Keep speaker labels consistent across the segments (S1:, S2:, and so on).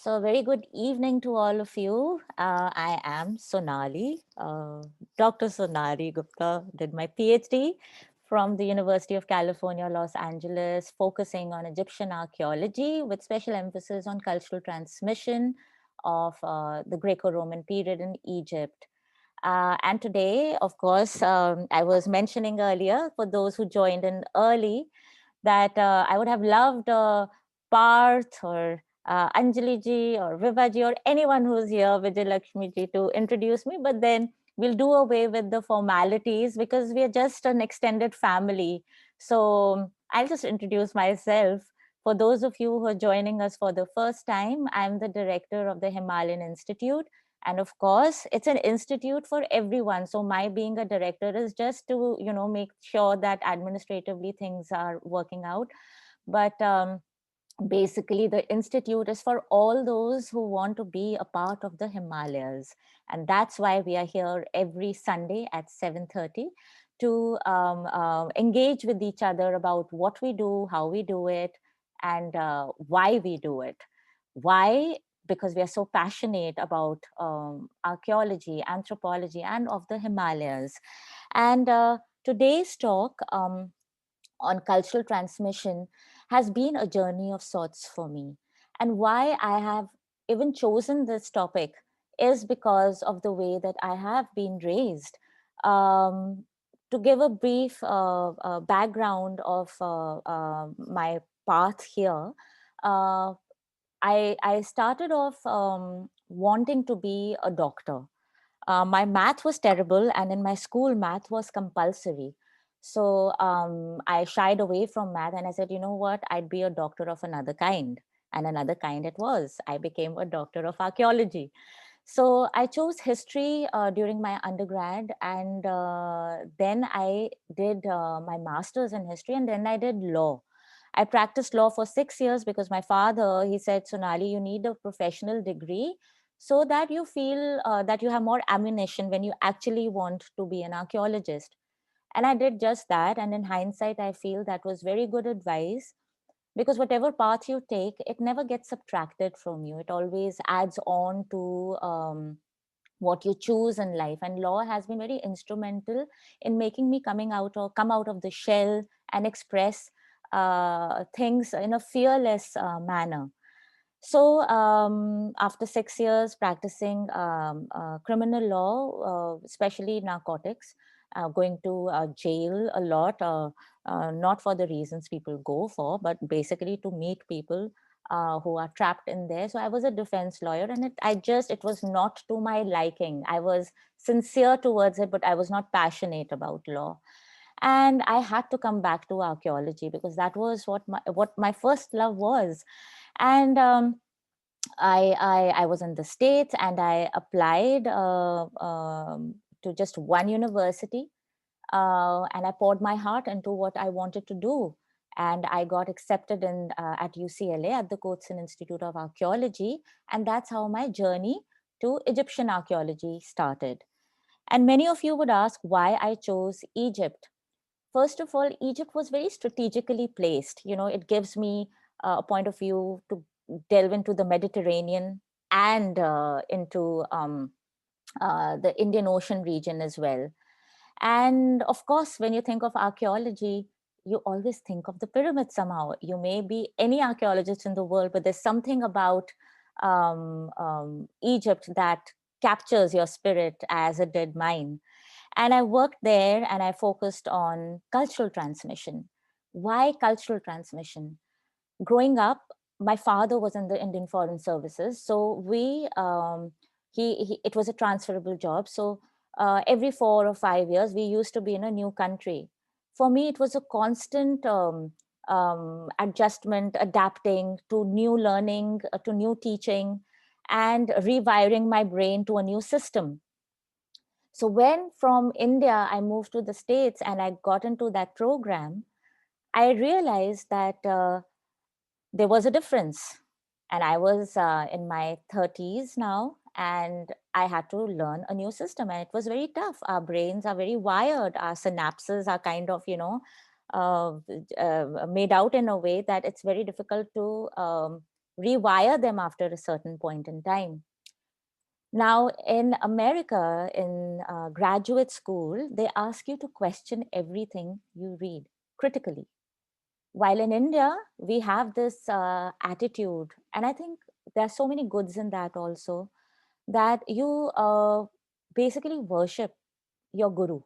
S1: So, a very good evening to all of you. I am Sonali. Dr. Sonali Gupta did my PhD from the University of California, Los Angeles, focusing on Egyptian archaeology with special emphasis on cultural transmission of the Greco Roman period in Egypt. And today, of course, I was mentioning earlier for those who joined in early that I would have loved Parth or Anjali ji or Viva ji or anyone who's here, Vijay Lakshmi ji, to introduce me. But then we'll do away with the formalities because we are just an extended family. So I'll just introduce myself. For those of you who are joining us for the first time, I'm the director of the Himalayan Institute. And of course, it's an institute for everyone. So my being a director is just to, make sure that administratively things are working out. But basically the institute is for all those who want to be a part of the Himalayas, and that's why we are here every Sunday at 7:30 to engage with each other about what we do, how we do it, and why we do it. Why? Because we are so passionate about archaeology, anthropology, and of the Himalayas. And today's talk on cultural transmission has been a journey of sorts for me. And why I have even chosen this topic is because of the way that I have been raised. Um, to give a brief background of my path here, uh, I started off wanting to be a doctor. My math was terrible, and in my school, math was compulsory. So I shied away from math and I said, you know what, I'd be a doctor of another kind. And another kind it was. I became a doctor of archaeology. So I chose history during my undergrad, and then I did my master's in history, and then I did law. I practiced law for 6 years because my father, he said, Sonali, you need a professional degree so that you feel that you have more ammunition when you actually want to be an archaeologist. And I did just that. And in hindsight, I feel that was very good advice because whatever path you take, it never gets subtracted from you. It always adds on to what you choose in life. And law has been very instrumental in making me come out of the shell and express things in a fearless manner. So, after 6 years practicing criminal law, especially narcotics, going to jail a lot, not for the reasons people go for, but basically to meet people who are trapped in there. So, I was a defense lawyer, and it was not to my liking. I was sincere towards it, but I was not passionate about law. And I had to come back to archaeology because that was what my first love was. And I was in the States, and I applied to just one university, and I poured my heart into what I wanted to do. And I got accepted in at UCLA at the Coatson Institute of Archaeology, and that's how my journey to Egyptian archaeology started. And many of you would ask why I chose Egypt. First of all, Egypt was very strategically placed. It gives me a point of view to delve into the Mediterranean and into the Indian Ocean region as well. And of course, when you think of archaeology, you always think of the pyramid somehow. You may be any archaeologist in the world, but there's something about Egypt that captures your spirit as it did mine. And I worked there and I focused on cultural transmission. Why cultural transmission? Growing up, my father was in the Indian Foreign Services. So it was a transferable job. So every 4 or 5 years, we used to be in a new country. For me, it was a constant adjustment, adapting to new learning, to new teaching, and rewiring my brain to a new system. So when from India I moved to the States and I got into that program, I realized that there was a difference. And I was in my 30s now, and I had to learn a new system, and it was very tough. Our brains are very wired, our synapses are kind of, uh, made out in a way that it's very difficult to rewire them after a certain point in time. Now, in America, in graduate school, they ask you to question everything you read critically. While in India, we have this attitude, and I think there are so many goods in that also, that you basically worship your guru.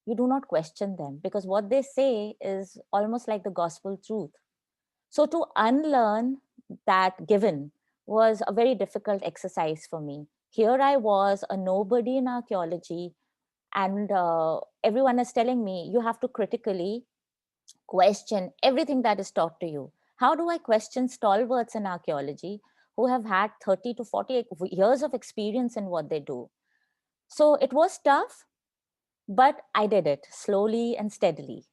S1: You do not question them because what they say is almost like the gospel truth. So to unlearn that given was a very difficult exercise for me. Here I was, a nobody in archaeology, and everyone is telling me you have to critically question everything that is taught to you. How do I question stalwarts in archaeology who have had 30 to 40 years of experience in what they do? So it was tough, but I did it slowly and steadily.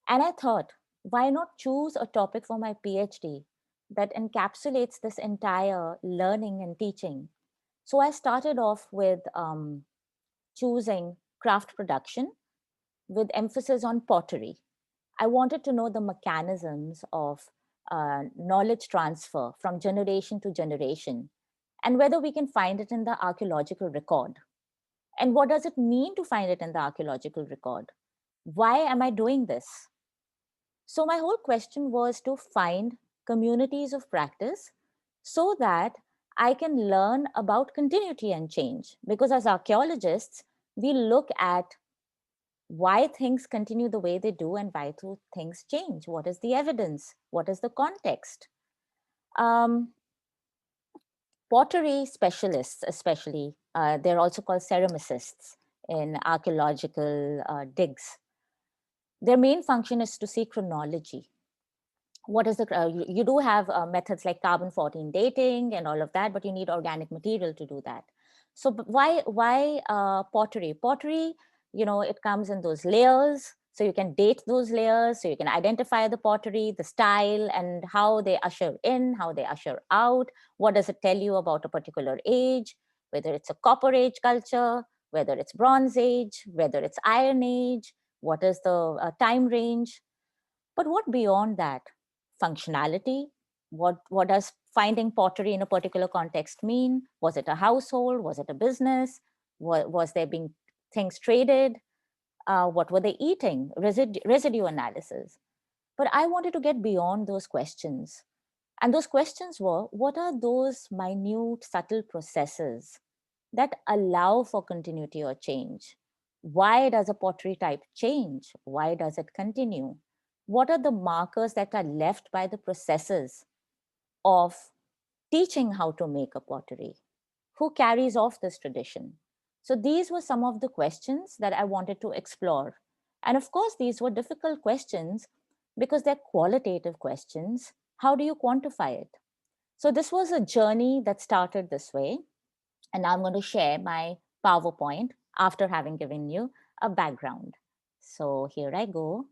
S1: And I thought, why not choose a topic for my PhD that encapsulates this entire learning and teaching? So I started off with choosing craft production with emphasis on pottery. I wanted to know the mechanisms of knowledge transfer from generation to generation and whether we can find it in the archaeological record. And what does it mean to find it in the archaeological record? Why am I doing this? So, my whole question was to find communities of practice so that I can learn about continuity and change. Because as archaeologists, we look at why things continue the way they do and why things change. What is the evidence? What is the context? Um, Pottery specialists, especially, they're also called ceramicists in archaeological digs. Their main function is to see chronology. What is the you do have methods like carbon 14 dating and all of that, but you need organic material to do that. So why pottery, it comes in those layers, so you can date those layers, so you can identify the pottery, the style, and how they usher in, how they usher out. What does it tell you about a particular age, whether it's a copper age culture, whether it's bronze age, whether it's iron age, what is the time range. But what beyond that? Functionality? What does finding pottery in a particular context mean? Was it a household? Was it a business? Was there being things traded? What were they eating? Residue analysis. But I wanted to get beyond those questions. And those questions were, what are those minute, subtle processes that allow for continuity or change? Why does a pottery type change? Why does it continue? What are the markers that are left by the processes of teaching how to make a pottery? Who carries off this tradition? So these were some of the questions that I wanted to explore. And of course, these were difficult questions because they're qualitative questions. How do you quantify it? So this was a journey that started this way. And now I'm going to share my PowerPoint after having given you a background. So here I go.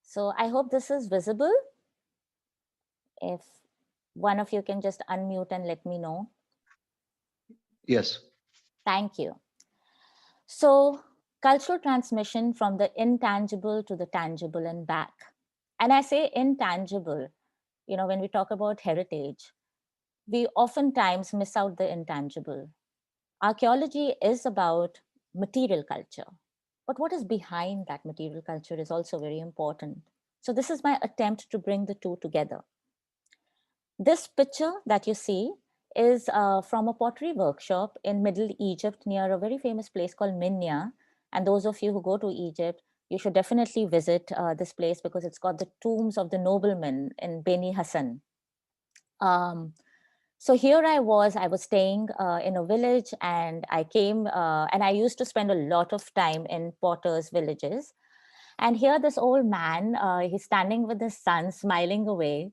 S1: So I hope this is visible. If one of you can just unmute and let me know.
S2: Yes.
S1: Thank you. So, cultural transmission from the intangible to the tangible and back. And I say intangible, when we talk about heritage, we oftentimes miss out the intangible. Archaeology is about material culture, but what is behind that material culture is also very important. So, this is my attempt to bring the two together. This picture that you see is from a pottery workshop in Middle Egypt near a very famous place called Minya. And those of you who go to Egypt, you should definitely visit this place because it's got the tombs of the noblemen in Beni Hassan. Um, so here I was staying in a village, and I came and I used to spend a lot of time in potters' villages. And here, this old man, he's standing with his son, smiling away.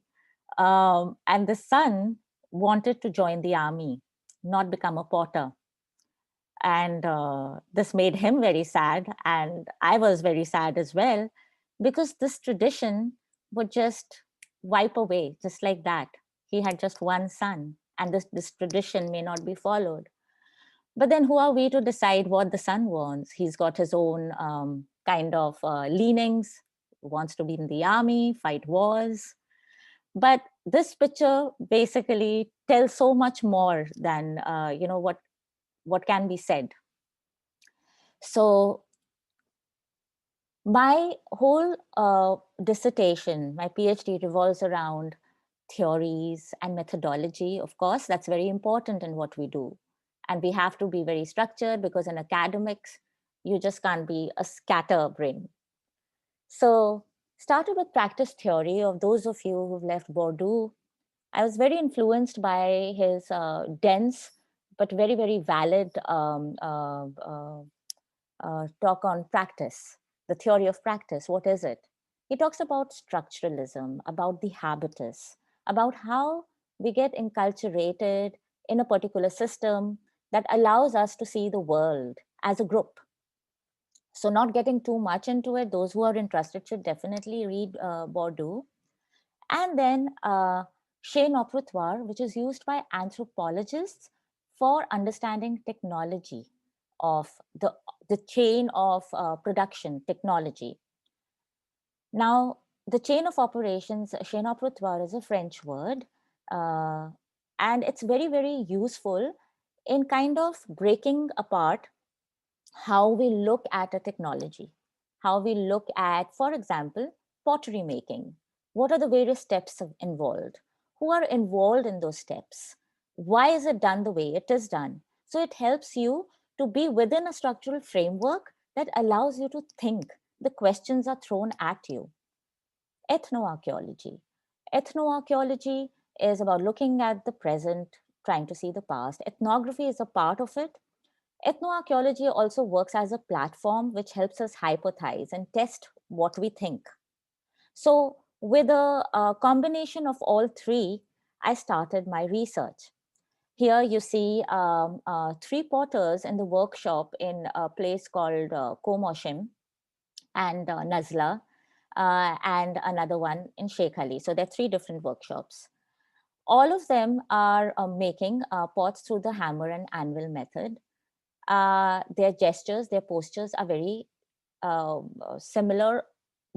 S1: And the son wanted to join the army, not become a potter. And this made him very sad. And I was very sad as well, because this tradition would just wipe away just like that. He had just one son, and this tradition may not be followed. But then who are we to decide what the son wants? He's got his own kind of leanings, wants to be in the army, fight wars. But this picture basically tells so much more than what can be said. So my whole dissertation, my PhD, revolves around theories and methodology. Of course, that's very important in what we do. And we have to be very structured because in academics, you just can't be a scatterbrain. So, started with practice theory. Of those of you who've left Bordeaux, I was very influenced by his dense but very, very valid talk on practice, the theory of practice. What is it? He talks about structuralism, about the habitus, about how we get enculturated in a particular system that allows us to see the world as a group. So, not getting too much into it, those who are interested should definitely read Bordeaux. And then Chain operatoire, which is used by anthropologists for understanding technology of the chain of production technology. Now, the chain of operations, chain operatoire is a French word, uh, and it's very, very useful in kind of breaking apart how we look at a technology, how we look at, for example, pottery making. What are the various steps involved? Who are involved in those steps? Why is it done the way it is done? So it helps you to be within a structural framework that allows you to think. The questions are thrown at you. Ethnoarchaeology. Ethnoarchaeology is about looking at the present, trying to see the past. Ethnography is a part of it. Ethnoarchaeology also works as a platform which helps us hypothesize and test what we think. So, with a combination of all three, I started my research. Here you see three potters in the workshop in a place called Komoshim and Nazla, and another one in Sheikh Ali. So, there are three different workshops. All of them are making pots through the hammer and anvil method. Their gestures, their postures are very similar,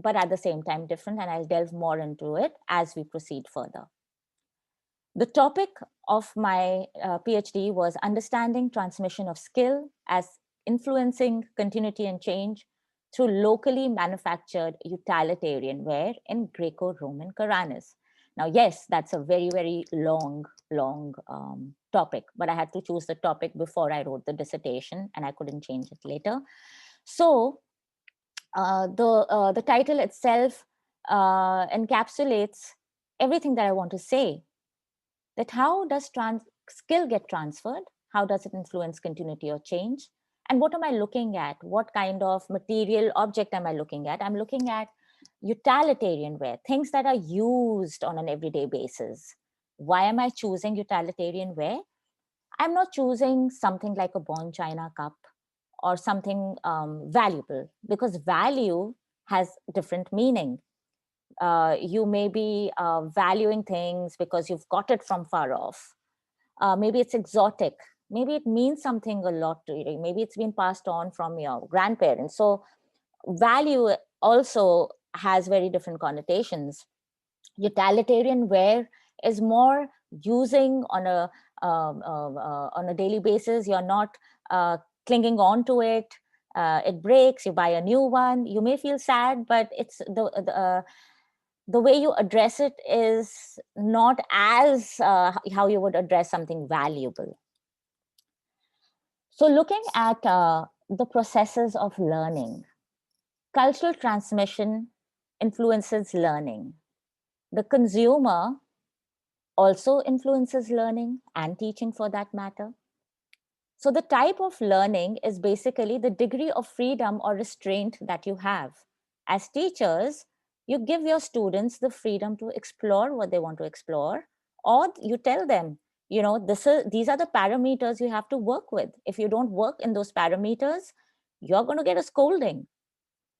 S1: but at the same time different. And I'll delve more into it as we proceed further. The topic of my PhD was understanding transmission of skill as influencing continuity and change through locally manufactured utilitarian wear in Greco Roman Karanis. Now, yes, that's a very, very long topic, but I had to choose the topic before I wrote the dissertation and I couldn't change it later. So, the title itself encapsulates everything that I want to say, that how does skill get transferred? How does it influence continuity or change? And what am I looking at? What kind of material object am I looking at? I'm looking at utilitarian wear, things that are used on an everyday basis. Why am I choosing utilitarian wear? I'm not choosing something like a Bon China cup or something valuable, because value has different meaning. You may be valuing things because you've got it from far off. Maybe it's exotic. Maybe it means something a lot to you. Maybe it's been passed on from your grandparents. So value also has very different connotations. Utilitarian wear is more using on a daily basis. You're not clinging on to it. It breaks. You buy a new one. You may feel sad, but it's the way you address it is not as how you would address something valuable. So, looking at the processes of learning, cultural transmission influences learning. The consumer also influences learning and teaching for that matter. So, the type of learning is basically the degree of freedom or restraint that you have. As teachers, you give your students the freedom to explore what they want to explore, or you tell them, these are the parameters you have to work with. If you don't work in those parameters, you're going to get a scolding.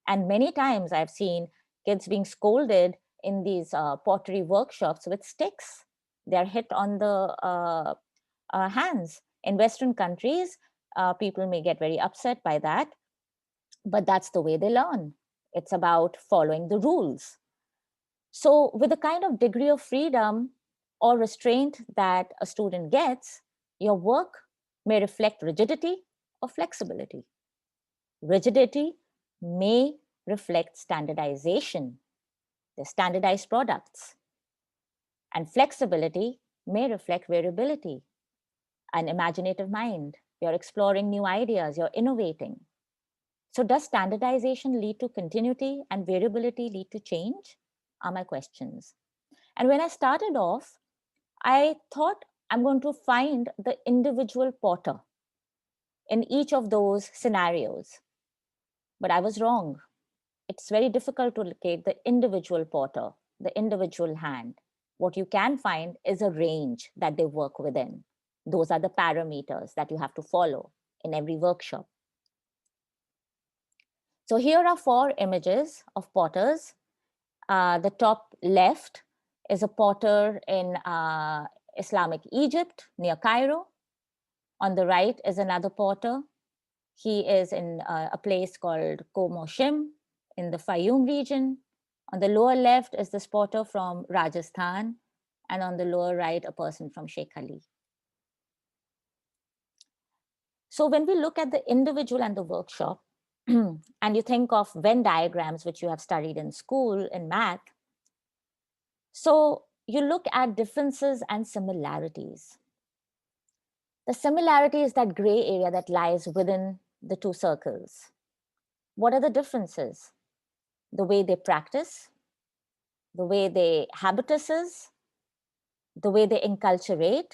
S1: And many times I've seen kids being scolded in these pottery workshops with sticks. They're hit on the hands. In Western countries, People may get very upset by that, but that's the way they learn. It's about following the rules. So, with the kind of degree of freedom or restraint that a student gets, your work may reflect rigidity or flexibility. Rigidity may reflect standardization, the standardized products, and flexibility may reflect variability, an imaginative mind. You're exploring new ideas, you're innovating. So, does standardization lead to continuity and variability lead to change? Are my questions. And when I started off, I thought I'm going to find the individual potter in each of those scenarios. But I was wrong. It's very difficult to locate the individual potter, the individual hand. What you can find is a range that they work within. Those are the parameters that you have to follow in every workshop. So here are 4 images of potters. The top left is a potter in Islamic Egypt near Cairo. On the right is another potter. He is in a place called Komoshim in the Fayum region. On the lower left is the potter from Rajasthan, and on the lower right, a person from Sheikh Ali. So when we look at the individual and the workshop, and you think of Venn diagrams, which you have studied in school in math, so you look at differences and similarities. The similarity is that gray area that lies within the 2 circles. What are the differences? The way they practice, the way they habituses, the way they enculturate,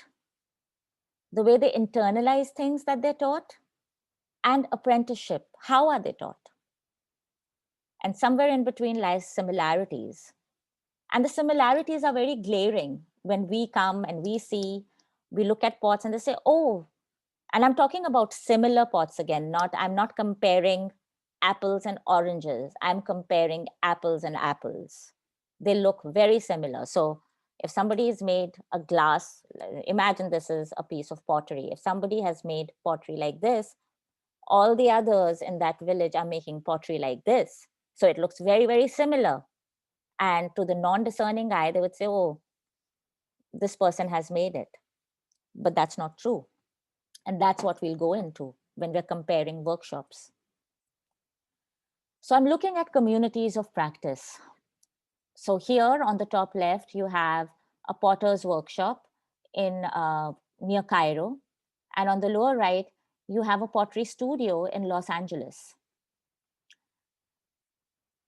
S1: the way they internalize things that they're taught, and apprenticeship. How are they taught? And somewhere in between lies similarities. And the similarities are very glaring when we come and we look at pots and they say, oh, and I'm talking about similar pots again, I'm not comparing apples and oranges. I'm comparing apples and apples. They look very similar. So if somebody has made a glass, imagine this is a piece of pottery. If somebody has made pottery like this, all the others in that village are making pottery like this. So it looks very, very similar. And to the non-discerning eye, they would say, oh, this person has made it. But that's not true. And that's what we'll go into when we're comparing workshops. So I'm looking at communities of practice. So here on the top left, you have a potter's workshop in near Cairo. And on the lower right, you have a pottery studio in Los Angeles.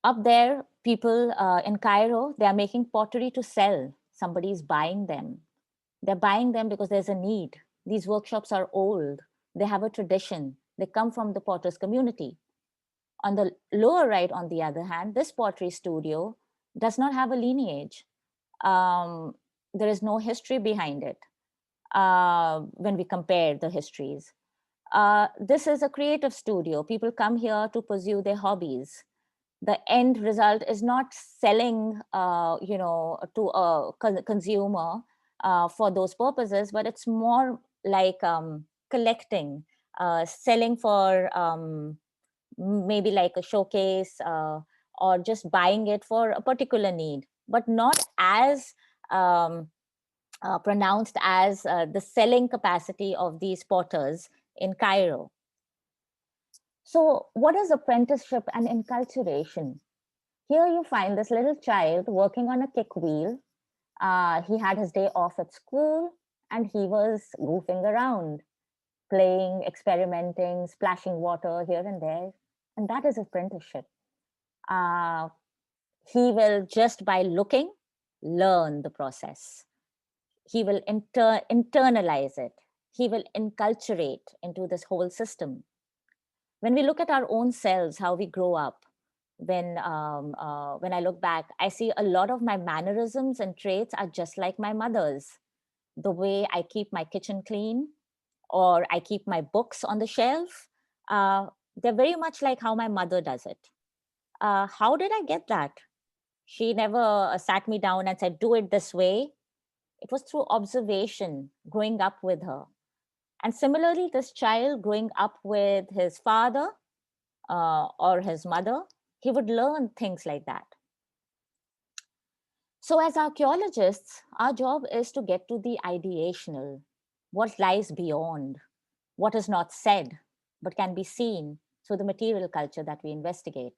S1: Up there, people in Cairo, they are making pottery to sell. Somebody is buying them. They're buying them because there's a need. These workshops are old. They have a tradition. They come from the potter's community. On the lower right, on the other hand, this pottery studio does not have a lineage. There is no history behind it when we compare the histories. This is a creative studio. People come here to pursue their hobbies. The end result is not selling, to a consumer for those purposes, but it's more like collecting, selling for maybe like a showcase or just buying it for a particular need, but not as pronounced as the selling capacity of these potters in Cairo. So, what is apprenticeship and enculturation? Here you find this little child working on a kick wheel. He had his day off at school and he was goofing around, playing, experimenting, splashing water here and there. And that is apprenticeship. Uh, he will just by looking learn the process. He will internalize it. He will enculturate into this whole system. When we look at our own selves, how we grow up, when I look back, I see a lot of my mannerisms and traits are just like my mother's. The way I keep my kitchen clean, or I keep my books on the shelf, they're very much like how my mother does it. How did I get that? She never sat me down and said, do it this way. It was through observation, growing up with her. And similarly, this child growing up with his father or his mother, he would learn things like that. So, as archaeologists, our job is to get to the ideational, what lies beyond, what is not said, but can be seen through the material culture that we investigate.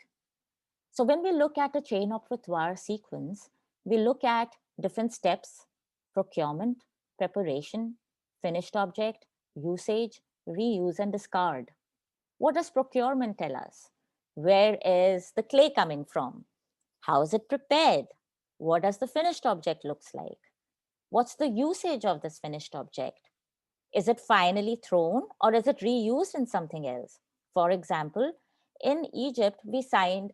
S1: So, when we look at a chain operatoire sequence, we look at different steps: procurement, preparation, finished object, usage, reuse, and discard. What does procurement tell us? Where is the clay coming from? How is it prepared? What does the finished object looks like? What's the usage of this finished object? Is it finally thrown or is it reused in something else? For example, in Egypt, we find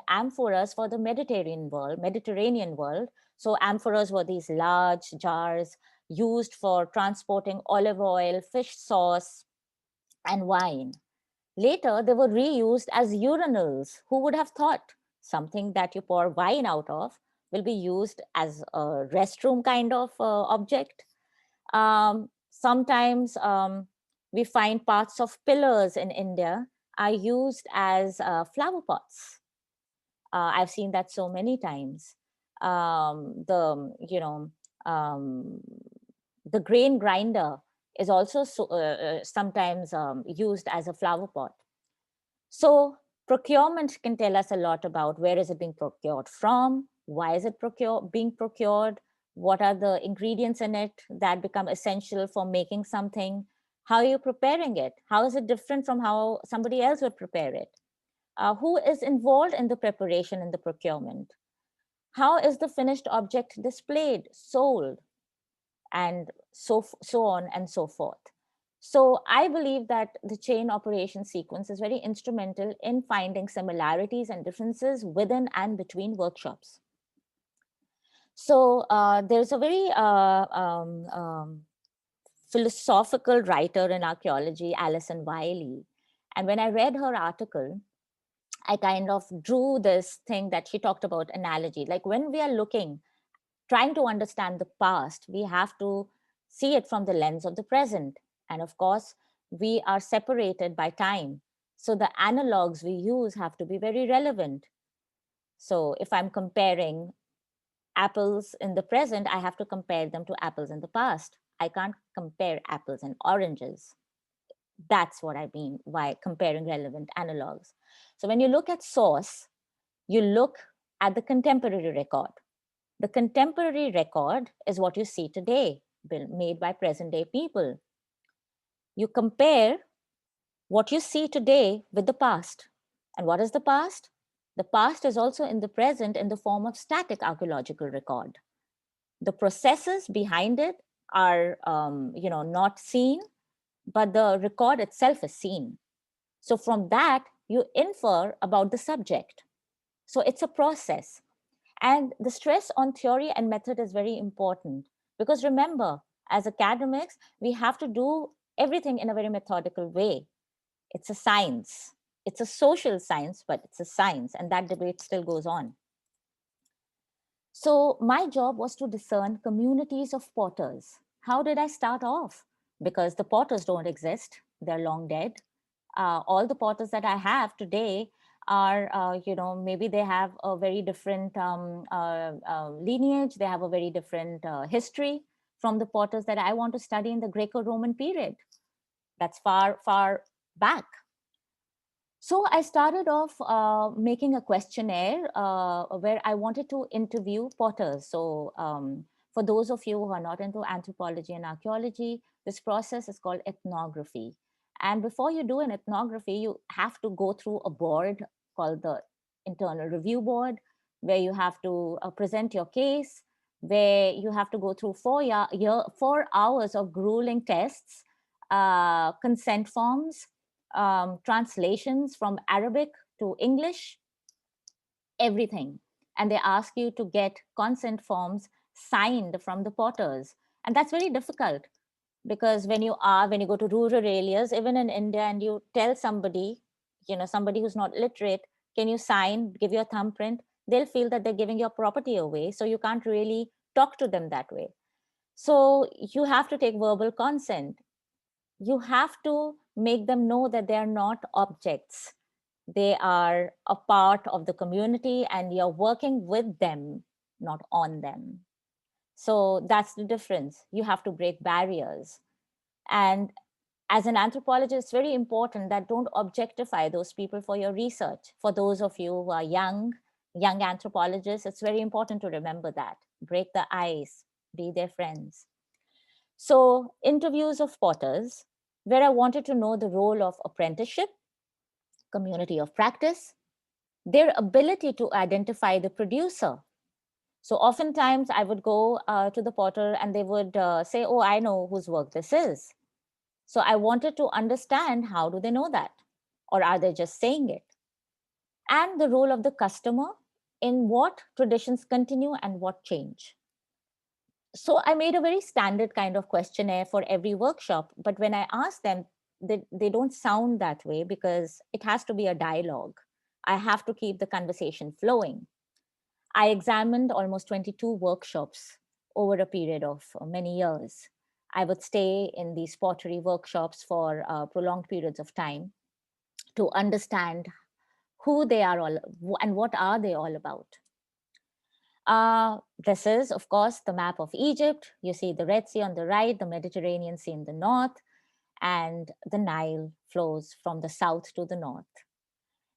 S1: amphoras for the Mediterranean world. So amphoras were these large jars used for transporting olive oil, fish sauce, and wine. Later, they were reused as urinals. Who would have thought something that you pour wine out of will be used as a restroom kind of object? Sometimes we find parts of pillars in India are used as flower pots. I've seen that so many times. Um, the grain grinder is also sometimes used as a flower pot. So procurement can tell us a lot about where is it being procured from, why is it being procured, what are the ingredients in it that become essential for making something, how are you preparing it, how is it different from how somebody else would prepare it, who is involved in the preparation and the procurement, how is the finished object displayed, sold, and so on and so forth. So I believe that the chain operation sequence is very instrumental in finding similarities and differences within and between workshops. So there's a very philosophical writer in archaeology, Alison Wiley. And when I read her article, I kind of drew this thing that she talked about analogy. Like when we are trying to understand the past, we have to see it from the lens of the present. And of course, we are separated by time. So the analogs we use have to be very relevant. So if I'm comparing apples in the present, I have to compare them to apples in the past. I can't compare apples and oranges. That's what I mean by comparing relevant analogs. So when you look at source, you look at the contemporary record. The contemporary record is what you see today, made by present day people. You compare what you see today with the past. And what is the past? The past is also in the present in the form of static archaeological record. The processes behind it are, not seen, but the record itself is seen. So from that, you infer about the subject. So it's a process. And the stress on theory and method is very important because remember, as academics, we have to do everything in a very methodical way. It's a science. It's a social science, but it's a science, and that debate still goes on. So, my job was to discern communities of potters. How did I start off? Because the potters don't exist, they're long dead. All the potters that I have today are, maybe they have a very different lineage, they have a very different history from the potters that I want to study in the Greco Roman period. That's far, far back. So I started off making a questionnaire where I wanted to interview potters. So for those of you who are not into anthropology and archaeology, this process is called ethnography. And before you do an ethnography, you have to go through a board called the Internal Review Board, where you have to present your case, where you have to go through 4 hours of grueling tests, consent forms, translations from Arabic to English, everything. And they ask you to get consent forms signed from the potters. And that's very difficult because when you go to rural areas, even in India, and you tell somebody, somebody who's not literate, can you sign, give your thumbprint? They'll feel that they're giving your property away. So you can't really talk to them that way. So you have to take verbal consent. You have to make them know that they are not objects. They are a part of the community and you're working with them, not on them. So that's the difference. You have to break barriers. And as an anthropologist, it's very important that don't objectify those people for your research. For those of you who are young anthropologists, it's very important to remember that. Break the ice, be their friends. So, interviews of potters, where I wanted to know the role of apprenticeship, community of practice, their ability to identify the producer. So, oftentimes I would go to the potter and they would say, "Oh, I know whose work this is." So, I wanted to understand how do they know that? Or are they just saying it? And the role of the customer in what traditions continue and what change. So I made a very standard kind of questionnaire for every workshop, but when I asked them, they don't sound that way because it has to be a dialogue. I have to keep the conversation flowing. I examined almost 22 workshops over a period of many years. I would stay in these pottery workshops for prolonged periods of time to understand who they are all and what are they all about. This is, of course, the map of Egypt. You see the Red Sea on the right, the Mediterranean Sea in the north, and the Nile flows from the south to the north.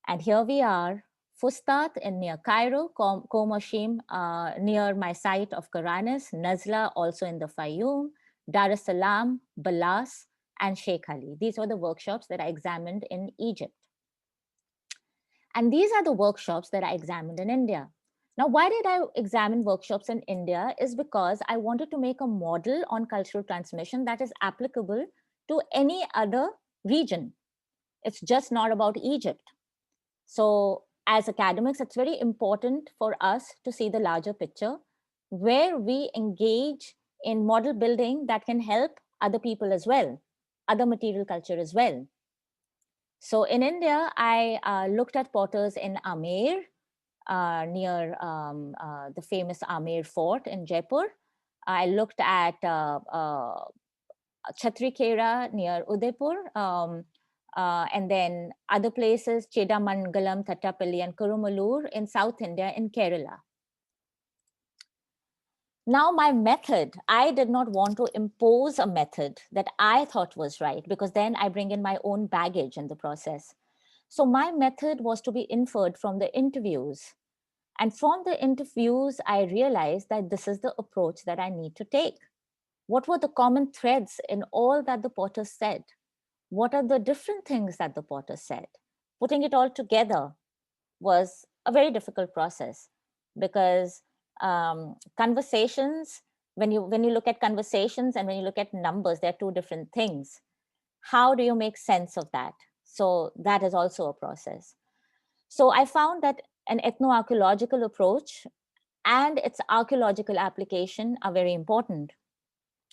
S1: And here we are, Fustat in near Cairo, Komashim near my site of Karanis, Nazla also in the Fayoum, Dar es Salaam, Balas, and Sheikh Ali. These were the workshops that I examined in Egypt. And these are the workshops that I examined in India. Now, why did I examine workshops in India? Is because I wanted to make a model on cultural transmission that is applicable to any other region. It's just not about Egypt. So, as academics, it's very important for us to see the larger picture where we engage in model building that can help other people as well, other material culture as well. So in India, I looked at potters in Amer, near the famous Amer fort in Jaipur. I looked at Chatrikera near Udaipur, and then other places, Chedamangalam, Tattapalli, and Kurumalur in South India in Kerala. Now, my method, I did not want to impose a method that I thought was right because then I bring in my own baggage in the process. So, my method was to be inferred from the interviews. And from the interviews, I realized that this is the approach that I need to take. What were the common threads in all that the potters said? What are the different things that the potters said? Putting it all together was a very difficult process because conversations, when you look at conversations and when you look at numbers, they're two different things. How do you make sense of that? So that is also a process. So I found that an ethnoarchaeological approach and its archaeological application are very important,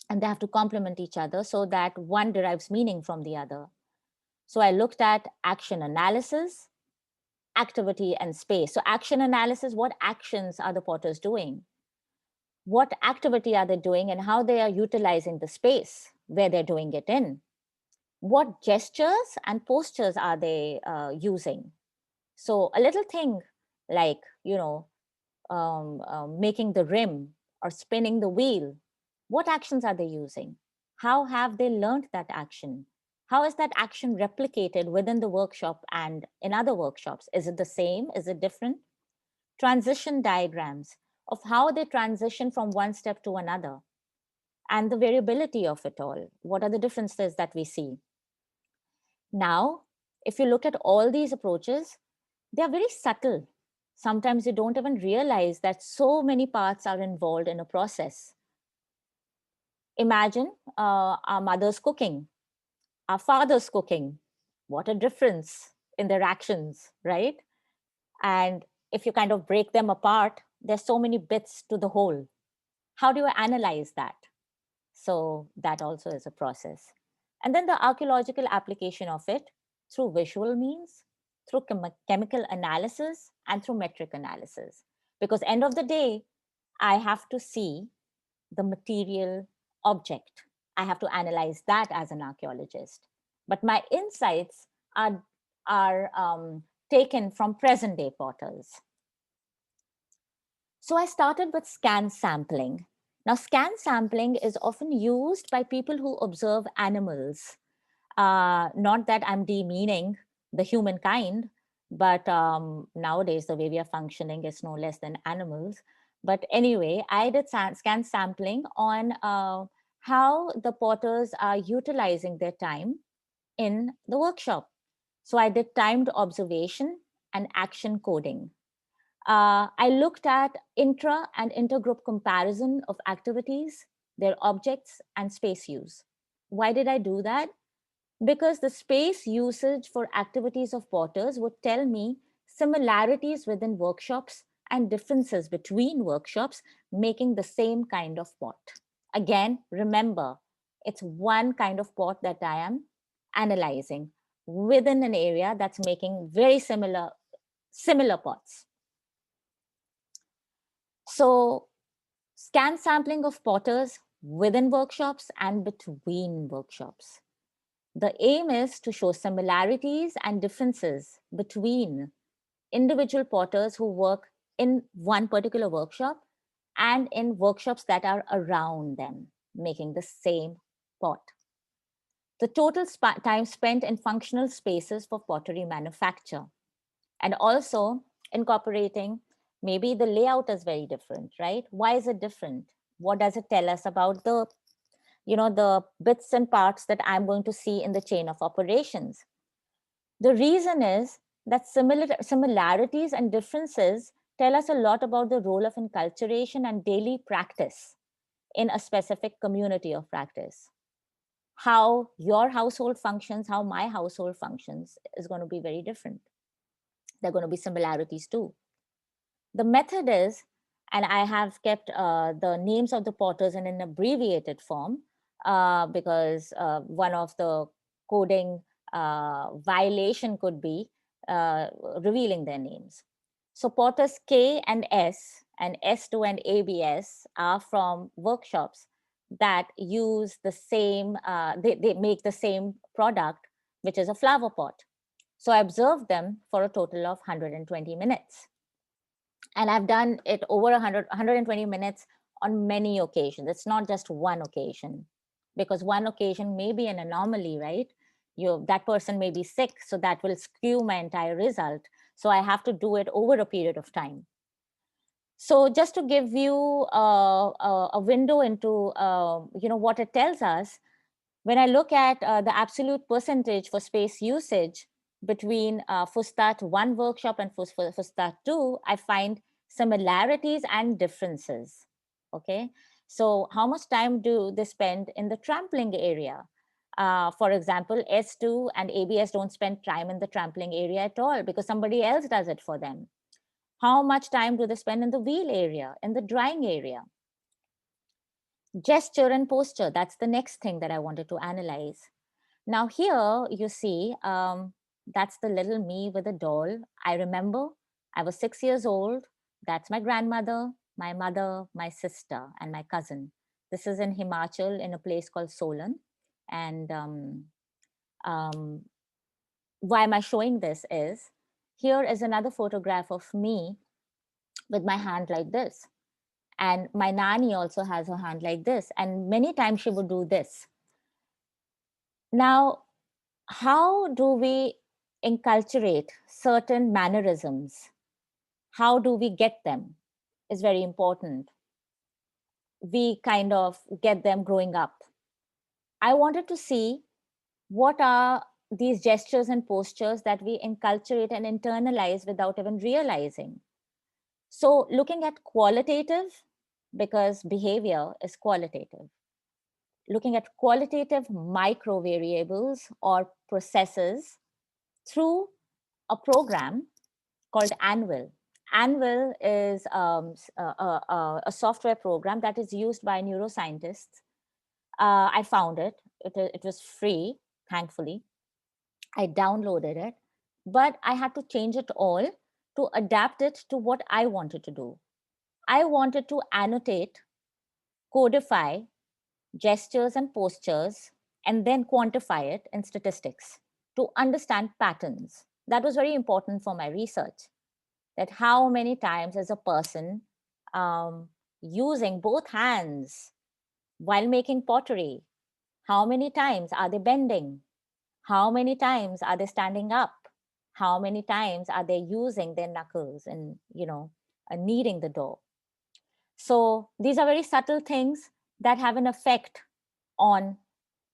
S1: and they have to complement each other so that one derives meaning from the other. So I looked at action analysis, activity, and space. So action analysis, what actions are the potters doing? What activity are they doing and how they are utilizing the space where they're doing it in? What gestures and postures are they using? So a little thing like, making the rim or spinning the wheel, what actions are they using? How have they learned that action? How is that action replicated within the workshop and in other workshops? Is it the same? Is it different? Transition diagrams of how they transition from one step to another and the variability of it all. What are the differences that we see? Now, if you look at all these approaches, they are very subtle. Sometimes you don't even realize that so many parts are involved in a process. Imagine our mother's cooking, our father's cooking. What a difference in their actions, right? And if you kind of break them apart, there's so many bits to the whole. How do you analyze that? So that also is a process. And then the archaeological application of it through visual means, through chemical analysis, and through metric analysis. Because end of the day, I have to see the material object. I have to analyze that as an archaeologist. But my insights are taken from present day potters. So I started with scan sampling. Now, scan sampling is often used by people who observe animals. Not that I'm demeaning the humankind, but nowadays the way we are functioning is no less than animals. But anyway, I did scan sampling on how the potters are utilizing their time in the workshop. So I did timed observation and action coding. I looked at intra and intergroup comparison of activities, their objects, and space use. Why did I do that? Because the space usage for activities of potters would tell me similarities within workshops and differences between workshops making the same kind of pot. Again, remember, it's one kind of pot that I am analyzing within an area that's making very similar pots. So, scan sampling of potters within workshops and between workshops. The aim is to show similarities and differences between individual potters who work in one particular workshop and in workshops that are around them, making the same pot. The total time spent in functional spaces for pottery manufacture, and also incorporating maybe the layout is very different, right? Why is it different? What does it tell us about the bits and parts that I'm going to see in the chain of operations? The reason is that similarities and differences tell us a lot about the role of enculturation and daily practice in a specific community of practice. How your household functions, how my household functions is going to be very different. There are going to be similarities too. The method is, and I have kept the names of the potters in an abbreviated form because one of the coding violation could be revealing their names. So potters K and S2 and ABS are from workshops that use the same, they make the same product, which is a flower pot. So I observed them for a total of 120 minutes. And I've done it over 120 minutes on many occasions. It's not just one occasion, because one occasion may be an anomaly, right? That person may be sick, so that will skew my entire result. So I have to do it over a period of time. So just to give you a window into what it tells us, when I look at the absolute percentage for space usage between Fustat 1 workshop and Fustat 2, I find similarities and differences. Okay, so how much time do they spend in the trampling area? For example, S2 and ABS don't spend time in the trampling area at all because somebody else does it for them. How much time do they spend in the wheel area, in the drying area? Gesture and posture, that's the next thing that I wanted to analyze. Now here you see, that's the little me with a doll. I remember I was 6 years old. That's my grandmother, my mother, my sister, and my cousin. This is in Himachal in a place called Solan. And um, why am I showing this is, here is another photograph of me with my hand like this. And my nanny also has her hand like this. And many times she would do this. Now, how do we inculturate certain mannerisms? How do we get them is very important. We kind of get them growing up. I wanted to see what are these gestures and postures that we inculturate and internalize without even realizing. So, looking at qualitative, because behavior is qualitative, looking at qualitative micro variables or processes through a program called Anvil. Anvil is a software program that is used by neuroscientists. I found it. It was free, thankfully. I downloaded it, but I had to change it all to adapt it to what I wanted to do. I wanted to annotate, codify gestures, and postures, and then quantify it in statistics to understand patterns. That was very important for my research. That how many times is a person um, using both hands while making pottery? How many times are they bending? How many times are they standing up? How many times are they using their knuckles and, kneading the dough? So these are very subtle things that have an effect on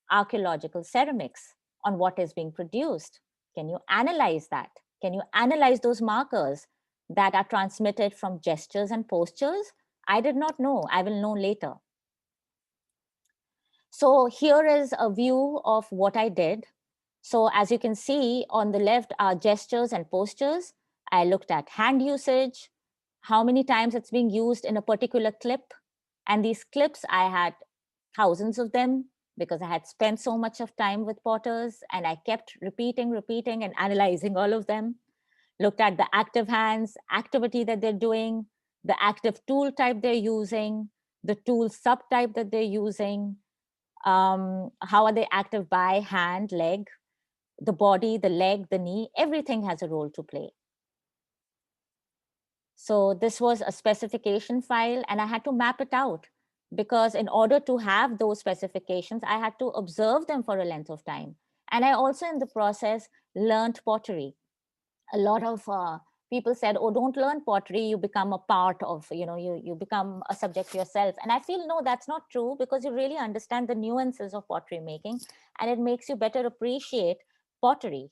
S1: archaeological ceramics, on what is being produced. Can you analyze that? Can you analyze those markers that are transmitted from gestures and postures? I did not know. I will know later. So here is a view of what I did. So as you can see on the left are gestures and postures. I looked at hand usage, how many times it's being used in a particular clip. And these clips, I had thousands of them because I had spent so much of time with potters and I kept repeating, and analyzing all of them. Looked at the active hands, activity that they're doing, the active tool type they're using, the tool subtype that they're using, how are they active by hand, leg, the body, the leg, the knee, everything has a role to play. So this was a specification file and I had to map it out because in order to have those specifications, I had to observe them for a length of time. And I also in the process learned pottery. A lot of people said, oh, don't learn pottery, you become a part of, you become a subject yourself. And I feel, no, that's not true because you really understand the nuances of pottery making and it makes you better appreciate pottery.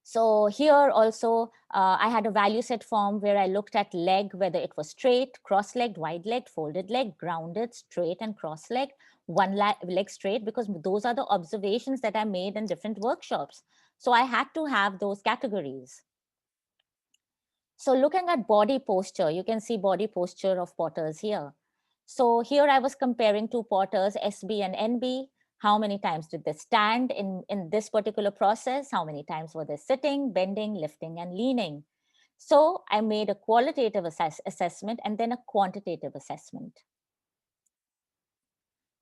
S1: So here also, I had a value set form where I looked at leg, whether it was straight, cross-legged, wide-legged, folded leg, grounded, straight, and cross-legged, one leg straight, because those are the observations that I made in different workshops. So I had to have those categories. So looking at body posture, you can see body posture of potters here. So here I was comparing two potters, SB and NB. How many times did they stand in this particular process? How many times were they sitting, bending, lifting, and leaning? So I made a qualitative assessment and then a quantitative assessment.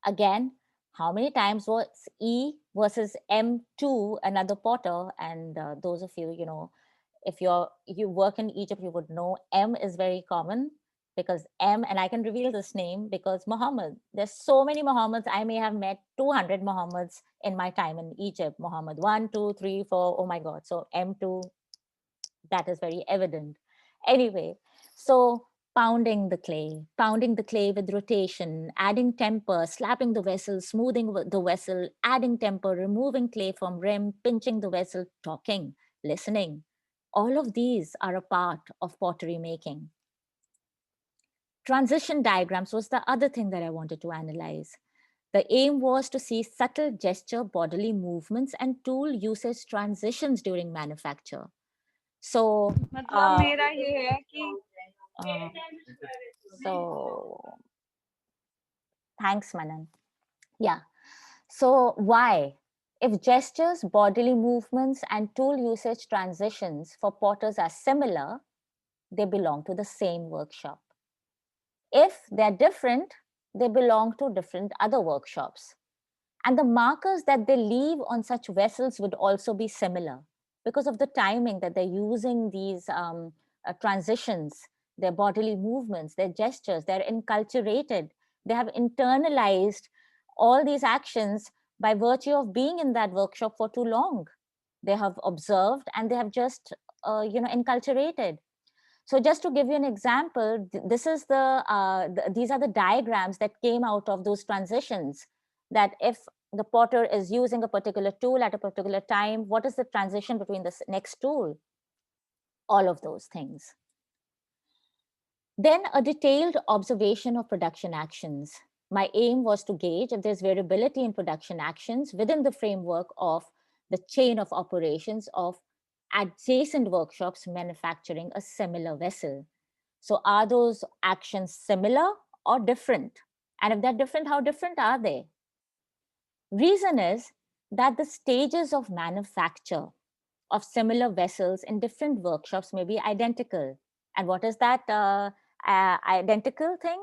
S1: Again, how many times was E versus M2 another potter? And those of you, if you work in Egypt, you would know M is very common because M, and I can reveal this name because Muhammad, there's so many Muhammads. I may have met 200 Muhammads in my time in Egypt. Muhammad 1, 2, 3, 4. Oh my God. So M2, that is very evident. Anyway, so pounding the clay with rotation, adding temper, slapping the vessel, smoothing the vessel, adding temper, removing clay from rim, pinching the vessel, talking, listening. All of these are a part of pottery making. Transition diagrams was the other thing that I wanted to analyze. The aim was to see subtle gesture, bodily movements, and tool usage transitions during manufacture. So,
S3: मतलब
S1: uh,
S3: मेरा ये है कि
S1: uh, so thanks, Manan. Yeah. So why? If gestures, bodily movements, and tool usage transitions for potters are similar, they belong to the same workshop. If they're different, they belong to different other workshops. And the markers that they leave on such vessels would also be similar because of the timing that they're using these transitions, their bodily movements, their gestures, they're enculturated. They have internalized all these actions by virtue of being in that workshop for too long. They have observed and they have just, enculturated. So just to give you an example, this is these are the diagrams that came out of those transitions. That if the potter is using a particular tool at a particular time, what is the transition between the next tool? All of those things. Then a detailed observation of production actions. My aim was to gauge if there's variability in production actions within the framework of the chain of operations of adjacent workshops manufacturing a similar vessel. So are those actions similar or different? And if they're different, how different are they? Reason is that the stages of manufacture of similar vessels in different workshops may be identical. And what is that identical thing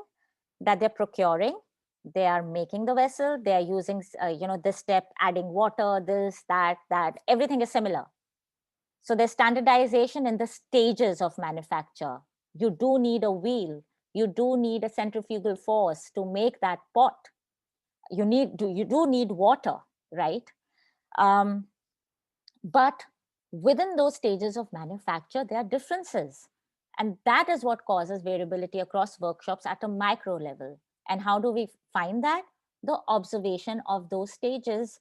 S1: that they're procuring? They are making the vessel, they are using, this step, adding water, this, that, everything is similar. So there's standardization in the stages of manufacture. You do need a wheel, you do need a centrifugal force to make that pot. You do need water, right? Um, but within those stages of manufacture, there are differences. And that is what causes variability across workshops at a micro level. And how do we find that? The observation of those stages,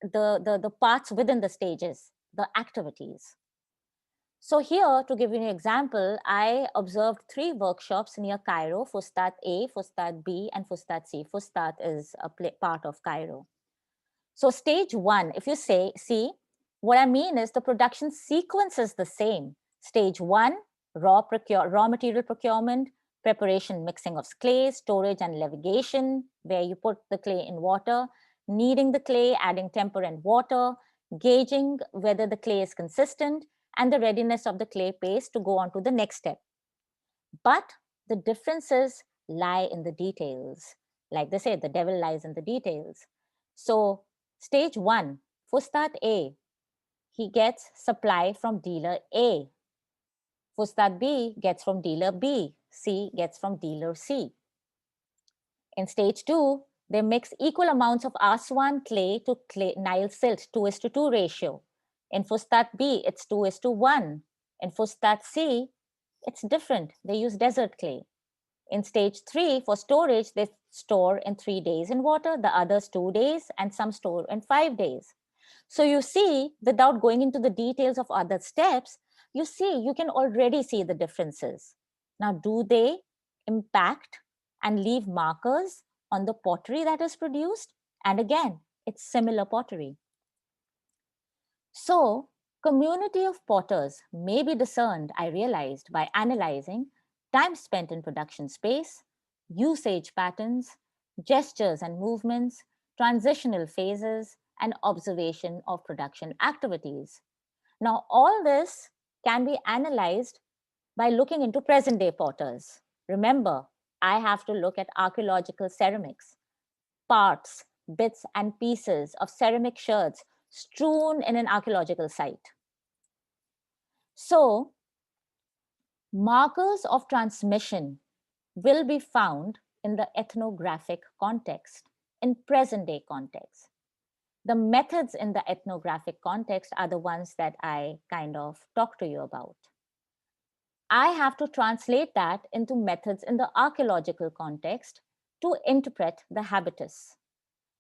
S1: the parts within the stages, the activities. So here, to give you an example, I observed 3 workshops near Cairo: Fustat A, Fustat B, and Fustat C. Fustat is a part of Cairo. So stage 1, if you see, what I mean is the production sequence is the same. Stage 1, raw material procurement, preparation, mixing of clay, storage and levitation, where you put the clay in water, kneading the clay, adding temper and water, gauging whether the clay is consistent, and the readiness of the clay paste to go on to the next step. But the differences lie in the details. Like they say, the devil lies in the details. So, stage 1, Fustat A, he gets supply from dealer A. Fustat B gets from dealer B. C gets from dealer C. In stage 2, they mix equal amounts of Aswan clay to Nile silt, 2:2 ratio. In Fustat B, it's 2:1. In Fustat C, it's different. They use desert clay. In stage 3, for storage, they store in 3 days in water, the others 2 days, and some store in 5 days. So you see, without going into the details of other steps, you can already see the differences. Now, do they impact and leave markers on the pottery that is produced? And again, it's similar pottery. So, community of potters may be discerned, I realized, by analyzing time spent in production space, usage patterns, gestures and movements, transitional phases, and observation of production activities. Now, all this can be analyzed by looking into present day potters. Remember, I have to look at archaeological ceramics, parts, bits, and pieces of ceramic sherds strewn in an archaeological site. So, markers of transmission will be found in the ethnographic context, in present day context. The methods in the ethnographic context are the ones that I kind of talked to you about. I have to translate that into methods in the archaeological context to interpret the habitus.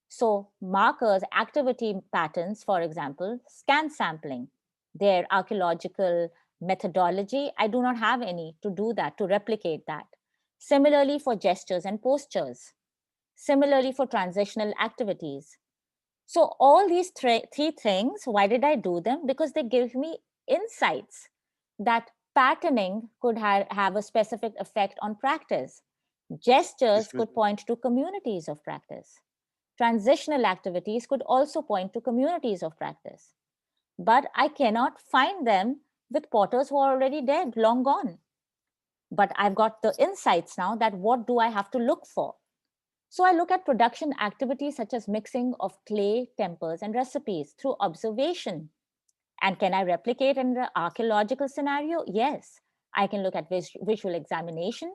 S1: So, markers, activity patterns, for example, scan sampling, their archaeological methodology, I do not have any to do that, to replicate that. Similarly, for gestures and postures. Similarly, for transitional activities. So, all these three things, why did I do them? Because they give me insights that patterning could have a specific effect on practice. Gestures
S2: Excuse
S1: could
S2: me.
S1: point to communities of practice. Transitional activities could also point to communities of practice. But I cannot find them with potters who are already dead, long gone. But I've got the insights now that what do I have to look for? So I look at production activities such as mixing of clay, tempers, and recipes through observation. And can I replicate in the archaeological scenario? Yes. I can look at visual examination,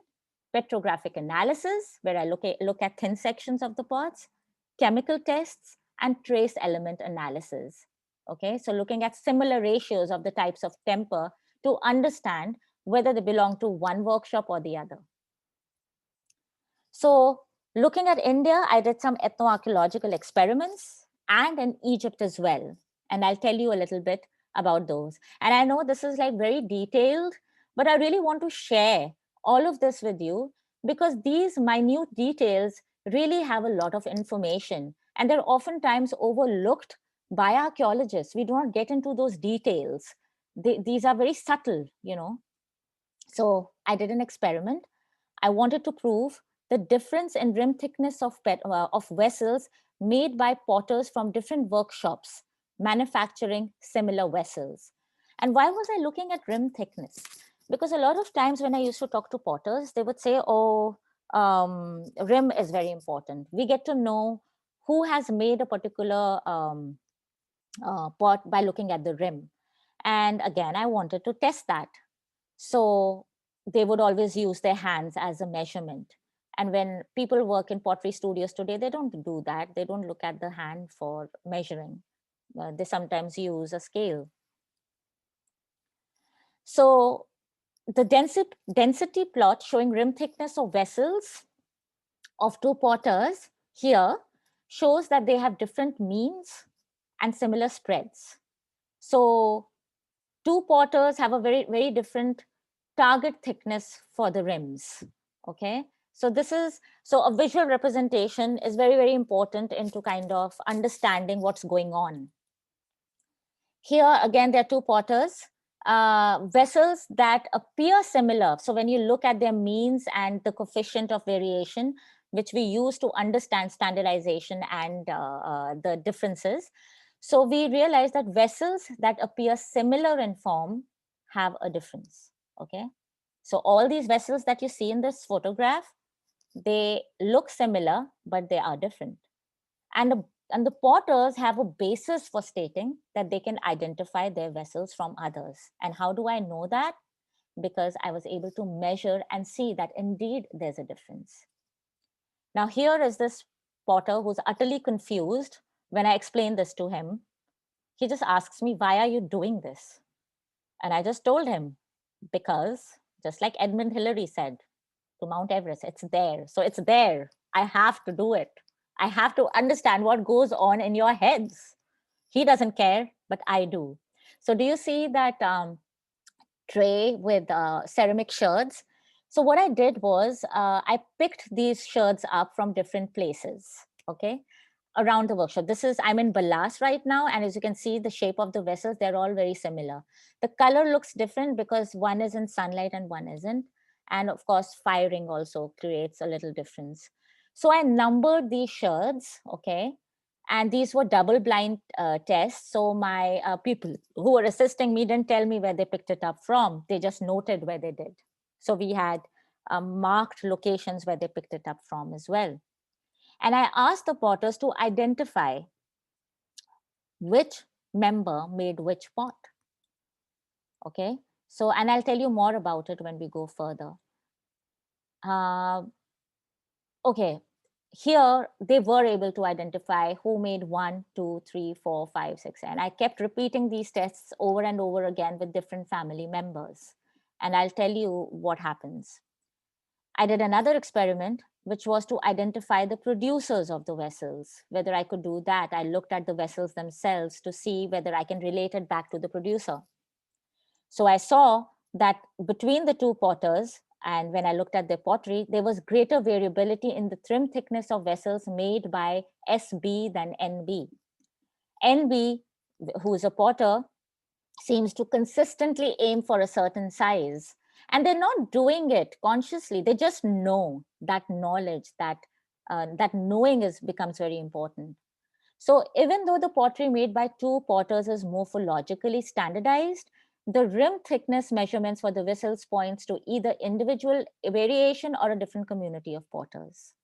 S1: petrographic analysis, where I look at thin sections of the pots, chemical tests, and trace element analysis. Okay, so looking at similar ratios of the types of temper to understand whether they belong to one workshop or the other. So, looking at India, I did some ethnoarchaeological experiments and in Egypt as well. And I'll tell you a little bit about those. And I know this is like very detailed, but I really want to share all of this with you because these minute details really have a lot of information and they're oftentimes overlooked by archaeologists. We do not get into those details. These are very subtle. So I did an experiment. I wanted to prove the difference in rim thickness of vessels made by potters from different workshops manufacturing similar vessels. And why was I looking at rim thickness? Because a lot of times when I used to talk to potters, they would say, oh, rim is very important. We get to know who has made a particular pot by looking at the rim. And again, I wanted to test that. So they would always use their hands as a measurement. And when people work in pottery studios today, they don't do that. They don't look at the hand for measuring. They sometimes use a scale. So the density plot showing rim thickness of vessels of two potters here shows that they have different means and similar spreads. So two potters have a very different target thickness for the rims. Okay, so this is, so a visual representation is very important into kind of understanding what's going on. Here again, there are two potters, vessels that appear similar. So when you look at their means and the coefficient of variation, which we use to understand standardization and the differences, so we realize that vessels that appear similar in form have a difference. Okay, so all these vessels that you see in this photograph, they look similar, but they are different. And, and the potters have a basis for stating that they can identify their vessels from others. And how do I know that? Because I was able to measure and see that indeed there's a difference. Now, here is this potter who's utterly confused when I explain this to him. He just asks me, "Why are you doing this?" And I just told him, because just like Edmund Hillary said to Mount Everest, it's there. So it's there. I have to do it. I have to understand what goes on in your heads. He doesn't care, but I do. So do you see that tray with ceramic sherds? So what I did was I picked these sherds up from different places. Okay, around the workshop. This is, I'm in Balas right now, and as you can see, the shape of the vessels, they're all very similar. The color looks different because one is in sunlight and one isn't. And of course, firing also creates a little difference. So I numbered these sherds, okay? And these were double blind tests. So my people who were assisting me didn't tell me where they picked it up from. They just noted where they did. So we had marked locations where they picked it up from as well. And I asked the potters to identify which member made which pot. Okay. So, and I'll tell you more about it when we go further. Uh, okay. Here, they were able to identify who made 1, 2, 3, 4, 5, 6. And I kept repeating these tests over and over again with different family members. And I'll tell you what happens. I did another experiment, which was to identify the producers of the vessels. Whether I could do that, I looked at the vessels themselves to see whether I can relate it back to the producer. So I saw that between the two potters, and when I looked at their pottery, there was greater variability in the trim thickness of vessels made by SB than NB. NB, who is a potter, seems to consistently aim for a certain size, and they're not doing it consciously. They just know that knowledge, that knowing is becomes very important. So even though the pottery made by two potters is morphologically standardized, the rim thickness measurements for the vessels points to either individual variation or a different community of potters.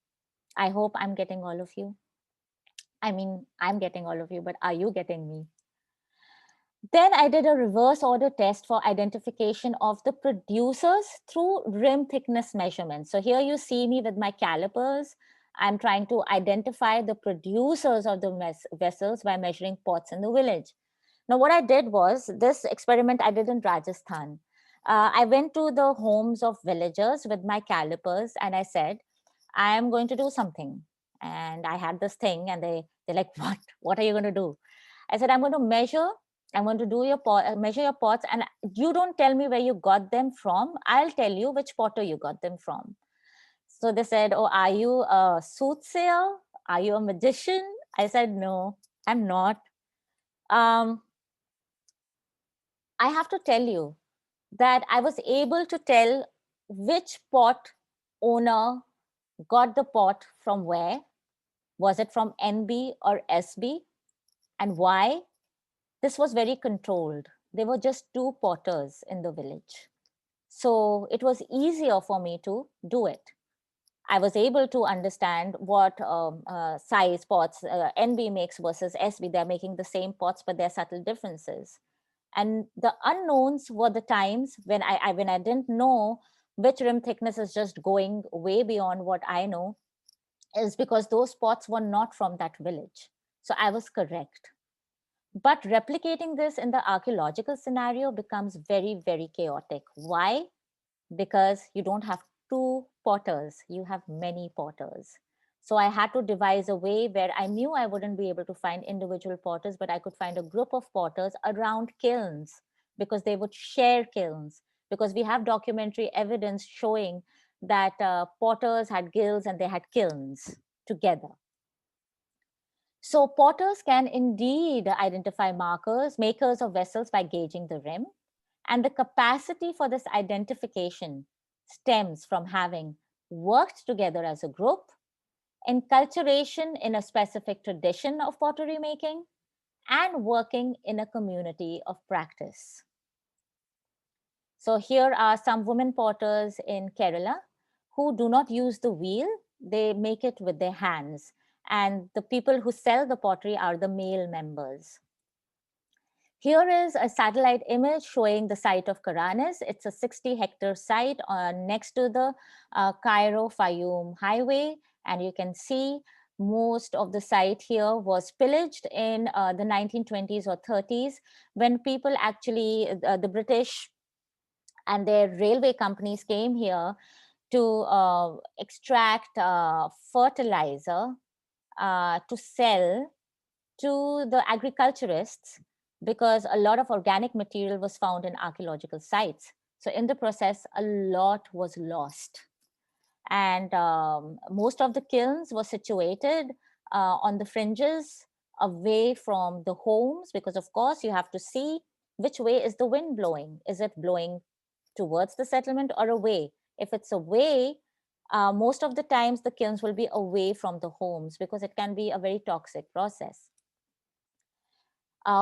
S1: I hope I'm getting all of you. I mean, I'm getting all of you, but are you getting me? Then I did a reverse order test for identification of the producers through rim thickness measurements. So here you see me with my calipers. I'm trying to identify the producers of the vessels by measuring pots in the village. Now, what I did was, this experiment I did in Rajasthan. I went to the homes of villagers with my calipers and I said, I am going to do something. And I had this thing, and they're like, what? What are you going to do? I said, I'm going to measure. I'm going to do your measure your pots, and you don't tell me where you got them from. I'll tell you which potter you got them from. So they said, "Oh, are you a soothsayer? Are you a magician?" I said, "No, I'm not." Um, I have to tell you that I was able to tell which pot owner got the pot from where. Was it from NB or SB? And why? This was very controlled. There were just two potters in the village. So it was easier for me to do it. I was able to understand what size pots NB makes versus SB. They're making the same pots, but there are subtle differences. And the unknowns were the times when I didn't know which rim thickness is just going way beyond what I know, is because those pots were not from that village. So I was correct. But replicating this in the archaeological scenario becomes very, very chaotic. Why? Because you don't have two potters, you have many potters. So I had to devise a way where I knew I wouldn't be able to find individual potters, but I could find a group of potters around kilns because they would share kilns. Because we have documentary evidence showing that potters had guilds and they had kilns together. So potters can indeed identify markers, makers of vessels by gauging the rim. And the capacity for this identification stems from having worked together as a group, enculturation in a specific tradition of pottery making, and working in a community of practice. So here are some women potters in Kerala who do not use the wheel, they make it with their hands. And the people who sell the pottery are the male members. Here is a satellite image showing the site of Karanis. It's a 60-hectare site next to the Cairo-Fayoum highway. And you can see most of the site here was pillaged in the 1920s or 30s when people actually, the British and their railway companies came here to extract fertilizer to sell to the agriculturists because a lot of organic material was found in archaeological sites. So, in the process, a lot was lost. And most of the kilns were situated on the fringes away from the homes because, of course, you have to see which way is the wind blowing. Is it blowing towards the settlement or away? If it's away, most of the times the kilns will be away from the homes because it can be a very toxic process.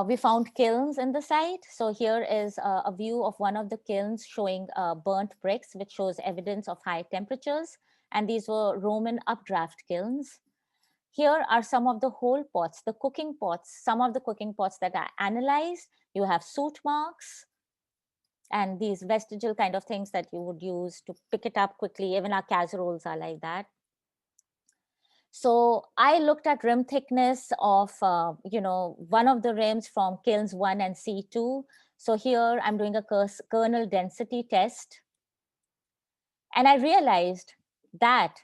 S1: We found kilns in the site. So here is a view of one of the kilns showing burnt bricks, which shows evidence of high temperatures. And these were Roman updraft kilns. Here are some of the whole pots, the cooking pots, some of the cooking pots that are analyzed. You have soot marks and these vestigial kind of things that you would use to pick it up quickly. Even our casseroles are like that. So I looked at rim thickness of, one of the rims from kilns 1 and C2. So here I'm doing a kernel density test. And I realized that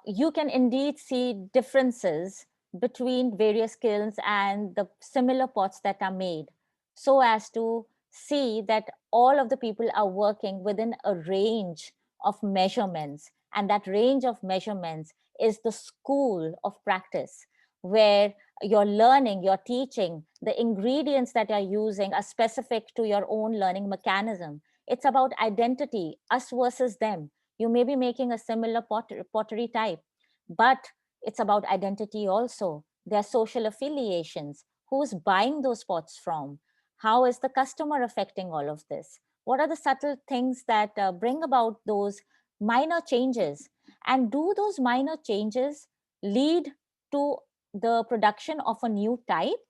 S1: you can indeed see differences between various kilns and the similar pots that are made, so as to see that all of the people are working within a range of measurements. And that range of measurements is the school of practice, where you're learning, you're teaching, the ingredients that you're using are specific to your own learning mechanism. It's about identity, us versus them. You may be making a similar pottery type, but it's about identity also. There are social affiliations. Who's buying those pots from? How is the customer affecting all of this? What are the subtle things that bring about those minor changes? And do those minor changes lead to the production of a new type?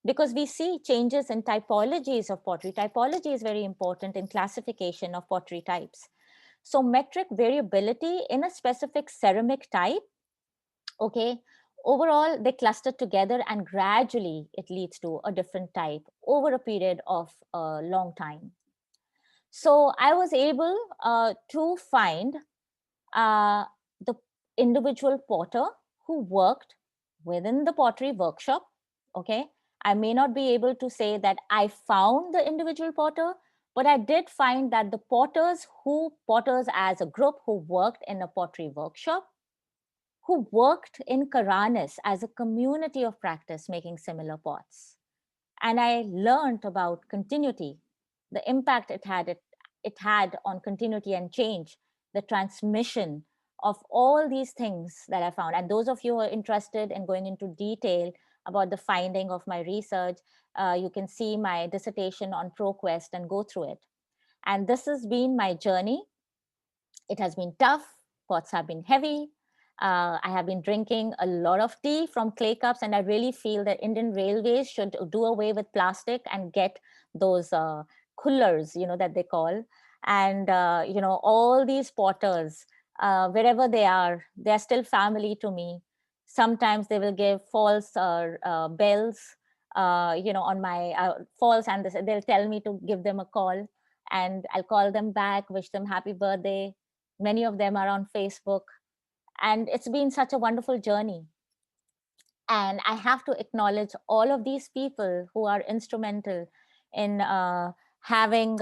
S1: Because we see changes in typologies of pottery. Typology is very important in classification of pottery types. So metric variability in a specific ceramic type, okay, overall they cluster together and gradually it leads to a different type over a period of a long time. So I was able to find uh, the individual potter who worked within the pottery workshop. Okay, I may not be able to say that I found the individual potter, but I did find that the potters as a group who worked in a pottery workshop, who worked in Karanis as a community of practice making similar pots. And I learned about continuity, the impact it had on continuity and change, the transmission of all these things that I found. And those of you who are interested in going into detail about the finding of my research, you can see my dissertation on ProQuest and go through it. And this has been my journey. It has been tough. Pots have been heavy. I have been drinking a lot of tea from clay cups, and I really feel that Indian Railways should do away with plastic and get those coolers, that they call. And all these potters, wherever they are still family to me. Sometimes they will give false bells, on my false, and they'll tell me to give them a call, and I'll call them back, wish them happy birthday. Many of them are on Facebook, and it's been such a wonderful journey. And I have to acknowledge all of these people who are instrumental in having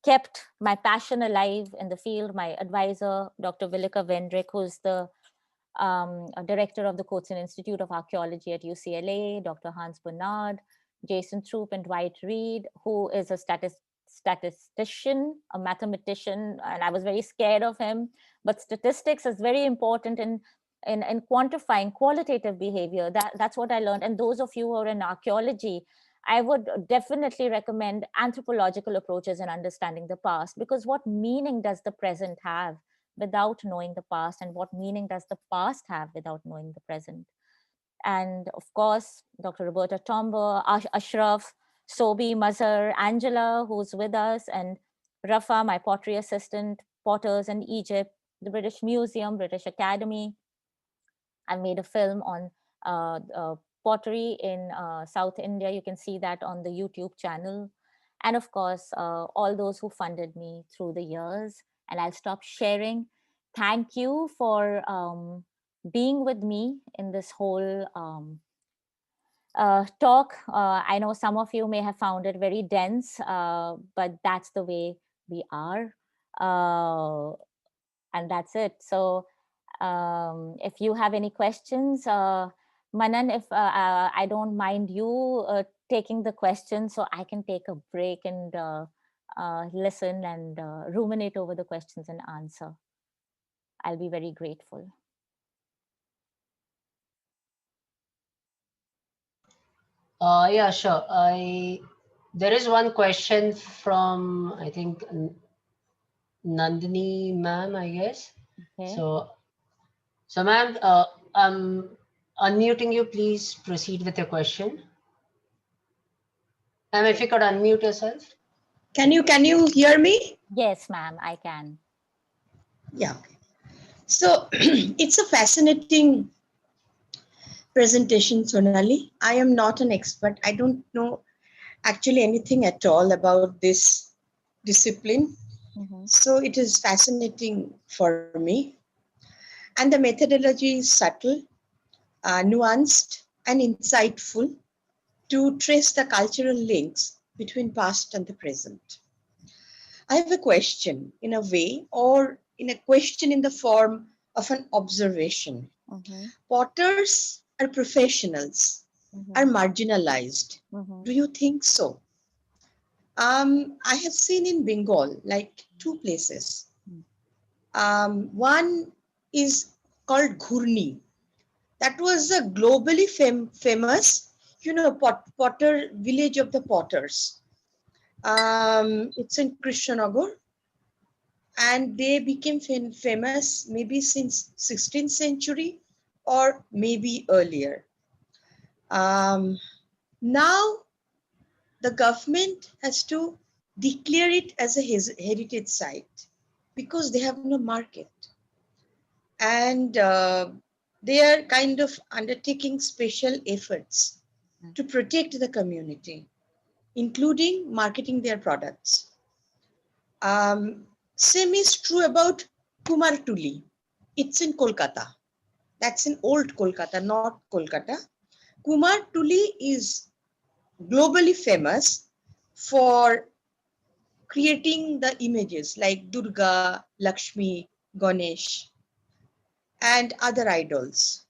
S1: kept my passion alive in the field. My advisor, Dr. Vilika Vendrick, who's the director of the Coatsen Institute of Archaeology at UCLA, Dr. Hans Bernard, Jason Throop, and Dwight Reed, who is a statistician, a mathematician, and I was very scared of him. But statistics is very important in quantifying qualitative behavior. That's what I learned. And those of you who are in archaeology, I would definitely recommend anthropological approaches in understanding the past, because what meaning does the present have without knowing the past, and what meaning does the past have without knowing the present? And of course, Dr. Roberta Tomber, Ashraf, Sobi, Mazhar, Angela, who's with us, and Rafa, my pottery assistant, potters in Egypt, the British Museum, British Academy. I made a film on pottery in South India. You can see that on the YouTube channel. And of course, all those who funded me through the years. And I'll stop sharing. Thank you for being with me in this whole talk. I know some of you may have found it very dense, but that's the way we are. And that's it. So if you have any questions, Manan, if I don't mind you taking the questions, so I can take a break and listen and ruminate over the questions and answer. I'll be very grateful.
S3: Yeah, sure. There is one question from, I think, Nandini ma'am, I guess.
S1: Okay.
S3: So ma'am, I'm unmuting you. Please proceed with your question. Ma'am, if you could unmute yourself.
S4: Can you hear me?
S1: Yes, ma'am, I can.
S4: Yeah. So it's a fascinating presentation, Sonali. I am not an expert. I don't know actually anything at all about this discipline.
S1: Mm-hmm.
S4: So it is fascinating for me. And the methodology is subtle, nuanced, and insightful to trace the cultural links between past and the present. I have a question in a way, or in a question in the form of an observation.
S1: Mm-hmm.
S4: Potters are professionals, are
S1: Mm-hmm.
S4: marginalized.
S1: Mm-hmm.
S4: Do you think so? I have seen in Bengal like two places. One is called Ghurni. That was a globally famous, potter village of the potters. It's in Krishnanagar, and they became famous maybe since 16th century or maybe earlier. Um, Now the government has to declare it as a heritage site because they have no market, and they are kind of undertaking special efforts to protect the community, including marketing their products. Same is true about Kumartuli. It's in Kolkata. That's in old Kolkata, not Kolkata. Kumartuli is globally famous for creating the images like Durga, Lakshmi, Ganesh, and other idols.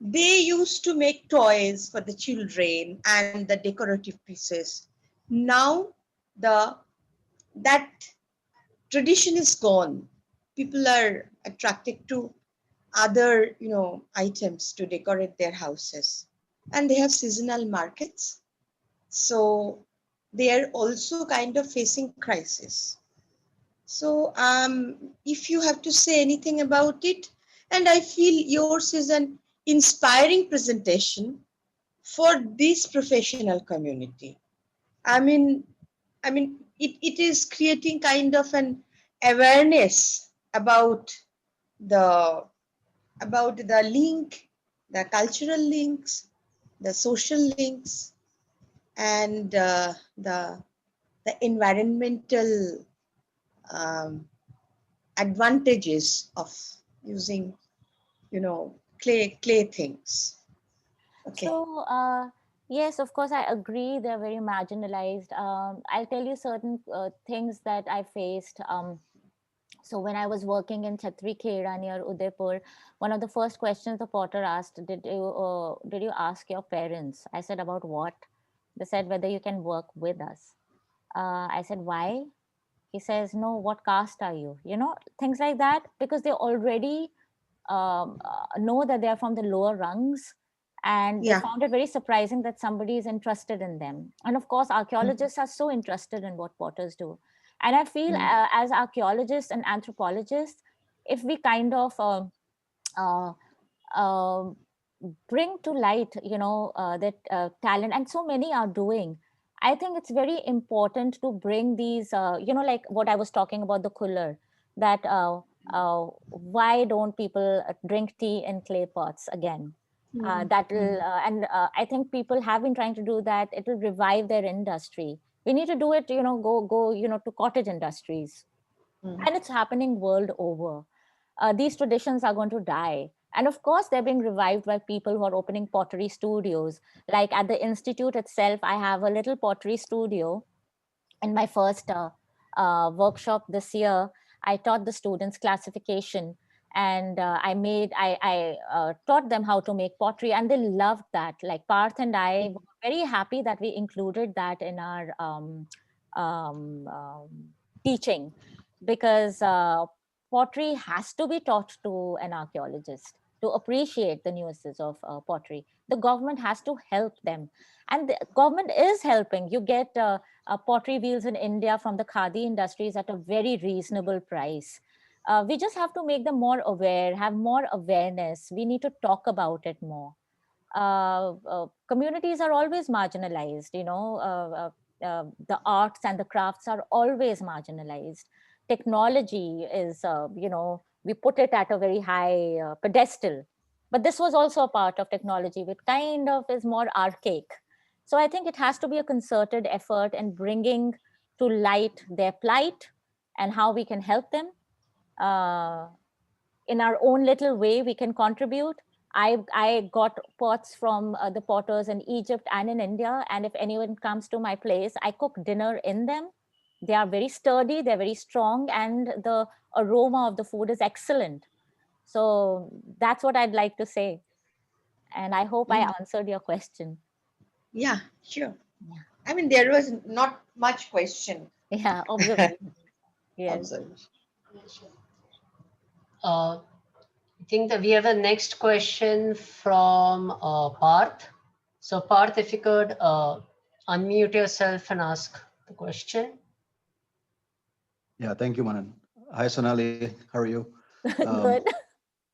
S4: They used to make toys for the children and the decorative pieces. Now the that tradition is gone. People are attracted to other, items to decorate their houses, and they have seasonal markets. So they are also kind of facing crisis. So if you have to say anything about it, and I feel yours is an inspiring presentation for this professional community. I mean, it is creating kind of an awareness the about the link, the cultural links, the social links, and the environmental um, advantages of using, clay things. Okay.
S1: So, yes, of course, I agree. They're very marginalized. I'll tell you certain things that I faced. So when I was working in Chhatri Kheda near Udaipur, one of the first questions the potter asked, did you ask your parents? I said, about what? They said, whether you can work with us. I said, why? He says, no, what caste are you? Things like that, because they already know that they are from the lower rungs, and they
S4: Yeah.
S1: found it very surprising that somebody is interested in them. And of course,
S4: Mm,
S1: archaeologists are so interested in what potters do. And I feel,
S4: mm,
S1: as archaeologists and anthropologists, if we kind of uh, uh, bring to light, that talent, and so many are doing. I think it's very important to bring these, like what I was talking about, the cooler, that why don't people drink tea in clay pots again?
S4: mm,
S1: That
S4: mm,
S1: will, and I think people have been trying to do that. It will revive their industry. We need to do it, go, to cottage industries,
S4: mm,
S1: and it's happening world over. These traditions are going to die, and of course they're being revived by people who are opening pottery studios. Like at the institute itself, I have a little pottery studio. In my first workshop this year, I taught the students classification, and I taught them how to make pottery, and they loved that. Like Parth and I were very happy that we included that in our um, um, teaching, because pottery has to be taught to an archaeologist to appreciate the nuances of pottery. The government has to help them, and the government is helping. You get pottery wheels in India from the khadi industries at a very reasonable price. We just have to make them more aware, have more awareness. We need to talk about it more. Communities are always marginalized, the arts and the crafts are always marginalized. Technology is, we put it at a very high pedestal. But this was also a part of technology, which kind of is more archaic. So I think it has to be a concerted effort in bringing to light their plight and how we can help them. Uh, in our own little way, we can contribute. I got pots from the potters in Egypt and in India, and if anyone comes to my place, I cook dinner in them. They are very sturdy, they're very strong, and the aroma of the food is excellent. So that's what I'd like to say, and I hope I
S4: mm.
S1: answered your question.
S4: Yeah, sure.
S1: Yeah,
S4: I mean, there was not much question.
S1: yeah, observation. Yes.
S4: Observation.
S3: I think that we have a next question from Parth. So Parth, if you could unmute yourself and ask the question.
S2: Yeah, thank you, Manan. Hi, Sonali. How are you?
S1: Good.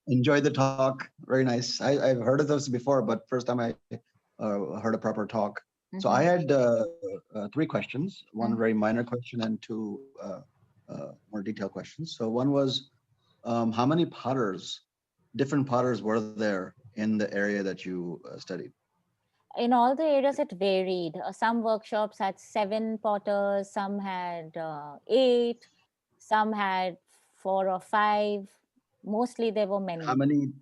S2: Enjoyed the talk. Very nice. I've heard of this before, but first time I heard a proper talk. So I
S1: Mhm,
S2: had three questions, one
S1: mhm.
S2: very minor question and two more detailed questions. So one was, how many potters, different potters were there in the area that you studied?
S1: In all the areas, it varied. Some workshops had 7 potters, some had 8, some had 4 or 5. Mostly there were
S2: And how
S1: many.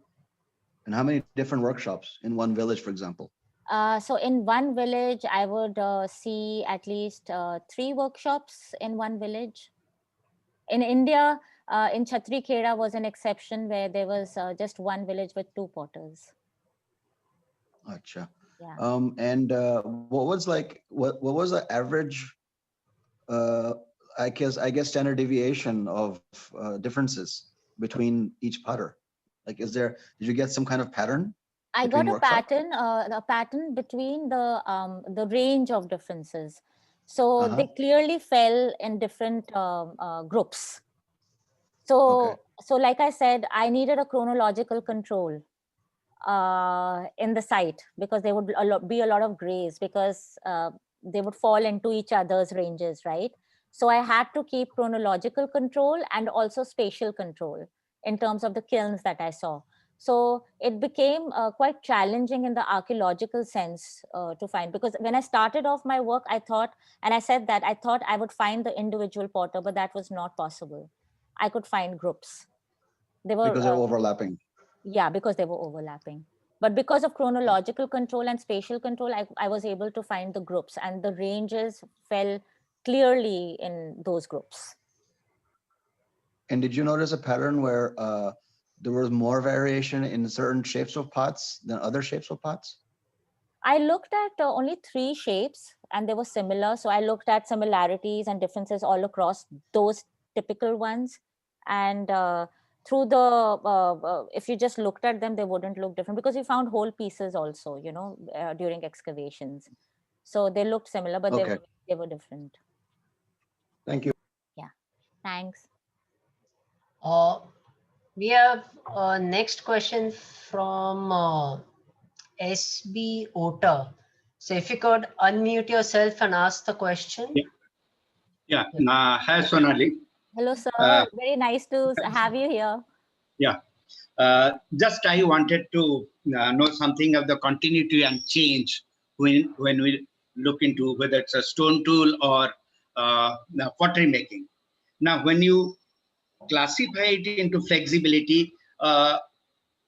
S2: many different workshops in one village, for example?
S1: So in one village, I would see at least 3 workshops in one village. In India, in Chhatri Kheda was an exception where there was just one village with 2 potters.
S2: Acha.
S1: Yeah.
S2: And what was like what was the average uh, I guess standard deviation of differences between each potter? Like, did you get some kind of pattern
S1: I
S2: between
S1: got
S2: workshops?
S1: a pattern between the range of differences. So
S2: Uh-huh.
S1: they clearly fell in different groups. So, so like I said, I needed a chronological control in the site, because there would be a lot of grays, because they would fall into each other's ranges, right? So I had to keep chronological control and also spatial control in terms of the kilns that I saw. So it became quite challenging in the archaeological sense to find, because when I started off my work, I thought, and I said that I thought I would find the individual potter, but that was not possible. I could find groups. They were
S2: Because they're overlapping.
S1: yeah, because they were overlapping. But because of chronological control and spatial control, I was able to find the groups, and the ranges fell clearly in those groups.
S2: And did you notice a pattern where there was more variation in certain shapes of pots than other shapes of pots?
S1: I looked at only 3 shapes, and they were similar. So I looked at similarities and differences all across those typical ones. And through the, if you just looked at them, they wouldn't look different, because we found whole pieces also, during excavations. So they looked similar, but
S2: Okay,
S1: they were different.
S2: thank you.
S1: Yeah. Thanks.
S3: We have next question from SB Ota. So if you could unmute yourself and ask the question.
S5: Yeah. Hi, Sonali.
S1: Hello, sir.
S5: Uh,
S1: Very nice to have you here.
S5: yeah. Just I wanted to know something of the continuity and change when we look into whether it's a stone tool or pottery making. Now, when you classify it into flexibility,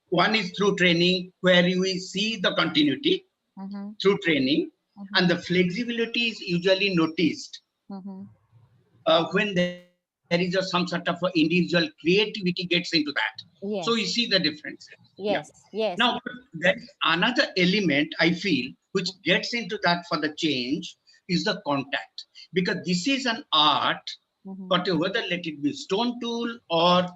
S5: one is through training, where you will see the continuity
S1: Mm-hmm.
S5: through training,
S1: Mm-hmm.
S5: and the flexibility is usually noticed
S1: Mm-hmm.
S5: when there is some sort of individual creativity gets into that. So you
S1: Yes.
S5: see the difference. Yeah.
S1: Yes. Yes.
S5: Now, there is another element I feel which gets into that for the change is the contact. Because this is an art,
S1: Mm-hmm.
S5: but whether let it be stone tool or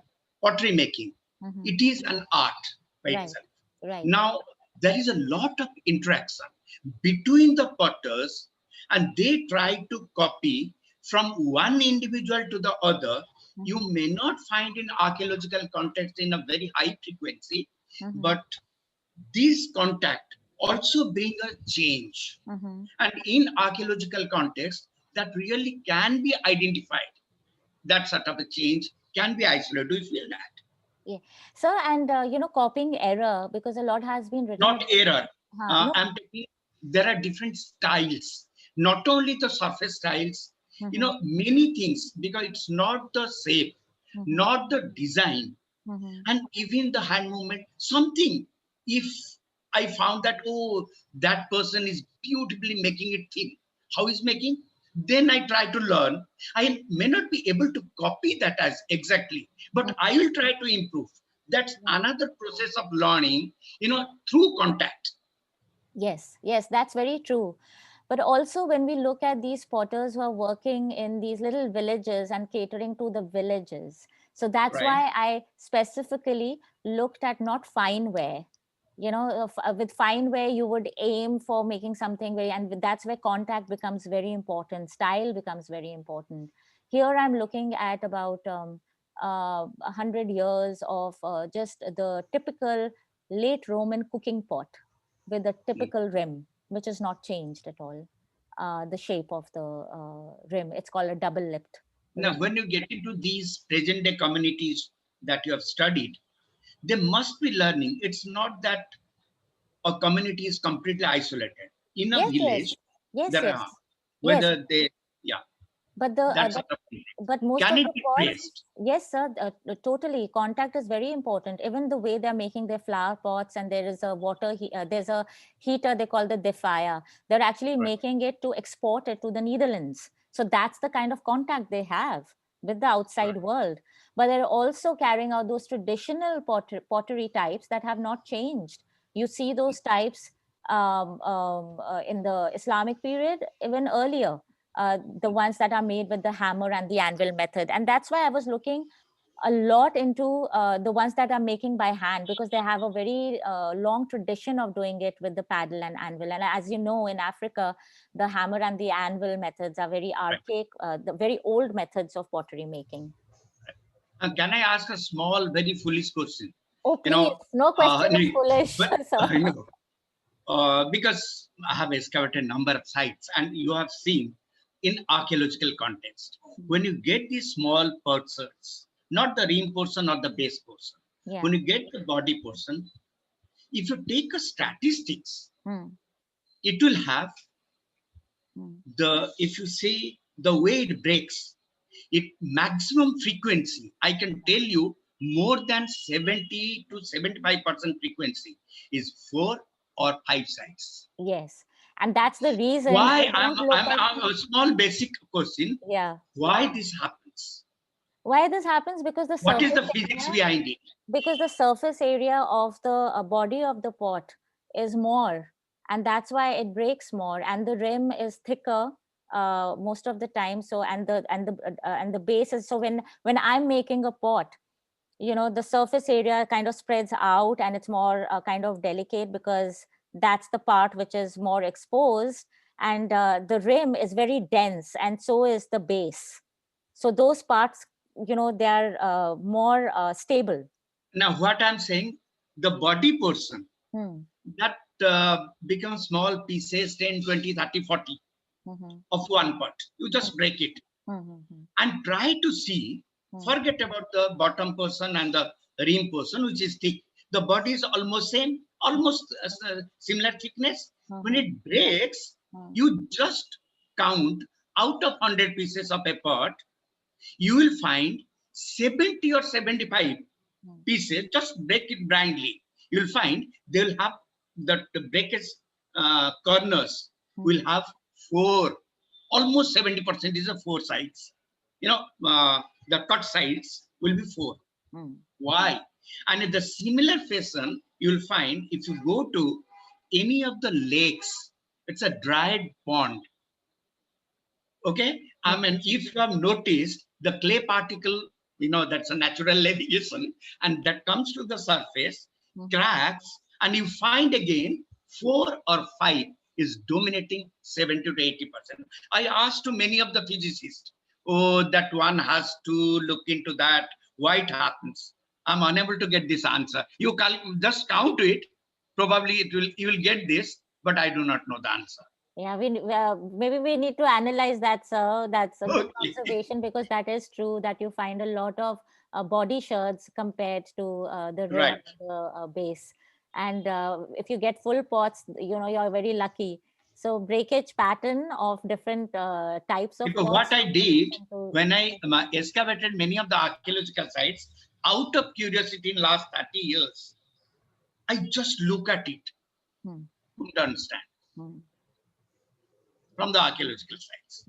S5: pottery making,
S1: Mm-hmm.
S5: it is an art by
S1: Right.
S5: itself.
S1: Right.
S5: Now, there is a lot of interaction between the potters, and they try to copy from one individual to the other. You
S1: Mm-hmm.
S5: may not find in archaeological context in a very high frequency,
S1: Mm-hmm.
S5: but this contact also bring a change.
S1: Mm-hmm.
S5: And in archaeological context, that really can be identified. That sort of a change can be isolated. Do you feel that?
S1: Yeah. So, and copying error, because a lot has been written
S5: Not
S1: about.
S5: error.
S1: No.
S5: I'm taking, there are different styles, not only the surface styles,
S1: Mm-hmm.
S5: many things, because it's not the shape,
S1: Mm-hmm.
S5: not the design,
S1: Mm-hmm.
S5: and even the hand movement. Something, if I found that, oh, that person is beautifully making it thin, how is making? Then I try to learn. I may not be able to copy that as exactly, but I will try to improve. That's another process of learning, through contact.
S1: Yes, yes, that's very true. But also, when we look at these potters who are working in these little villages and catering to the villages, so that's
S5: Right.
S1: why I specifically looked at not fine wear. With fine wear, you would aim for making something very, and that's where contact becomes very important, style becomes very important. Here, I'm looking at about 100 years of just the typical late Roman cooking pot with a typical rim, which is not changed at all. The shape of the rim, it's called a double lipped
S5: Now,
S1: rim.
S5: when you get into these present day communities that you have studied, they must be learning. It's not that a community is completely isolated. In a
S1: Yes, yes,
S5: village,
S1: yes,
S5: there
S1: yes,
S5: are,
S1: yes.
S5: whether they, yeah,
S1: But the
S5: that's sort of thing.
S1: but most
S5: Can
S1: of
S5: it
S1: the
S5: be
S1: pots,
S5: traced?
S1: yes, sir, totally. Contact is very important. Even the way they're making their flower pots, and there is a there's a heater they call the defier. They're actually
S5: Right.
S1: making it to export it to the Netherlands. So that's the kind of contact they have with the outside
S5: Right.
S1: world. But they're also carrying out those traditional pottery types that have not changed. You see those types in the Islamic period, even earlier, the ones that are made with the hammer and the anvil method. And that's why I was looking a lot into the ones that are making by hand, because they have a very long tradition of doing it with the paddle and anvil. And as you know, in Africa, the hammer and the anvil methods are very
S5: Right.
S1: archaic, the very old methods of pottery making.
S5: Can I ask a small, very foolish question?
S1: Oh,
S5: You
S1: please,
S5: know,
S1: no question is
S5: no,
S1: foolish,
S5: but,
S1: sir.
S5: because I have excavated a number of sites, and you have seen in archaeological context, when you get these small portions, not the rim portion or the base portion,
S1: Yeah.
S5: when you get the body portion, if you take a statistics,
S1: Hmm.
S5: it will have
S1: Hmm.
S5: if you see the way it breaks, it maximum frequency, I can tell you more than 70 to 75% frequency is 4 or 5 sides.
S1: Yes. And that's the reason
S5: Why?
S1: I don't look at,
S5: I'm a small basic question.
S1: yeah.
S5: Why this happens?
S1: Why this happens? Because the
S5: What is
S1: surface
S5: the physics
S1: area,
S5: behind it?
S1: because the surface area of the body of the pot is more, and that's why it breaks more, and the rim is thicker most of the time. So and the base is, so when I'm making a pot, the surface area kind of spreads out, and it's more kind of delicate, because that's the part which is more exposed, and the rim is very dense, and so is the base. So those parts, they are more stable.
S5: Now, what I'm saying, the body portion
S1: Hmm.
S5: that becomes small pieces 10, 20, 30, 40
S1: Mhm.
S5: of one pot. You just break it
S1: Mhm.
S5: and try to see,
S1: Mhm.
S5: forget about the bottom portion and the rim portion, which is thick. The body is almost same, almost similar thickness. When
S1: Mhm.
S5: it breaks,
S1: Mhm.
S5: you just count out of 100 pieces of a pot, you will find 70 or 75
S1: Mhm.
S5: pieces, just break it blindly. You'll find they'll have the breakage corners will have four, almost 70% is of four sides. The cut sides will be four.
S1: Mhm.
S5: Why? And in the similar fashion, you'll find if you go to any of the lakes, it's a dried pond. Okay, I mean, if you have noticed the clay particle, that's a natural levitation, and that comes to the surface, cracks, and you find again 4 or 5 is dominating 70 to 80%. I asked to many of the physicists, oh, that one has to look into that, why it happens. I'm unable to get this answer. You just count it, probably you will get this, but I do not know the answer.
S1: Yeah, maybe we need to analyze that, sir. That's a good
S5: Okay.
S1: observation, because that is true that you find a lot of body shirts compared to the rim
S5: Right.
S1: and the base. And if you get full pots, you're very lucky. So breakage pattern of different types of
S5: Because
S1: pots.
S5: what I did
S1: into-
S5: when I excavated many of the archaeological sites, out of curiosity in last 30 years, I just look at it
S1: Hmm.
S5: to understand
S1: Hmm.
S5: from the archaeological sites.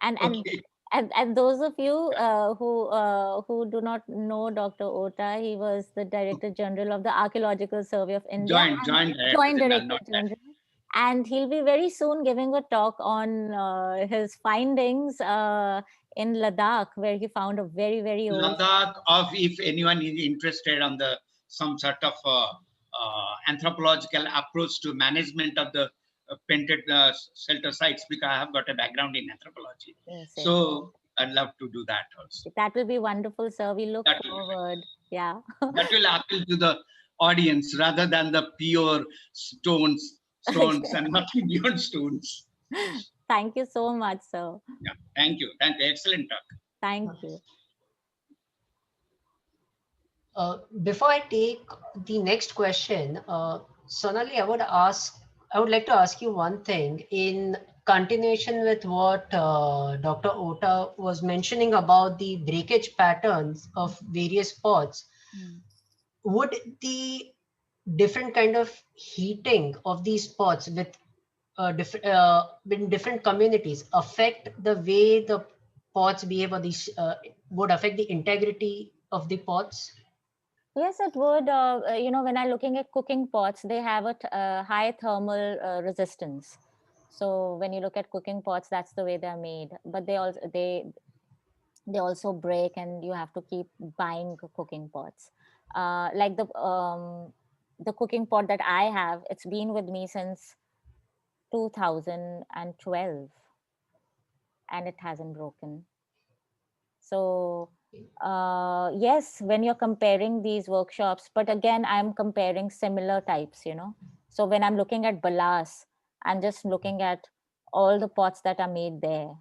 S1: and and
S5: Okay,
S1: and those of you who do not know Dr. Ota, he was the Director General of the Archaeological Survey of India, and
S5: joint director
S1: Joint
S5: general,
S1: Director
S5: not that.
S1: General. And he'll be very soon giving a talk on his findings in Ladakh, where he found a very, very old.
S5: Ladakh, of if anyone is interested on the some sort of anthropological approach to management of the painted shelter sites, because I have got a background in anthropology,
S1: Yes, yes.
S5: so I'd love to do that also.
S1: That will be wonderful, sir. We look
S5: That will be
S1: forward. Yeah.
S5: that will appeal to the audience rather than the pure stones and nothing beyond stones.
S1: Thank you so much, sir.
S5: Yeah, thank you. Excellent talk.
S1: Thank you.
S3: Before I take the next question, Sonali, I would like to ask you one thing in continuation with what Dr. Ota was mentioning about the breakage patterns of various pots.
S1: Mm.
S3: Would the different kind of heating of these pots in different communities affect the way the pots behave, or these would affect the integrity of the pots?
S1: Yes, it would. When I'm looking at cooking pots, they have a high thermal resistance. So when you look at cooking pots, that's the way they're made. But they also break, and you have to keep buying cooking pots. Like the cooking pot that I have, it's been with me since 2012, and it hasn't broken. So Yes, when you're comparing these workshops, but again, I'm comparing similar types, you know. So when I'm looking at Balas, I'm just looking at all the pots that are made there,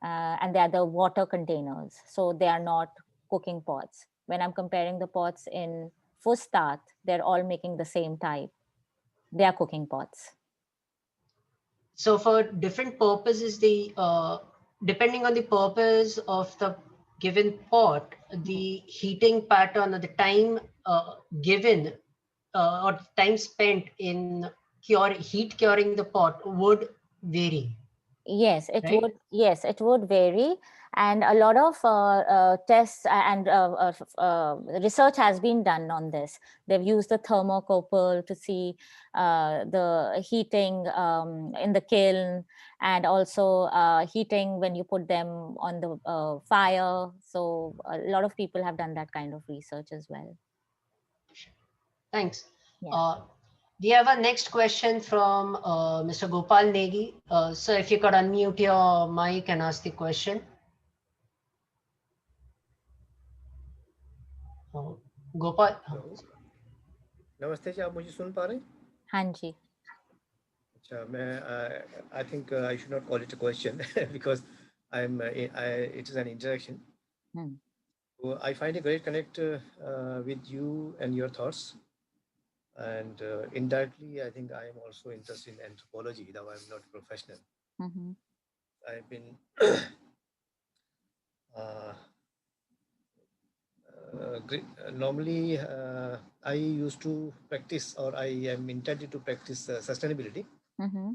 S1: and they are the water containers. So they are not cooking pots. When I'm comparing the pots in Fustat, they're all making the same type. They are cooking pots.
S3: So for different purposes, depending on the purpose of the given pot, the heating pattern or the time given or time spent in heat curing the pot would vary,
S1: Yes, it
S3: right?
S1: would. Yes, it would vary, and a lot of tests and research has been done on this. They've used the thermocouple to see the heating in the kiln, and also heating when you put them on the fire. So a lot of people have done that kind of research as well.
S3: Thanks.
S1: Yeah.
S3: Uh, we have a next question from Mr. Gopal Negi. So if you could unmute your mic and ask the question. Gopal.
S6: Hello नमस्ते जी आप मुझे सुन पा रहे हैं
S1: Hanji.
S6: अच्छा मैं I think I should not call it a question because it is an interaction.
S1: Hmm.
S6: So I find a great connect with you and your thoughts, and indirectly I think I am also interested in anthropology, though I'm not a professional.
S1: Mm-hmm.
S6: I've been uh, normally I used to practice, or I am intended to practice sustainability.
S1: Mm-hmm.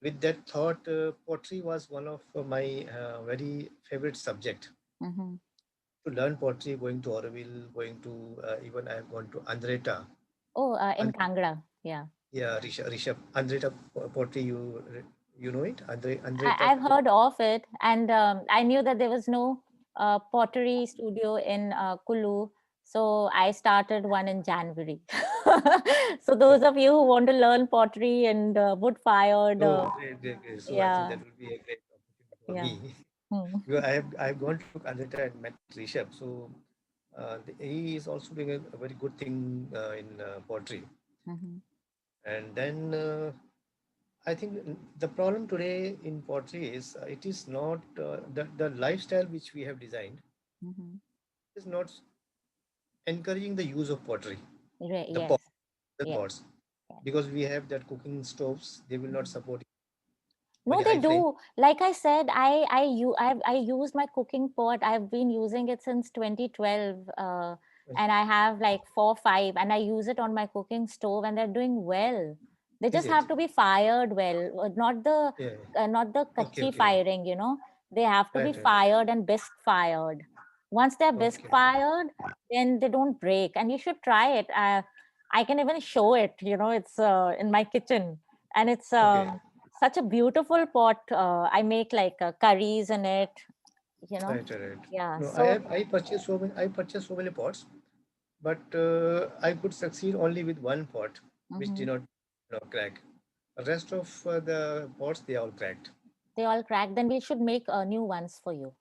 S6: With that thought, pottery was one of my very favorite subject.
S1: Mm-hmm.
S6: To learn pottery, going to Auroville, going to even I have gone to Andretta.
S1: Oh, in Kangra. Yeah.
S6: Yeah, Rishabh, Andretta pottery. You know it, Andretta.
S1: I've heard of it, and I knew that there was no pottery studio in Kulu, so I started one in January. So those of you who want to learn pottery and wood-fired,
S6: Oh, great. So I think
S1: yeah,
S6: that will be a great opportunity for
S1: yeah.
S6: me.
S1: Hmm.
S6: Because I have gone to Andretta and met Rishabh. So he is also doing a very good thing in pottery.
S1: Mhm.
S6: And then I think the problem today in pottery is it is not the lifestyle which we have designed
S1: Mhm.
S6: is not encouraging the use of pottery, the pot,
S1: Yes,
S6: the
S1: yes,
S6: pots,
S1: yes.
S6: because we have that cooking stoves. They will not
S1: Mhm.
S6: support
S1: No,
S6: very
S1: they
S6: high flame.
S1: do. Like I said, I used my cooking pot. I've been using it since 2012, and I have like 4, 5, and I use it on my cooking stove, and they're doing well. They
S6: Is
S1: just
S6: it?
S1: have to be fired well,
S6: Yeah.
S1: not the
S6: Okay.
S1: kachi
S6: Okay.
S1: firing. You know, they have to be
S6: Right. Right.
S1: fired and bisque fired. Once they're bisque
S6: Okay.
S1: fired, then they don't break, and you should try it. I can even show it. You know, it's in my kitchen, and it's
S6: Okay.
S1: such a beautiful pot. I make like curries in it, you know.
S6: Right.
S1: Yeah.
S6: No,
S1: So,
S6: I purchased so many pots, but I could succeed only with one pot, which
S1: mhm,
S6: did not crack. The rest of the pots they all cracked.
S1: they all crack. Then we should make new ones for you.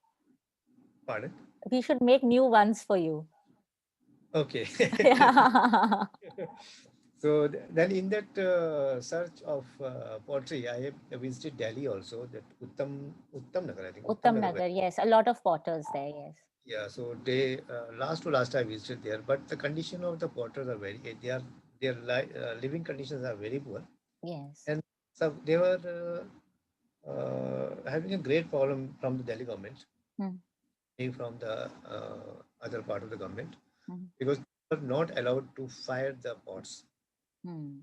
S6: Pardon?
S1: We should make new ones for you.
S6: Okay.
S1: Yeah.
S6: So then in that search of pottery, I have visited Delhi also. That Uttam Nagar, I think Uttam
S1: Uttam
S6: Nagar.
S1: Nagar. Yes, a lot of potters there. Yes.
S6: Yeah, so they last to last I visited there, but the condition of the potters are their living conditions are very poor,
S1: Yes.
S6: and so they were having a great problem from the Delhi government,
S1: Hmm.
S6: maybe from the other part of the government,
S1: Hmm.
S6: because they were not allowed to fire the pots.
S1: Hmm.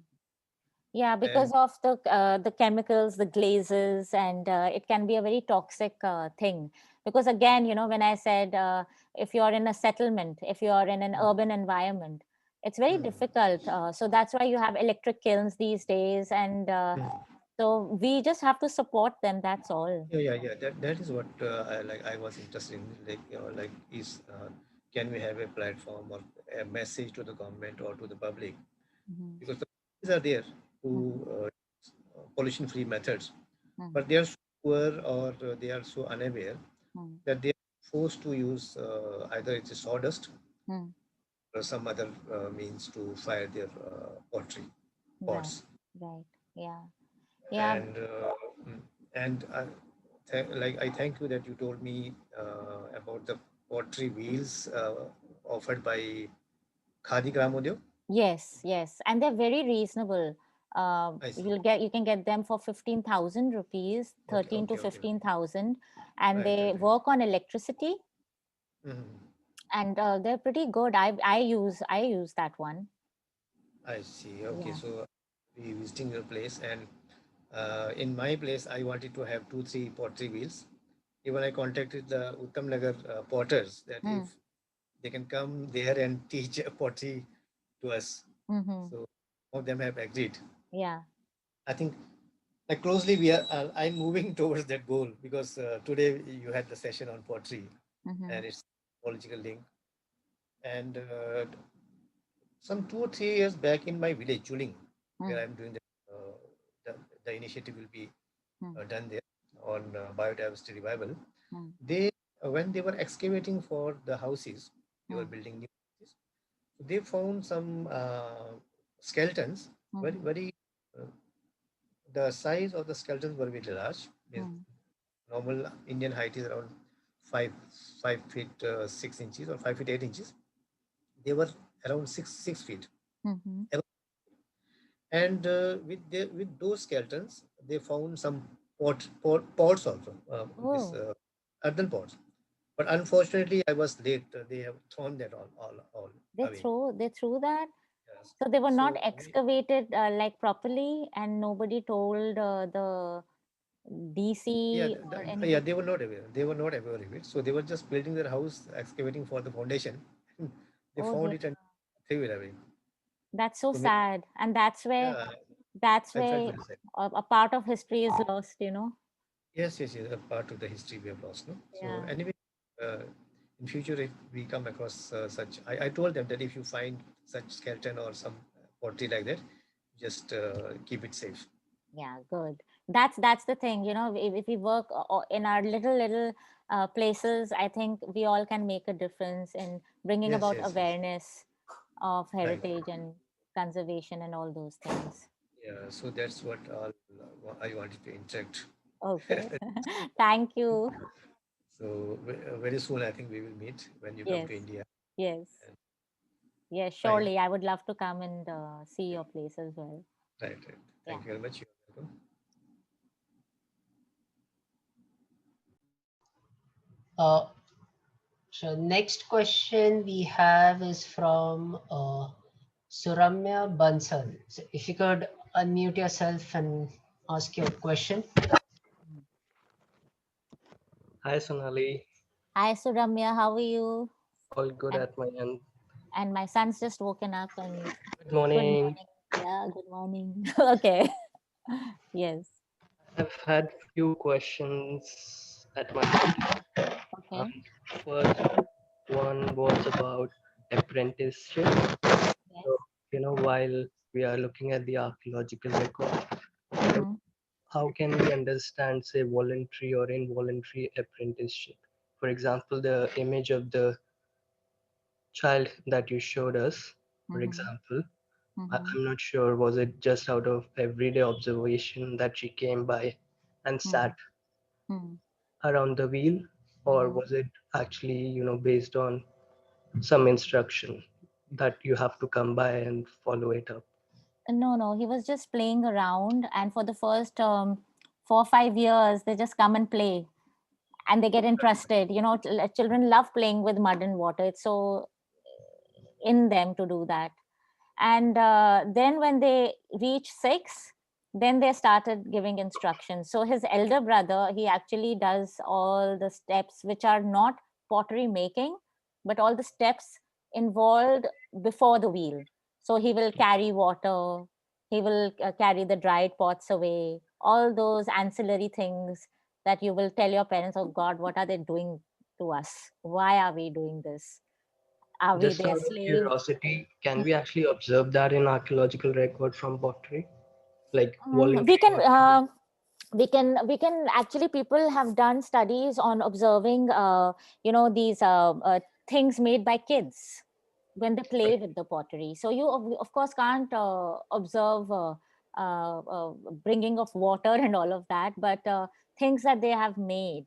S1: Yeah,
S6: And
S1: because of the chemicals, the glazes, and it can be a very toxic thing. Because again, you know, when I said if you're in a settlement, if you're in an urban environment, it's very
S6: mm,
S1: difficult. So that's why you have electric kilns these days, and
S6: mm,
S1: so we just have to support them. That's all.
S6: yeah. That is what I was interested in. Like like can we have a platform or a message to the government or to the public,
S1: Mhm.
S6: because the companies are there to
S1: Mhm.
S6: pollution-free methods,
S1: Mhm.
S6: but they are so poor, or they are so unaware
S1: Mhm.
S6: that they are forced to use either it's a sawdust
S1: Hmm.
S6: or some other means to fire their pottery
S1: Right.
S6: pots.
S1: Right. Yeah. Yeah.
S6: And mm, and like I thank you that you told me about the pottery wheels offered by Khadi Gramodyog.
S1: Yes. Yes. And they're very reasonable.
S6: I see.
S1: You can get them for 15,000 rupees,
S6: Okay,
S1: 13 to
S6: okay, okay, okay.
S1: 15,000, and
S6: Right,
S1: they
S6: right, right.
S1: work on electricity,
S6: Mhm.
S1: and they're pretty good. I use that one.
S6: I see. Okay,
S1: Yeah.
S6: so we visiting your place, and in my place, I wanted to have two, three pottery wheels. Even I contacted the Uttam Nagar potters that if
S1: Mm.
S6: they can come there and teach pottery to us.
S1: Mm-hmm.
S6: So some of them have agreed.
S1: Yeah.
S6: I think like closely we are. I'm moving towards that goal because today you had the session on pottery
S1: Mm-hmm.
S6: and its political link. And some 2 or 3 years back in my village, Chuling, where
S1: Mm.
S6: I'm doing the, the initiative will be
S1: Mm.
S6: done there on biodiversity revival.
S1: Mm.
S6: They when they were excavating for the houses, they were
S1: Mm.
S6: building new houses. They found some skeletons, very
S1: Mm.
S6: very. Uh, the size of the skeletons were very large. Means
S1: Mm.
S6: normal Indian height is around 5 feet 6 inches or 5 feet 8 inches. They were around six feet.
S1: Mm-hmm.
S6: And with those skeletons, they found some pots also. This
S1: Oh,
S6: earthen pots. But unfortunately, I was late. They have thrown that all away.
S1: they threw that.
S6: Yes.
S1: So they were not
S6: So we,
S1: excavated like properly, and nobody told the
S6: yeah,
S1: DC or
S6: yeah,
S1: anybody.
S6: they were not aware. They were not aware of it. So they were just building their house, excavating for the foundation. They
S1: Oh
S6: found
S1: dear,
S6: it and threw it away.
S1: that's so
S6: So maybe,
S1: sad. And that's where
S6: yeah,
S1: that's
S6: I felt
S1: where
S6: very sad.
S1: a part of history is lost.
S6: Yes, yes, yes. A part of the history we have lost. No. So
S1: Yeah.
S6: anyway, uh, in future, if we come across such, I told them that if you find such skeleton or some pottery like that, just keep it safe.
S1: Yeah, good. That's the thing, if we work in our little places, I think we all can make a difference in bringing
S6: Yes,
S1: about
S6: yes, yes.
S1: awareness of
S6: Right.
S1: heritage and conservation and all those things.
S6: Yeah. So that's what all I wanted to interject.
S1: Okay. Thank you.
S6: So very soon, I think we will meet when you come
S1: Yes.
S6: to India.
S1: Yes.
S6: And
S1: Yes,
S6: fine.
S1: surely. I would love to come and see
S6: Yeah.
S1: your place as well.
S6: Right, right.
S1: Yeah.
S6: Thank you very much. You're welcome.
S3: Uh, so next question we have is from Suramya Bansal. So if you could unmute yourself and ask your question.
S7: Hi Sonali,
S1: Hi, Suramya. How are you?
S7: all good
S1: And
S7: at my end.
S1: and my son's just woken up and
S7: Good
S1: good
S7: morning.
S1: morning. Yeah, good morning. Okay. Yes.
S7: I've had few questions at my end.
S1: Okay.
S7: First one was about apprenticeship.
S1: Yes.
S7: So, while we are looking at the archaeological record,
S1: Mm-hmm.
S7: how can we understand, say, voluntary or involuntary apprenticeship? For example, the image of the child that you showed us, for
S1: Mm-hmm.
S7: example,
S1: Mm-hmm.
S7: I'm not sure, was it just out of everyday observation that she came by and sat
S1: Mm-hmm.
S7: around the wheel, or
S1: Yeah.
S7: was it actually, based on some instruction that you have to come by and follow it up?
S1: No, no, he was just playing around, and for the first 4 or 5 years, they just come and play, and they get interested. Children love playing with mud and water. It's so in them to do that. And then when they reach 6, then they started giving instructions. So his elder brother, he actually does all the steps which are not pottery making, but all the steps involved before the wheel. So he will carry water, he will carry the dried pots away, all those ancillary things that you will tell your parents, oh God, what are they doing to us? Why are we doing this? Are we
S7: Just
S1: their
S7: out of
S1: slave?
S7: curiosity, can we actually observe that in archaeological record from pottery, like
S1: We
S7: voluntary
S1: can
S7: or
S1: we can actually, people have done studies on observing these things made by kids when they play with the pottery. So you of course can't observe bringing of water and all of that, but things that they have made,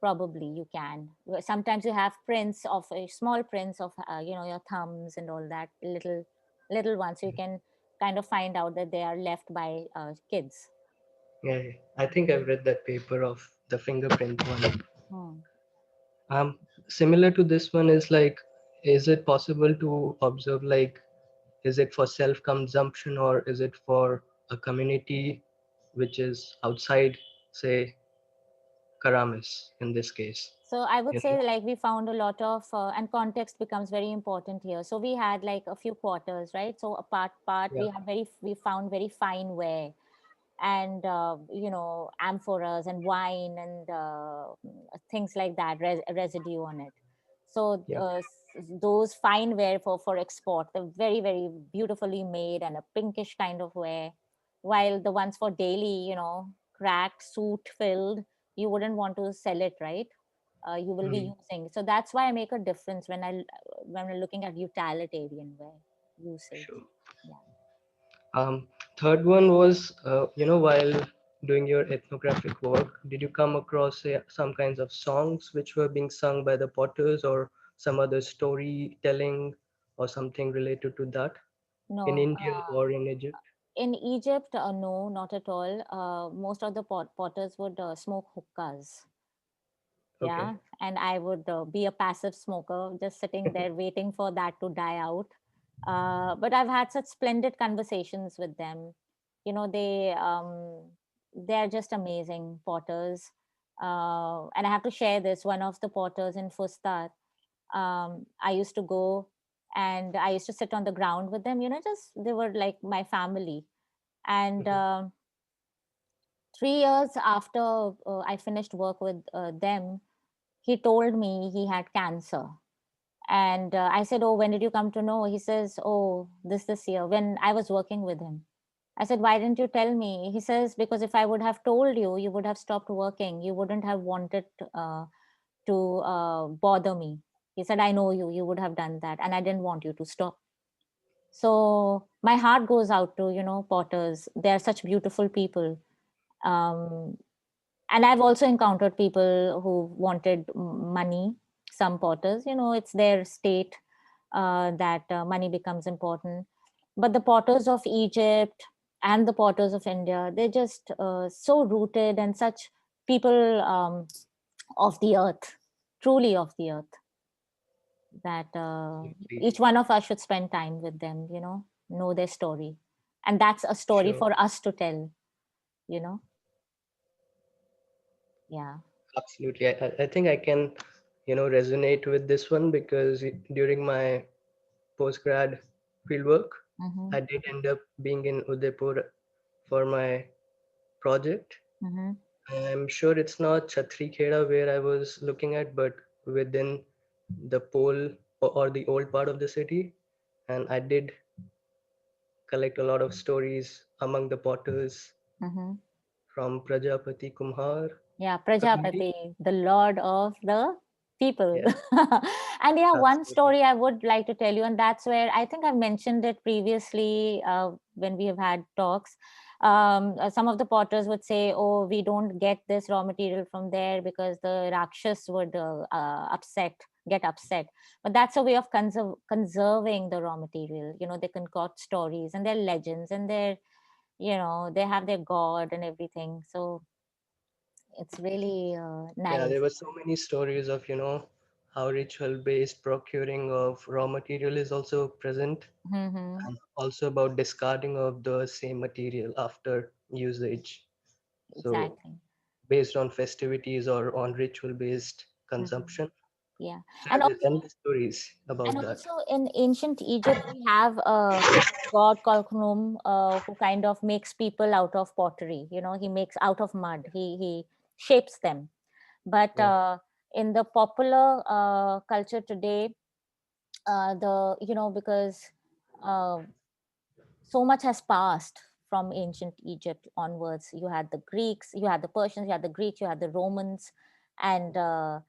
S1: probably you can. Sometimes you have prints of small prints of your thumbs and all that, little ones, so you can kind of find out that they are left by kids.
S7: Yeah, I think I've read that paper of the fingerprint one.
S1: Hmm.
S7: Similar to this one is like, is it possible to observe, like, is it for self-consumption or is it for a community which is outside, say, Karamis in this case?
S1: So I would
S7: You
S1: say,
S7: know?
S1: like, we found a lot of and context becomes very important here. So we had like a few quarters, right? So a part
S7: Yeah,
S1: we found very fine ware, and amphoras and wine and things like that, residue on it. So
S7: yeah,
S1: those fine ware for export, they're very very beautifully made and a pinkish kind of ware, while the ones for daily, cracked, soot filled, you wouldn't want to sell it, right? You will be
S7: mm,
S1: using. So that's why I make a difference when we're looking at utilitarian wear usage.
S7: sure.
S1: Yeah.
S7: Third one was, while doing your ethnographic work, did you come across some kinds of songs which were being sung by the potters or some other storytelling or something related to that in
S1: No.
S7: India or in Egypt?
S1: In Egypt, no, not at all. Most of the potters would smoke hookahs.
S7: Okay.
S1: Yeah, and I would be a passive smoker, just sitting there waiting for that to die out. But I've had such splendid conversations with them. They're just amazing potters. And I have to share this. One of the potters in Fustat, I used to go and I used to sit on the ground with them. Just they were like my family. And
S7: Mhm.
S1: 3 years after I finished work with them, he told me he had cancer. And I said, "Oh, when did you come to know?" He says, "Oh, this year, when I was working with him." I said, "Why didn't you tell me?" He says, "Because if I would have told you, you would have stopped working. You wouldn't have wanted to bother me." He said, "I know you. You would have done that. And I didn't want you to stop." So my heart goes out to, potters. They are such beautiful people. Um, and I've also encountered people who wanted money. Some potters, it's their state that money becomes important. But the potters of Egypt and the potters of India, they're just so rooted and such people of the earth, truly of the earth, that
S7: Absolutely.
S1: each one of us should spend time with them, know their story. And that's a story
S7: Sure.
S1: for us to tell, you know? Yeah.
S7: Absolutely. I think I can, resonate with this one because during my postgrad fieldwork,
S1: Mm-hmm.
S7: I did end up being in Udaipur for my project.
S1: Mm-hmm.
S7: I'm sure it's not Chhatri Kheda where I was looking at, but within the pole or the old part of the city. And I did collect a lot of stories among the potters
S1: Mm-hmm.
S7: from Prajapati Kumhar
S1: Yeah,
S7: community.
S1: Prajapati, the lord of the people.
S7: Yeah,
S1: And yeah, one
S7: absolutely.
S1: story I would like to tell you, and that's where I think I've mentioned it previously when we have had talks. Some of the potters would say, "Oh, we don't get this raw material from there because the Rakshas would get upset." But that's a way of conserving the raw material. They concoct stories and their legends and they have their god and everything. So it's really
S7: Yeah,
S1: nice.
S7: there were so many stories of, how ritual-based procuring of raw material is also present,
S1: Hmm.
S7: and also about discarding of the same material after usage. So
S1: Exactly.
S7: based on festivities or on ritual-based
S1: Hmm.
S7: consumption.
S1: Yeah.
S7: So
S1: And
S7: yeah, there's
S1: also,
S7: endless stories
S1: and
S7: about that.
S1: also in ancient Egypt, we have a god called Khnum, who kind of makes people out of pottery. He makes out of mud. He shapes them. But
S7: Yeah,
S1: in the popular culture today, because uh, so much has passed from ancient Egypt onwards. You had the Greeks, you had the Persians, you had the Greeks, you had the Romans, and the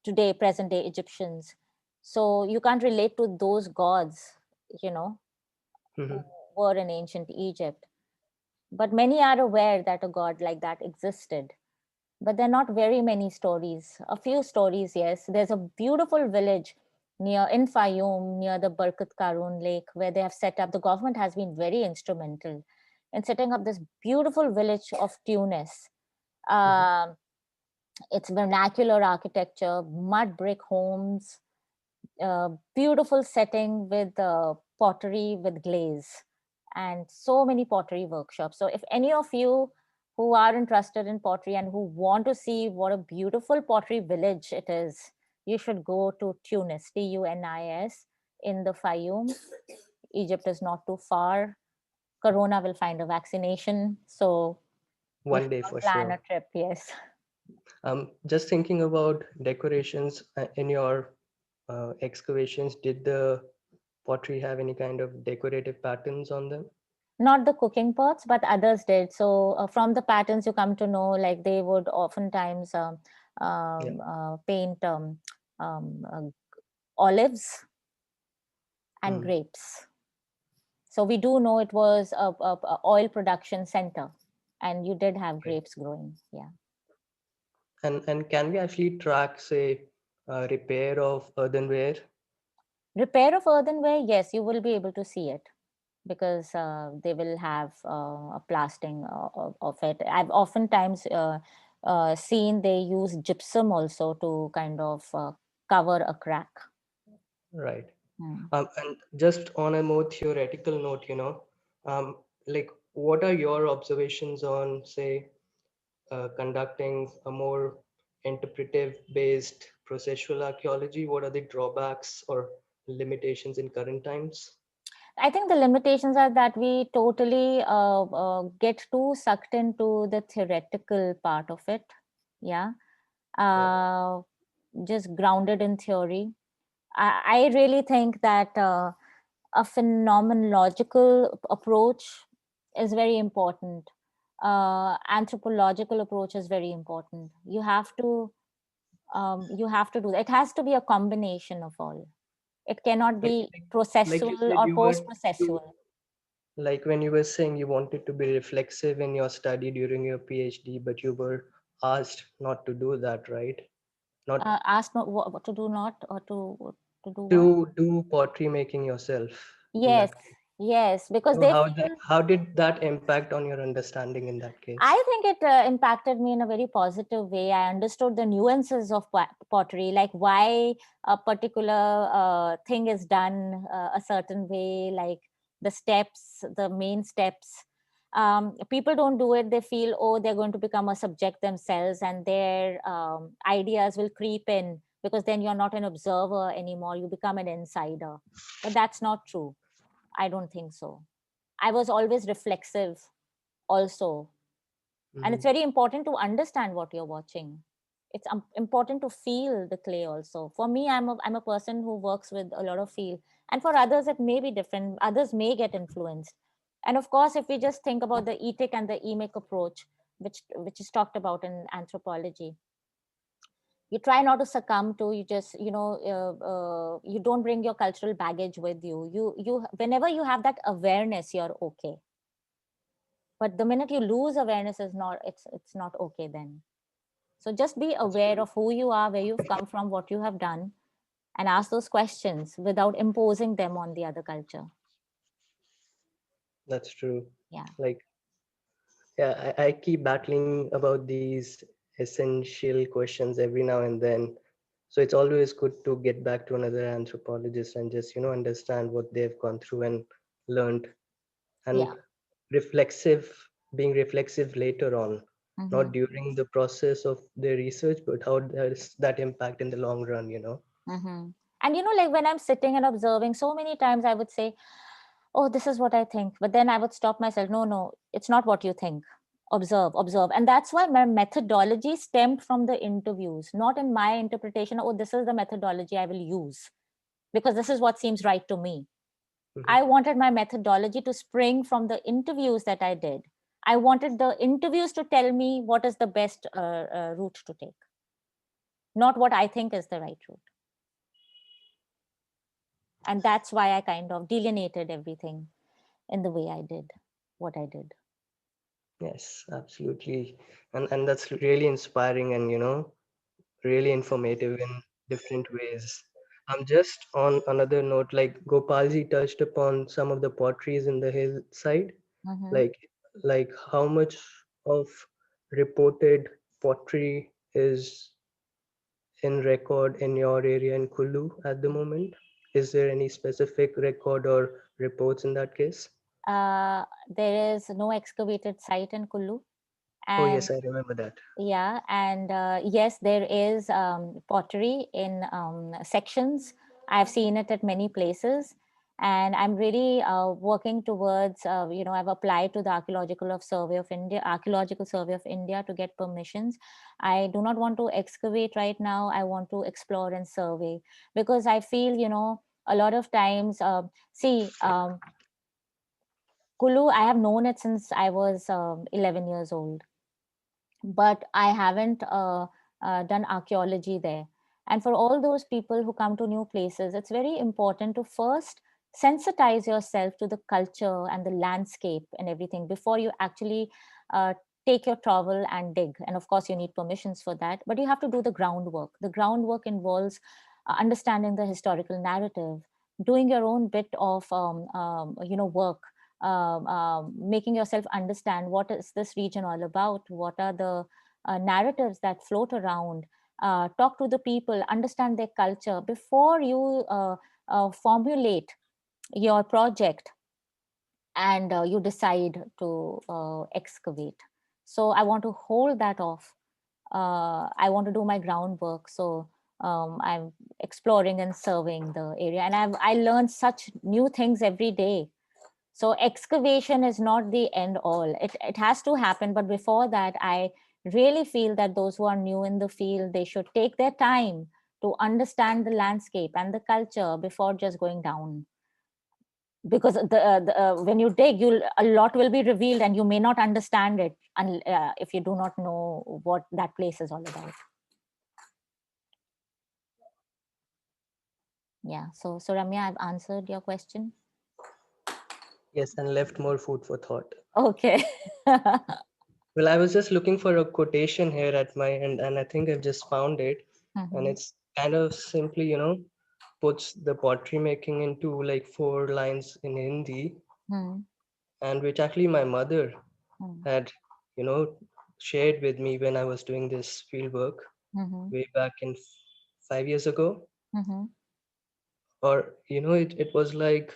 S1: today present day Egyptians. So you can't relate to those gods, you know, who
S7: Mhm.
S1: were in ancient Egypt. But many are aware that a god like that existed. But there are not very many stories. A few stories, yes. There's a beautiful village near in Fayoum, near the Barkat Karun Lake, where they have set up. The government has been very instrumental in setting up this beautiful village of Tunis.
S7: Mhm.
S1: Um, it's vernacular architecture, mud brick homes, beautiful setting with pottery with glaze, and so many pottery workshops. So if any of you who are interested in pottery and who want to see what a beautiful pottery village it is, you should go to Tunis, Tunis, in the Fayoum. Egypt is not too far. Corona will find a vaccination, so you
S7: One
S1: should
S7: day for
S1: plan a
S7: sure.
S1: trip. Yes.
S7: Just thinking about decorations in your excavations, did the pottery have any kind of decorative patterns on them?
S1: Not the cooking pots, but others did. So from the patterns, you come to know, like they would oftentimes
S7: Yeah.
S1: paint uh, olives and
S7: Hmm.
S1: grapes. So we do know it was a oil production center, and you did have
S7: Right.
S1: grapes growing. Yeah.
S7: And can we actually track, say, repair of earthenware?
S1: Repair of earthenware, yes, you will be able to see it because they will have a plastering of it. I've oftentimes seen they use gypsum also to kind of cover a crack.
S7: Right.
S1: Mm.
S7: And just on a more theoretical note, like what are your observations on, say, conducting a more interpretive based processual archaeology? What are the drawbacks or limitations in current times?
S1: I think the limitations are that we totally get too sucked into the theoretical part of it. Yeah.
S7: Yeah.
S1: Uh, just grounded in theory. I really think that a phenomenological approach is very important. Anthropological approach is very important. You have to do that. It has to be a combination of all. It cannot
S7: Like,
S1: be
S7: like you
S1: processual
S7: said,
S1: or
S7: you were
S1: post
S7: you
S1: processual.
S7: like when you were saying you wanted to be reflexive in your study during your PhD, but you were asked not to do that, right? Not
S1: Ask not what to do, not or to do what.
S7: to do pottery making yourself in
S1: Yes,
S7: that case.
S1: yes, because
S7: So
S1: they feel.
S7: how did that impact on your understanding in that
S1: I
S7: case?
S1: think it impacted me in a very positive way. I understood the nuances of pottery, like why a particular thing is done a certain way, like the steps, the main steps. People don't do it. They feel, oh, they're going to become a subject themselves, and their ideas will creep in because then you're not an observer anymore. You become an insider. But that's not true. I don't think so. I was always reflexive also, and it's
S7: Mhm.
S1: very important to understand what you're watching. It's important to feel the clay also. For me, I'm a person who works with a lot of feel, and for others it may be different. Others may get influenced. And of course, if we just think about the etic and the emic approach, which is talked about in anthropology, you try not to succumb to, you just, you don't bring your cultural baggage with you. You whenever you have that awareness, you're okay. But the minute you lose awareness, is not it's not okay then. So just be
S7: That's
S1: aware
S7: true.
S1: of who you are, where you've come from, what you have done, and ask those questions without imposing them on the other culture.
S7: That's true.
S1: Yeah.
S7: Like, yeah, I keep battling about these essential questions every now and then. So it's always good to get back to another anthropologist and just, understand what they've gone through and learned, and
S1: Yeah.
S7: reflexive, being reflexive later on,
S1: Mm-hmm.
S7: not during the process of the research, but how does that impact in the long run?
S1: Mm-hmm. And like when I'm sitting and observing, so many times I would say, oh, this is what I think. But then I would stop myself. No, no, it's not what you think. Observe, observe. And that's why my methodology stemmed from the interviews, not in my interpretation. Oh, this is the methodology I will use because this is what seems right to me. I wanted my methodology to spring from the interviews that I did. I wanted the interviews to tell me what is the best route to take, not what I think is the right route. And that's why I kind of delineated everything in the way I did what I did.
S7: Yes, absolutely. And that's really inspiring and, really informative in different ways. Just on another note, like Gopalji touched upon some of the potteries in the hillside,
S1: Mm-hmm.
S7: like like how much of reported pottery is in record in your area in Kulu at the moment? Is there any specific record or reports in that case?
S1: There is no excavated site in Kullu.
S7: Oh
S1: And
S7: yes, I remember that.
S1: yeah, and yes, there is pottery in sections. I've seen it at many places, and I'm really working towards. I've applied to the Archaeological Survey of India to get permissions. I do not want to excavate right now. I want to explore and survey, because I feel, a lot of times. Kulu, I have known it since I was 11 years old, but I haven't done archaeology there. And for all those people who come to new places, it's very important to first sensitize yourself to the culture and the landscape and everything before you actually uh, take your trowel and dig. And of course, you need permissions for that, but you have to do the groundwork. The groundwork involves understanding the historical narrative, doing your own bit of work, making yourself understand what is this region all about, what are the narratives that float around, talk to the people, understand their culture before you formulate your project, and you decide to excavate. So I want to hold that off. I want to do my groundwork. So I'm exploring and surveying the area, and I learn such new things every day. So excavation is not the end all. It has to happen, but before that, I really feel that those who are new in the field, they should take their time to understand the landscape and the culture before just going down. Because when you dig, you'll a lot will be revealed, and you may not understand it if you do not know what that place is all about. Yeah. So Ramya, I've answered your question.
S7: Yes, and left more food for thought.
S1: Okay.
S7: Well, I was just looking for a quotation here at my end, and I think I've just found it. And
S1: Mhm,
S7: it's kind of simply, puts the pottery making into like 4 lines in Hindi,
S1: mhm,
S7: and which actually my mother
S1: mhm,
S7: had, you know, shared with me when I was doing this field work
S1: mhm,
S7: way back in 5 years ago.
S1: mhm.
S7: Or, it was like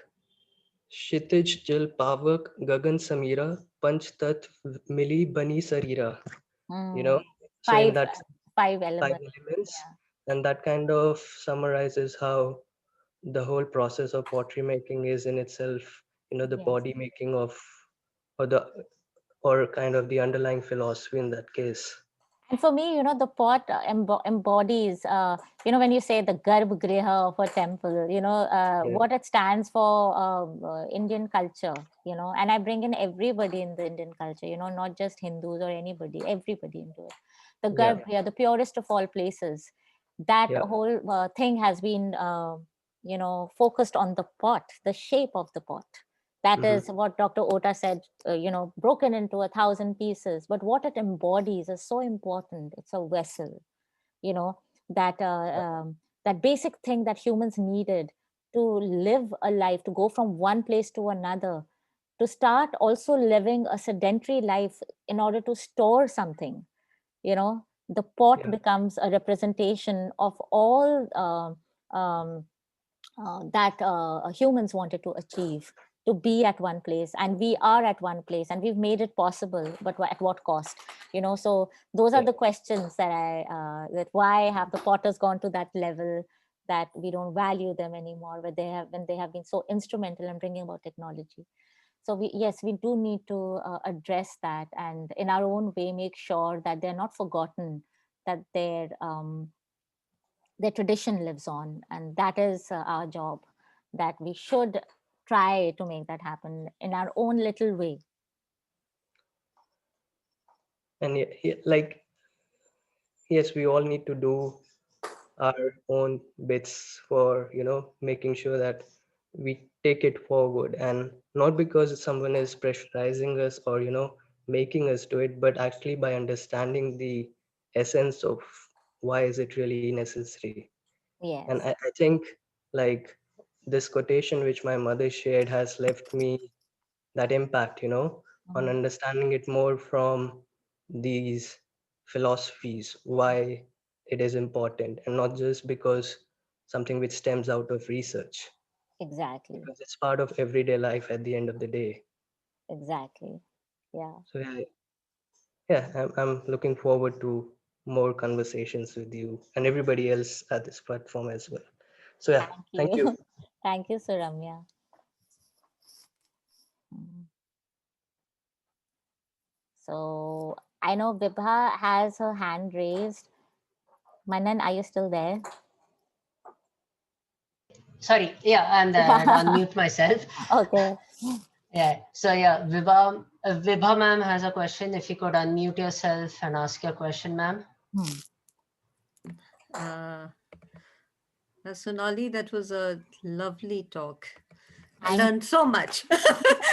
S7: Kshitij Jal Pavak Gagan Samira Panch Tat Mili Bani Sarira. You know,
S1: Mm.
S7: so in
S1: Five
S7: that
S1: five
S7: 5 elements,
S1: Yeah.
S7: and that kind of summarizes how the whole process of pottery making is in itself, the
S1: Yes.
S7: body making of, or the, or kind of the underlying philosophy in that case.
S1: And for me, the pot embodies, when you say the Garbh Griha of a temple,
S7: Yeah,
S1: what it stands for, Indian culture, and I bring in everybody in the Indian culture, not just Hindus or anybody, everybody into it. The
S7: yeah,
S1: Garbh Griha, the purest of all places, that
S7: yeah.
S1: whole thing has been, focused on the pot, the shape of the pot. That
S7: Hmm.
S1: is what Dr. Ota said, broken into 1,000 pieces. But what it embodies is so important. It's a vessel, you know, that that basic thing that humans needed to live a life, to go from one place to another, to start also living a sedentary life in order to store something. The pot
S7: Yeah.
S1: becomes a representation of all that humans wanted to achieve, to be at one place, and we are at one place, and we've made it possible, but at what cost? So those are
S7: Yeah.
S1: the questions that why have the potters gone to that level, that we don't value them anymore, when they have been so instrumental in bringing about technology. So we do need to address that, and in our own way make sure that they're not forgotten, that their tradition lives on, and that is our job, that we should try to make that happen in our own little way.
S7: And like, yes, we all need to do our own bits for, making sure that we take it forward, and not because someone is pressurizing us or, making us do it, but actually by understanding the essence of why is it really necessary. And
S1: Yes.
S7: I think like this quotation which my mother shared has left me that impact, on
S1: Mhm.
S7: understanding it more from these philosophies, why it is important, and not just because something which stems out of research,
S1: Exactly.
S7: because it's part of everyday life at the end of the day.
S1: Exactly. Yeah.
S7: So yeah, I'm looking forward to more conversations with you and everybody else at this platform as well. So yeah,
S1: Thank
S7: thank you.
S1: you. Thank you, Suramya. Mm. So I know Vibha has her hand raised. Manan, are you still there?
S3: Sorry, yeah, and I had to unmute myself.
S1: Okay.
S3: Yeah, so yeah, Vibha ma'am has a question. If you could unmute yourself and ask your question, ma'am.
S1: Hmm.
S8: Uh, Sonali, that was a lovely talk. I
S1: Thank
S8: learned so much.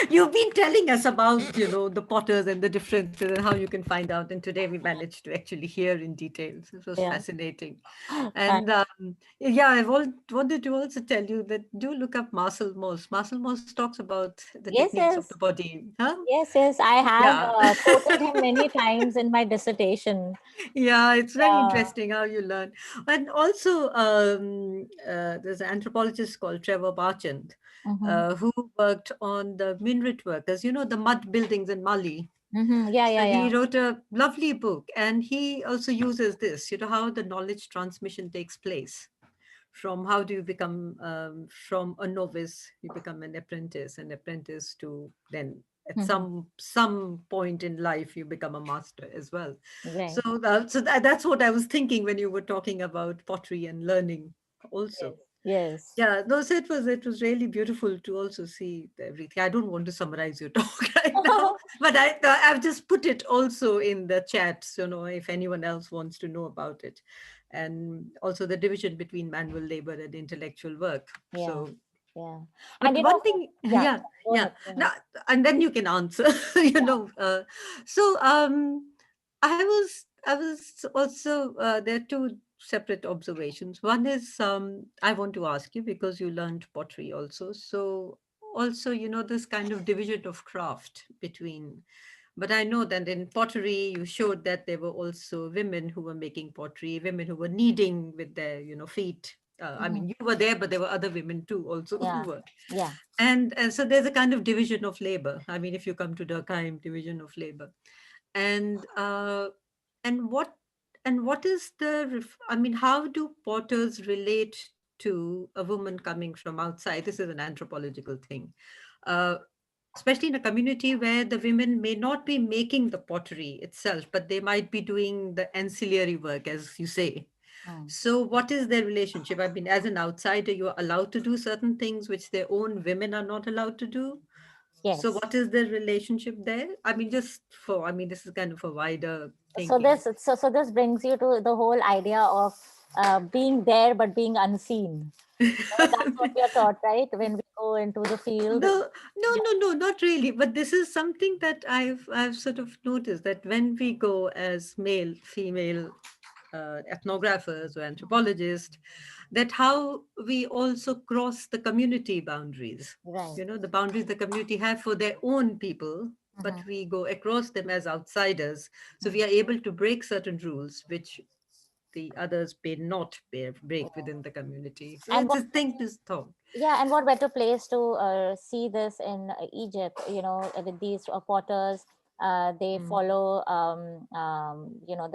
S8: You've been telling us about, the potters and the differences and how you can find out. And today we managed to actually hear in detail. So it was
S1: yeah.
S8: fascinating.
S1: Thank,
S8: And yeah, wanted to also tell you that do look up Marcel Mauss. Marcel Mauss talks about the
S1: yes,
S8: techniques of the
S1: yes.
S8: body. Huh?
S1: Yes, yes. I have
S8: Yeah.
S1: quoted him many times in my dissertation.
S8: Yeah, it's very
S1: Yeah.
S8: interesting how you learn. And also, there's an anthropologist called Trevor Barchand,
S1: Mm-hmm.
S8: who worked on the minaret workers, the mud buildings in Mali.
S1: Mm-hmm. Yeah,
S8: So
S1: yeah,
S8: he
S1: yeah.
S8: wrote a lovely book, and he also uses this, how the knowledge transmission takes place. From how do you become from a novice, you become an apprentice to then at
S1: Mm-hmm.
S8: some point in life you become a master as well.
S1: Right.
S8: So that's what I was thinking when you were talking about pottery and learning
S1: Yes.
S8: also.
S1: Yes.
S8: Yeah, no, so it was really beautiful to also see everything. I don't want to summarize your talk right now, but I've just put it also in the chat, if anyone else wants to know about it, and also the division between manual labor and intellectual work.
S1: Yeah.
S8: So,
S1: Yeah.
S8: but
S1: And
S8: one thing,
S1: yeah.
S8: yeah,
S1: Go
S8: yeah,
S1: ahead. Go ahead.
S8: now, and then you can answer, So, I was also there are two separate observations. One is I want to ask you because you learned pottery also. So also, this kind of division of craft between. But I know that in pottery, you showed that there were also women who were making pottery, women who were kneading with their, feet. I
S1: Mm-hmm.
S8: mean, you were there, but there were other women too also who
S1: Yeah.
S8: were.
S1: Yeah.
S8: And so there's a kind of division of labor. I mean, if you come to Durkheim, division of labor, and uh, and what is I mean, how do potters relate to a woman coming from outside? This is an anthropological thing, uh, especially in a community where the women may not be making the pottery itself, but they might be doing the ancillary work, as you say.
S1: Mm.
S8: So, what is their relationship? I mean, as an outsider, you are allowed to do certain things which their own women are not allowed to do. So,
S1: Yes.
S8: what is the relationship there? I mean, I mean, this is kind of a wider
S1: So
S8: thinking.
S1: this brings you to the whole idea of being there but being unseen. That's what we are taught, right? When we go into the field.
S8: No, no,
S1: Yeah.
S8: no, no, not really. But this is something that I've sort of noticed that when we go as male, female ethnographers or anthropologists, that how we also cross the community boundaries.
S1: Right.
S8: The boundaries the community have for their own people, but
S1: Mm-hmm.
S8: we go across them as outsiders. So we are able to break certain rules which the others may not break
S1: Yeah.
S8: within the community. So
S1: And
S8: it's
S1: what
S8: a thing to thought.
S1: Yeah, and what better place to see this in Egypt, with these potters. They
S8: Mm.
S1: follow,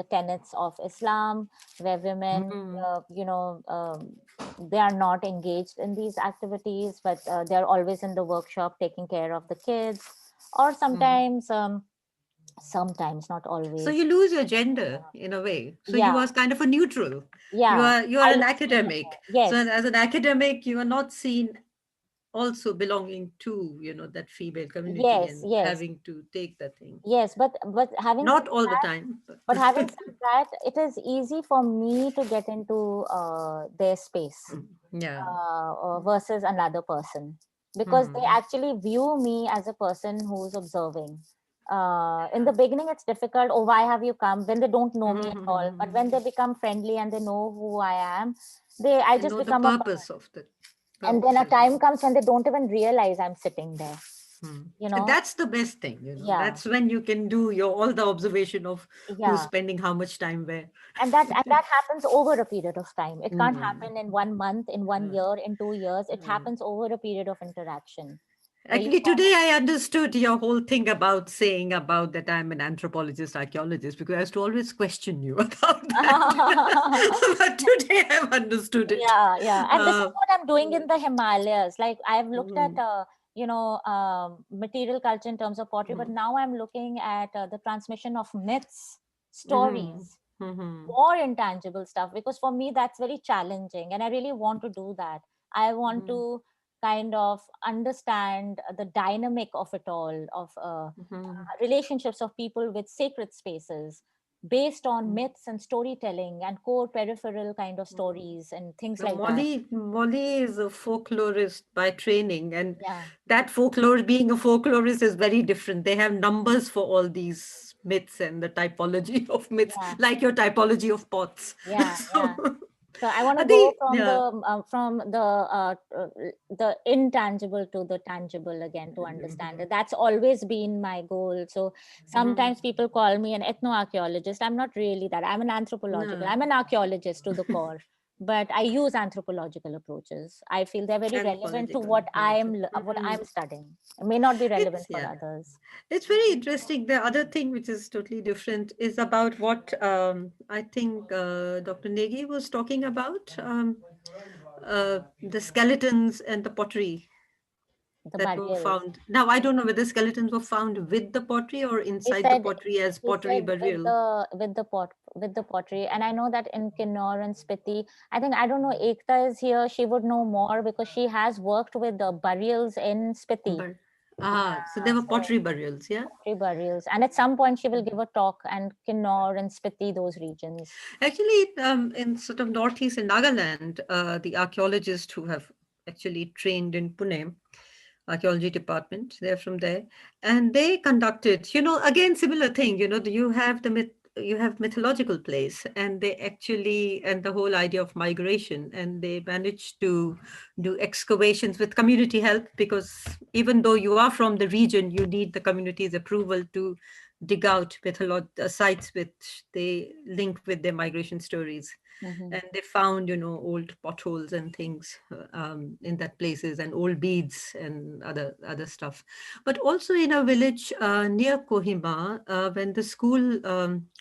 S1: the tenets of Islam, where women,
S8: Mm.
S1: they are not engaged in these activities, but they're always in the workshop taking care of the kids, or
S8: Mm.
S1: sometimes, not
S8: So
S1: always.
S8: you lose your gender in a way. So you
S1: Yeah,
S8: are kind of a neutral. You
S1: yeah.
S8: are you
S1: I
S8: are an
S1: lose my gender.
S8: academic. So
S1: Yes,
S8: as an academic, you are not seen also belonging to, that female community
S1: Yes,
S8: and
S1: yes,
S8: having to take that thing.
S1: yes. But having said
S8: Not all the
S1: that,
S8: time.
S1: but having said that, it is easy for me to get into their space
S8: Yeah.
S1: versus another person, because they
S8: Mhm.
S1: actually view me as a person who's observing. In the beginning, it's difficult. Oh, why have you come? When they don't know me at all, but when they become friendly and they know who I am, I
S8: And
S1: just
S8: know the
S1: become a
S8: purpose of the
S1: and then
S8: purpose
S1: a
S8: as well.
S1: time comes when they don't even realize I'm sitting there, you
S8: And
S1: know.
S8: that's the best thing,
S1: Yeah,
S8: That's when you can do your all the observation of who's
S1: yeah.
S8: spending how much time where.
S1: And that happens over a period of time. It can't
S8: Mm.
S1: happen in 1 month, in 1 year, in 2 years. It
S8: Mm.
S1: happens over a period of interaction where you
S8: Actually,
S1: form.
S8: today I understood your whole thing about saying about that I'm an anthropologist, archaeologist, because I used to always question you about that. But today I've understood it.
S1: Yeah, yeah. And this is
S8: Uh,
S1: what I'm doing in the Himalayas. Like I've looked at,
S8: mm,
S1: material culture in terms of pottery, but
S8: mm,
S1: now I'm looking at the transmission of myths,
S8: mhm,
S1: stories,
S8: mhm,
S1: more intangible stuff, because for me that's very challenging and I really want to do that. I want
S8: mhm,
S1: to kind of understand the dynamic of it all, of
S8: mhm.
S1: relationships of people with sacred spaces based on myths and storytelling and core peripheral kind of stories and things
S8: Now,
S1: like that.
S8: Molly is a folklorist by training, and
S1: Yeah,
S8: that folklore, being a folklorist, is very different. They have numbers for all these myths and the typology of myths,
S1: yeah,
S8: like your typology of pots.
S1: yeah, yeah.
S8: So,
S1: So I want to
S8: I
S1: go
S8: think, yeah.
S1: from the intangible to the tangible again to understand it. That's always been my goal. So
S8: Mhm.
S1: sometimes people call me an ethnoarchaeologist. I'm not really that. I'm an anthropological.
S8: No,
S1: I'm an archaeologist to the core, but I use anthropological approaches. I feel they're very relevant to
S8: anthropological
S1: what
S8: approach.
S1: what
S8: Mhm.
S1: I'm studying. It may not be relevant
S8: It's,
S1: for
S8: yeah.
S1: others.
S8: It's very interesting. The other thing, which is totally different, is about what I think Dr. Negi was talking about, the skeletons and the pottery
S1: The
S8: that were
S1: burials.
S8: found. Now, I don't know whether skeletons were found with the pottery or
S1: He
S8: inside the
S1: said
S8: pottery as
S1: he
S8: pottery
S1: said
S8: burial.
S1: with the pottery, and I know that in Kinnaur and Spiti, I think I don't know. Ekta is here; she would know more because she has worked with the burials in Spiti.
S8: But so
S1: Yeah,
S8: there were
S1: so
S8: pottery burials, yeah.
S1: pottery burials, and at some point she will give a talk and Kinnaur and Spiti, those regions.
S8: Actually, in sort of northeast in Nagaland, the archaeologists who have actually trained in Pune, archaeology department, they're from there, and they conducted, again similar thing. You have the you have mythological place, and they actually and the whole idea of migration, and they managed to do excavations with community help, because even though you are from the region, you need the community's approval to dig out sites which they link with their migration stories.
S1: Hmm.
S8: And they found, old potholes and things in that places, and old beads and other stuff. But also in a village near Kohima, when the school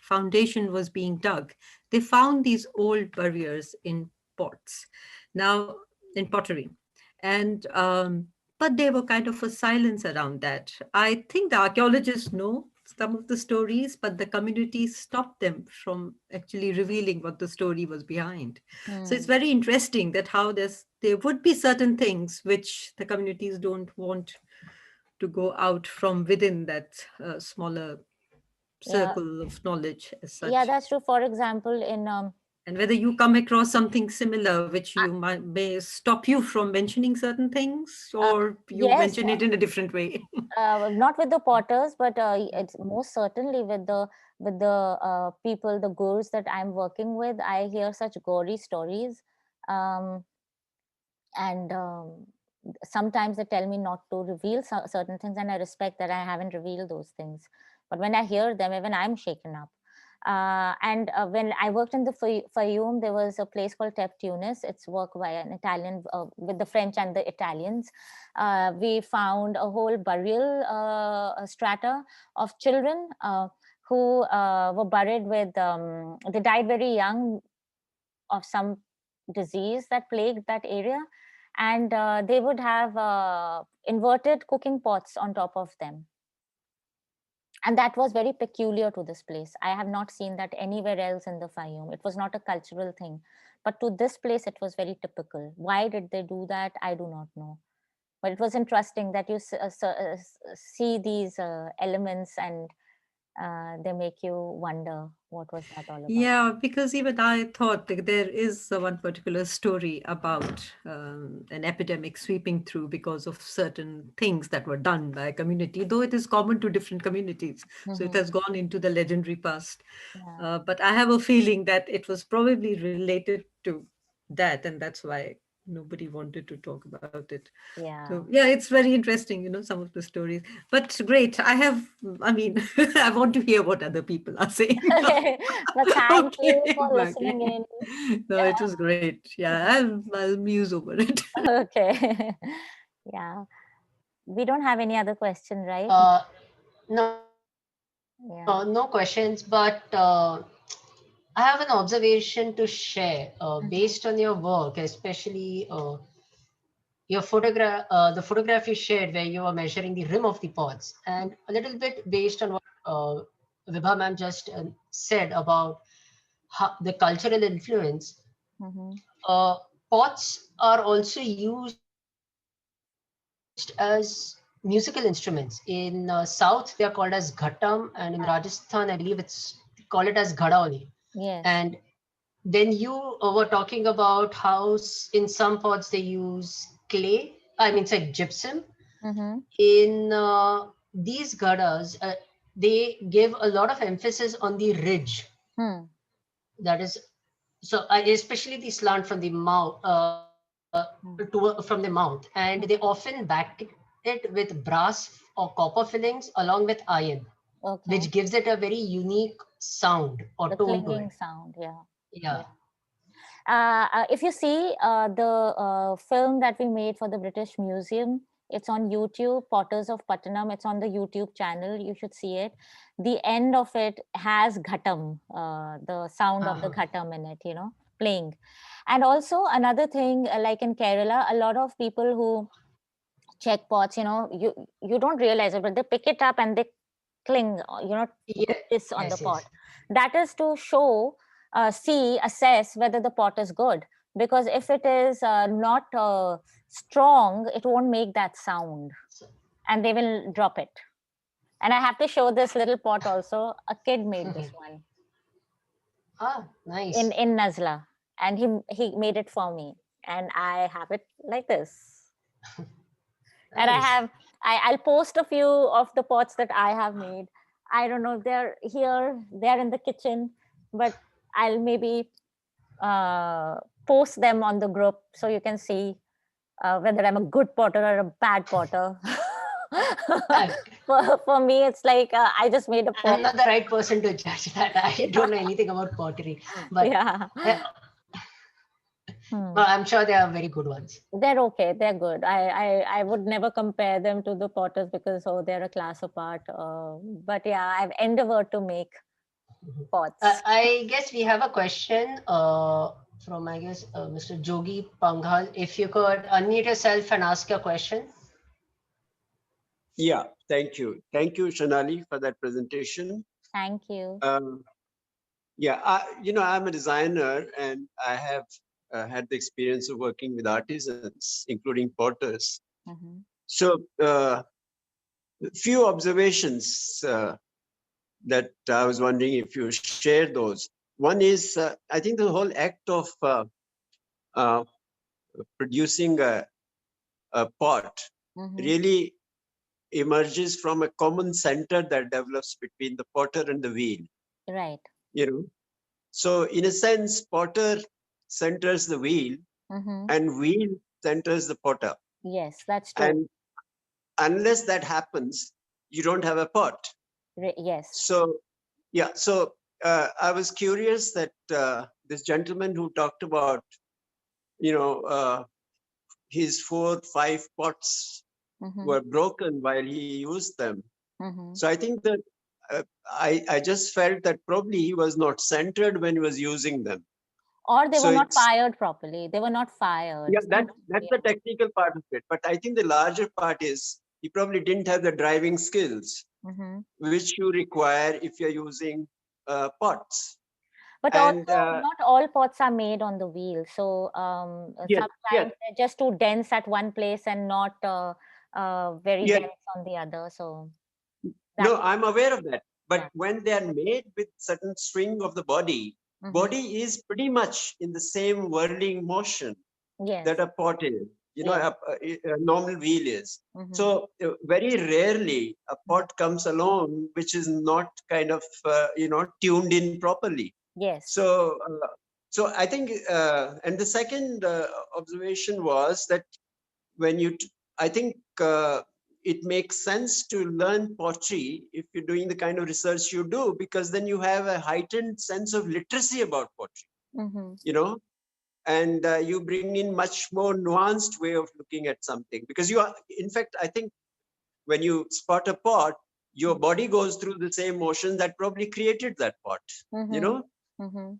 S8: foundation was being dug, they found these old barriers in pots, now in pottery, and but there were kind of a silence around that. I think the archaeologists know some of the stories, but the community stopped them from actually revealing what the story was behind. So it's
S1: Hmm.
S8: very interesting that how there would be certain things which the communities don't want to go out from within that smaller
S1: Yeah,
S8: circle of knowledge as
S1: yeah,
S8: such.
S1: that's true. For example, in
S8: And whether you come across something similar which may stop you from mentioning certain things,
S1: uh,
S8: or you
S1: yes,
S8: mention it in a different way.
S1: not with the potters, but it's most certainly with the people, the gurus that I'm working with. I hear such gory stories, um, and sometimes they tell me not to reveal certain things, and I respect that I haven't revealed those things. But when I hear them, even I'm shaken up. And when I worked in the Fayoum, there was a place called Tep Tunis. It's work by an Italian with the French and the Italians. We found a whole burial strata of children who were buried with. They died very young of some disease that plagued that area, and they would have inverted cooking pots on top of them, and that was very peculiar to this place. I have not seen that anywhere else in the Fayoum. It was not a cultural thing, but to this place it was very typical. Why did they do that? I do not know. But it was interesting that you see these elements, and they make you wonder what was that all about.
S8: Yeah, because even I thought that there is one particular story about an epidemic sweeping through because of certain things that were done by a community, though it is common to different communities. So it has gone into the legendary past.
S1: Yeah.
S8: But I have a feeling that it was probably related to that, and that's why nobody wanted to talk about it.
S1: Yeah.
S8: So yeah, it's very interesting, some of the stories. But great. I mean, I want to hear what other people are saying.
S1: But thank you
S8: Okay,
S1: for
S8: okay.
S1: listening in.
S8: No, it was great. Yeah, I'll muse over it.
S1: Okay. Yeah. We don't have any other question, right?
S3: No,
S1: Yeah.
S3: no questions, but I have an observation to share based on your work, especially your photograph, the photograph you shared where you were measuring the rim of the pots, and a little bit based on what Vibha ma'am just said about the cultural influence.
S1: Mm-hmm.
S3: Pots are also used as musical instruments. In South, they are called as ghatam, and in Rajasthan, I believe call it as ghada only. And
S1: Yes.
S3: then you were talking about how in some pots they use clay. I mean, it's like gypsum.
S1: Mm-hmm.
S3: In these ghadas, they give a lot of emphasis on the ridge.
S1: Hmm.
S3: That is, so especially the slant from the mouth
S1: Hmm.
S3: from the mouth, and they often back it with brass or copper fillings along with iron, which
S1: Okay.
S3: gives it a very unique sound or
S1: The
S3: tone to
S1: clinging
S3: it.
S1: sound. Yeah.
S3: Yeah.
S1: Yeah. If you see the film that we made for the British Museum, it's on YouTube, Potters of Putnam. It's on the YouTube channel. You should see it. The end of it has ghatam, the sound of the
S3: Uh-huh.
S1: ghatam in it, playing. And also another thing, like in Kerala, a lot of people who check pots, you don't realize it, but they pick it up and they cling,
S3: Yeah.
S1: put this on the
S3: Yes. Yes.
S1: pot. That is to show, assess whether the pot is good. Because if it is not strong, it won't make that sound,
S3: So,
S1: and they will drop it. And I have to show this little pot also. A kid made this one
S3: ah,
S1: in
S3: nice.
S1: Nazla, and he made it for me, and I have it like this. And
S3: Nice.
S1: I'll post a few of the pots that I have made. I don't know if they're here, they're in the kitchen, but I'll maybe uh, post them on the group so you can see whether I'm a good potter or a bad potter.
S3: I,
S1: For me, it's like I just made a pot.
S3: I'm not the right person to judge that. I don't know anything about pottery, but
S1: Yeah.
S3: uh,
S1: Hmm.
S3: but I'm sure they are very good ones.
S1: They're okay. They're good. I would never compare them to the potters because they're a class apart. But yeah, I've endeavored to make
S3: Mhm.
S1: pots.
S3: I guess we have a question from, I guess, Mr. Jogi Panghal. If you could unmute yourself and ask your question.
S9: Yeah, thank you. Thank you, Sonali, for that presentation.
S1: Thank you.
S9: Yeah, I'm a designer and I have had the experience of working with artisans, including potters.
S1: Mm-hmm.
S9: So, few observations that I was wondering if you share those. One is, I think the whole act of uh, producing a pot
S1: Mm-hmm.
S9: really emerges from a common center that develops between the potter and the wheel.
S1: Right.
S9: You know, so in a sense, potter centers the wheel,
S1: Mm-hmm.
S9: and wheel centers the potter.
S1: Yes, that's true.
S9: And unless that happens, you don't have a pot.
S1: Yes.
S9: So, yeah, so I was curious that this gentleman who talked about, his 4-5 pots
S1: Mm-hmm.
S9: were broken while he used them.
S1: Mm-hmm.
S9: So I think that I just felt that probably he was not centered when he was using them.
S1: Or they
S9: So
S1: were not
S9: it's,
S1: fired properly. They were not fired.
S9: yeah,
S1: Some,
S9: that's
S1: yeah.
S9: the technical part of it. But I think the larger part is he probably didn't have the driving skills
S1: Mm-hmm.
S9: which you require if you're using pots.
S1: But
S9: And
S1: also, not all pots are made on the wheel. So
S9: yes, yes,
S1: sometimes they're just too dense at one place and not very
S9: yes.
S1: dense on the other. So that,
S9: No, I'm aware of that. But
S1: yeah.
S9: when they are made with certain swing of the body,
S1: Hmm.
S9: body is pretty much in the same whirling motion
S1: Yes.
S9: that a pot is,
S1: Yes.
S9: a normal wheel is.
S1: Hmm.
S9: So very rarely a pot comes along which is not kind of, tuned in properly.
S1: Yes.
S9: So I think, and the second observation was that when I think it makes sense to learn pottery if you're doing the kind of research you do, because then you have a heightened sense of literacy about pottery,
S1: Hmm.
S9: you know, and you bring in much more nuanced way of looking at something, because you are, in fact, I think when you spot a pot, your body goes through the same motion that probably created that pot, you
S1: Hmm.
S9: know.
S1: Hmm.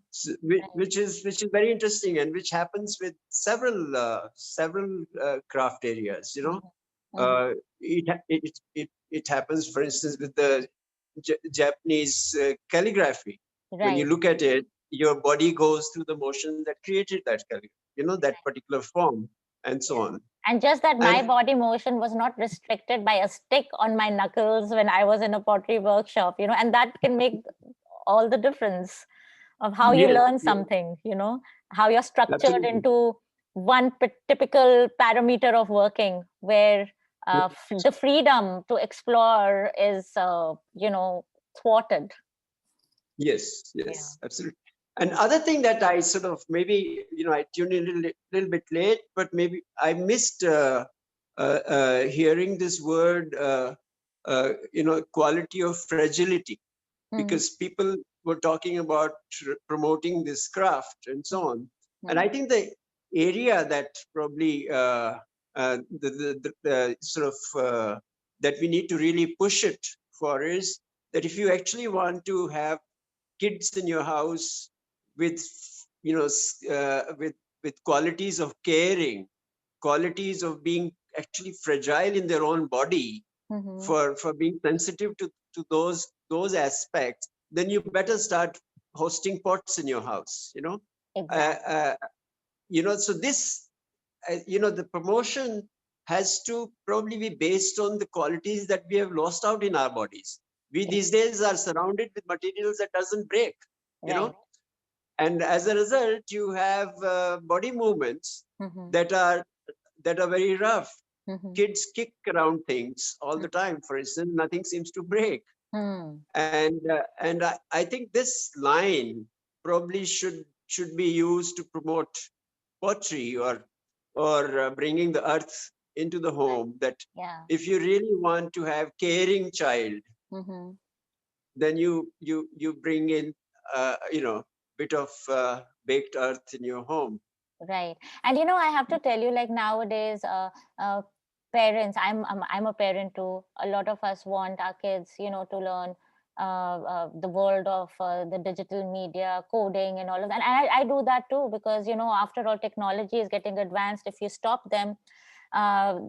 S9: Which is very interesting, and which happens with several craft areas, you know.
S1: Hmm.
S9: It happens, for instance, with the Japanese calligraphy. When you
S1: Right.
S9: look at it, your body goes through the motion that created that calligraphy, that particular form, and so
S1: Yeah.
S9: on.
S1: And just that my
S9: And
S1: body motion was not restricted by a stick on my knuckles when I was in a pottery workshop, and that can make all the difference of how you
S9: yes,
S1: learn
S9: yes,
S1: something, how you're structured
S9: absolutely.
S1: into one typical parameter of working, where the freedom to explore is, thwarted.
S9: Yes,
S1: Yeah.
S9: yes, absolutely. And other thing that I sort of maybe, I tuned in a little bit late, but maybe I missed hearing this word, quality of fragility,
S1: Mm-hmm.
S9: because people were talking about promoting this craft and so on. And I think the area that probably the sort of that we need to really push it for is that if you actually want to have kids in your house with with qualities of caring, qualities of being actually fragile in their own body,
S1: Mm-hmm.
S9: for being sensitive to those aspects, then you better start hosting pots in your house, uh,
S1: Exactly.
S9: uh, so this the promotion has to probably be based on the qualities that we have lost out in our bodies. We these days are surrounded with materials that doesn't break, you
S1: Right.
S9: know and as a result you have body movements
S1: Mm-hmm.
S9: that are very rough.
S1: Mm-hmm.
S9: Kids kick around things all the time, for instance, nothing seems to break.
S1: Mm-hmm.
S9: And I think this line probably should be used to promote pottery, or bringing the earth into the home, that
S1: Yeah.
S9: if you really want to have caring child,
S1: Mm-hmm.
S9: then you bring in bit of baked earth in your home.
S1: Right. And I have to tell you, like nowadays, parents, I'm a parent too. A lot of us want our kids, to learn the world of the digital media, coding, and all of that. And I do that too, because after all, technology is getting advanced. If you stop them, uh,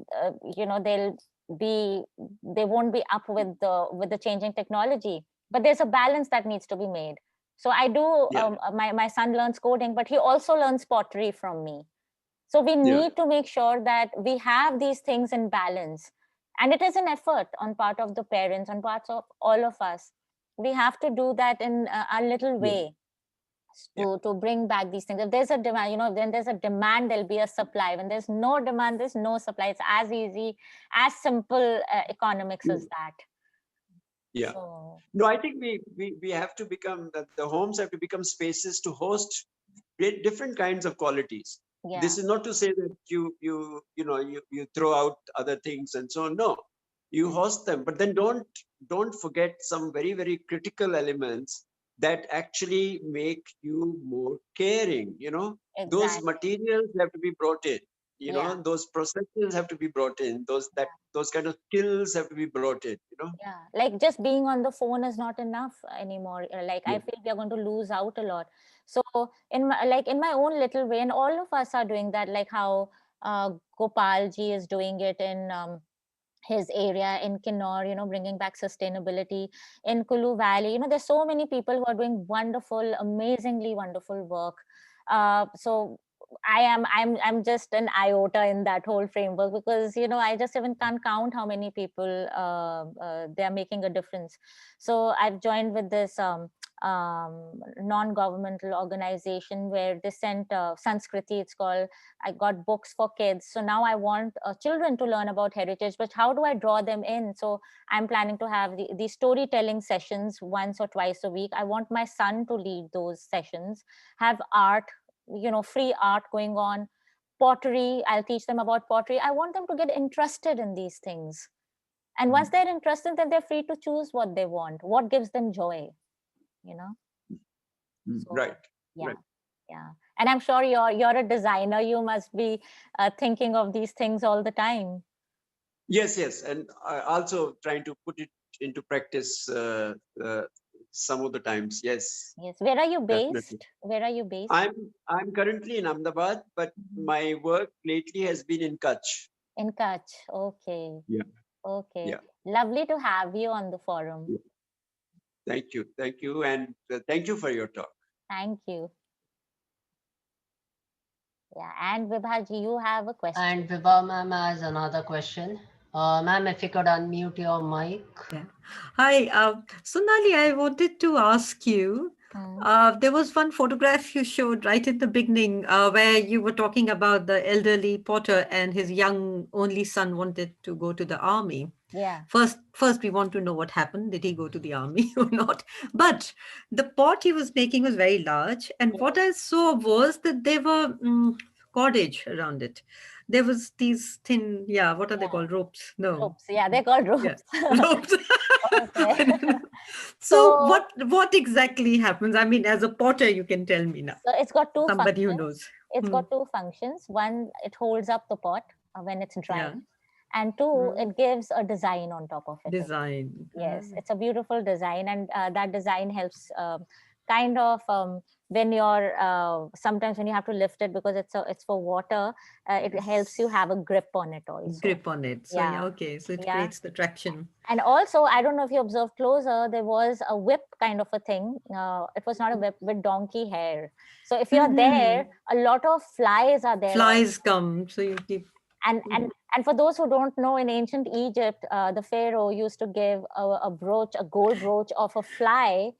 S1: they'll be they won't be up with the changing technology. But there's a balance that needs to be made. So I do.
S9: Yeah,
S1: My son learns coding, but he also learns pottery from me. So we
S9: yeah,
S1: need to make sure that we have these things in balance, and it is an effort on part of the parents, on parts of all of us. We have to do that in a little
S9: yeah,
S1: way
S9: yeah.
S1: to bring back these things. If there's a demand, then there's a demand, there'll be a supply. When there's no demand, there's no supply. It's as easy, as simple economics
S9: Yeah.
S1: as that.
S9: Yeah.
S1: So
S9: No, I think we have to become the homes have to become spaces to host different kinds of qualities.
S1: yeah.
S9: This is not to say that you throw out other things and so on. No, you host them, but then don't forget some very, very critical elements that actually make you more caring. Those
S1: Exactly.
S9: materials have to be brought in.
S1: Yeah.
S9: Those processes have to be brought in. Those kind of skills have to be brought in.
S1: Yeah, like just being on the phone is not enough anymore. Like I
S9: Yeah.
S1: feel we are going to lose out a lot. So in my own little way, and all of us are doing that, like how Gopal ji is doing it in his area in Kinnaur, bringing back sustainability in Kulu Valley. There's so many people who are doing wonderful, amazingly wonderful work. So I'm just an iota in that whole framework, because I just even can't count how many people they are making a difference. So I've joined with this non-governmental organization where they sent Sanskriti, it's called. I got books for kids. So now I want children to learn about heritage, but how do I draw them in? So I'm planning to have the storytelling sessions once or twice a week. I want my son to lead those sessions, have art, free art going on. Pottery, I'll teach them about pottery. I want them to get interested in these things. And once they're interested, then they're free to choose what they want, what gives them joy, you know? So,
S9: Right.
S1: yeah.
S9: Right.
S1: Yeah. And I'm sure you're a designer. You must be thinking of these things all the time.
S9: Yes, yes, and also trying to put it into practice some of the times. Yes,
S1: Yes. Where are you
S9: definitely.
S1: based? Where are you based?
S9: I'm currently in Ahmedabad, but my work lately has been in Kutch.
S1: In Kutch. Okay.
S9: Yeah,
S1: Okay.
S9: yeah.
S1: Lovely to have you on the forum.
S9: Yeah. Thank you, and thank you for your talk.
S1: Thank you. Yeah. And Vibhaji, you have a question.
S3: And Vibha ma'am has another question. Ma'am, if you could unmute your mic.
S8: Yeah. Hi, Sonali, I wanted to ask you. There was one photograph you showed right at the beginning where you were talking about the elderly potter and his young only son wanted to go to the army.
S1: Yeah.
S8: First, we want to know what happened. Did he go to the army or not? But the pot he was making was very large. And what I saw was that there were cordage around it. There was these thin, what are they
S1: Yeah.
S8: called? Ropes? No.
S1: Ropes. Yeah, they're called
S8: Yeah,
S1: ropes.
S8: ropes.
S1: Okay.
S8: I don't know. So
S1: So,
S8: what exactly happens? I mean, as a potter, you can tell me now.
S1: so it's got two
S8: Somebody who
S1: functions.
S8: knows.
S1: It's
S8: Hmm.
S1: got two functions. One, it holds up the pot when it's
S8: Yeah.
S1: drying. And two,
S8: Hmm.
S1: it gives a design on top of it.
S8: Design.
S1: Yes, it's a beautiful design, and that design helps kind of when you're sometimes when you have to lift it because it's for water. It helps you have a grip on it also.
S8: Grip on it. So
S1: Yeah.
S8: okay. So it
S1: Yeah.
S8: creates the traction.
S1: And also, I don't know if you observed closer, there was a whip kind of a thing. It was not a whip, with donkey hair. So if you're there, a lot of flies are there.
S8: Flies come. So you keep.
S1: And for those who don't know, in ancient Egypt, the pharaoh used to give a brooch, a gold brooch of a fly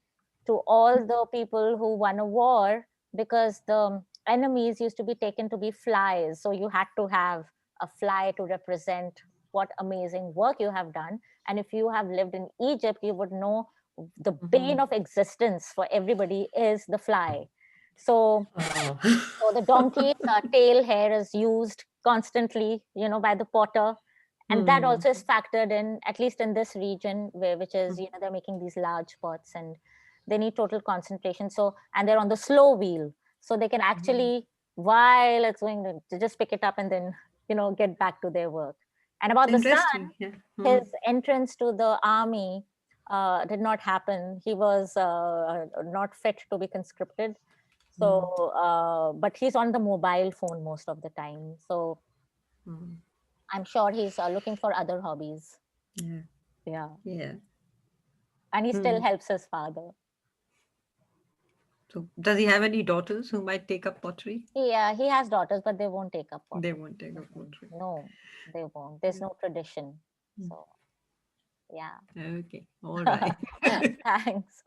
S1: to all the people who won a war, because the enemies used to be taken to be flies. So you had to have a fly to represent what amazing work you have done. And if you have lived in Egypt, you would know the bane of existence for everybody is the fly. So so the donkey's tail hair is used constantly, by the potter, and that also is factored in, at least in this region, which is they're making these large pots and they need total concentration. So, and they're on the slow wheel, so they can actually, while it's going, to just pick it up and then get back to their work. And about the son,
S8: Interesting. Yeah.
S1: his entrance to the army did not happen. He was not fit to be conscripted. So, but he's on the mobile phone most of the time. So I'm sure he's looking for other hobbies.
S8: Yeah.
S1: Yeah.
S8: Yeah.
S1: And he still helps his father.
S8: So does he have any daughters who might take up pottery?
S1: Yeah, he has daughters, but they won't take up pottery.
S8: They won't take up pottery.
S1: No, they won't. There's no tradition. So, yeah.
S8: Okay. All right.
S1: Thanks.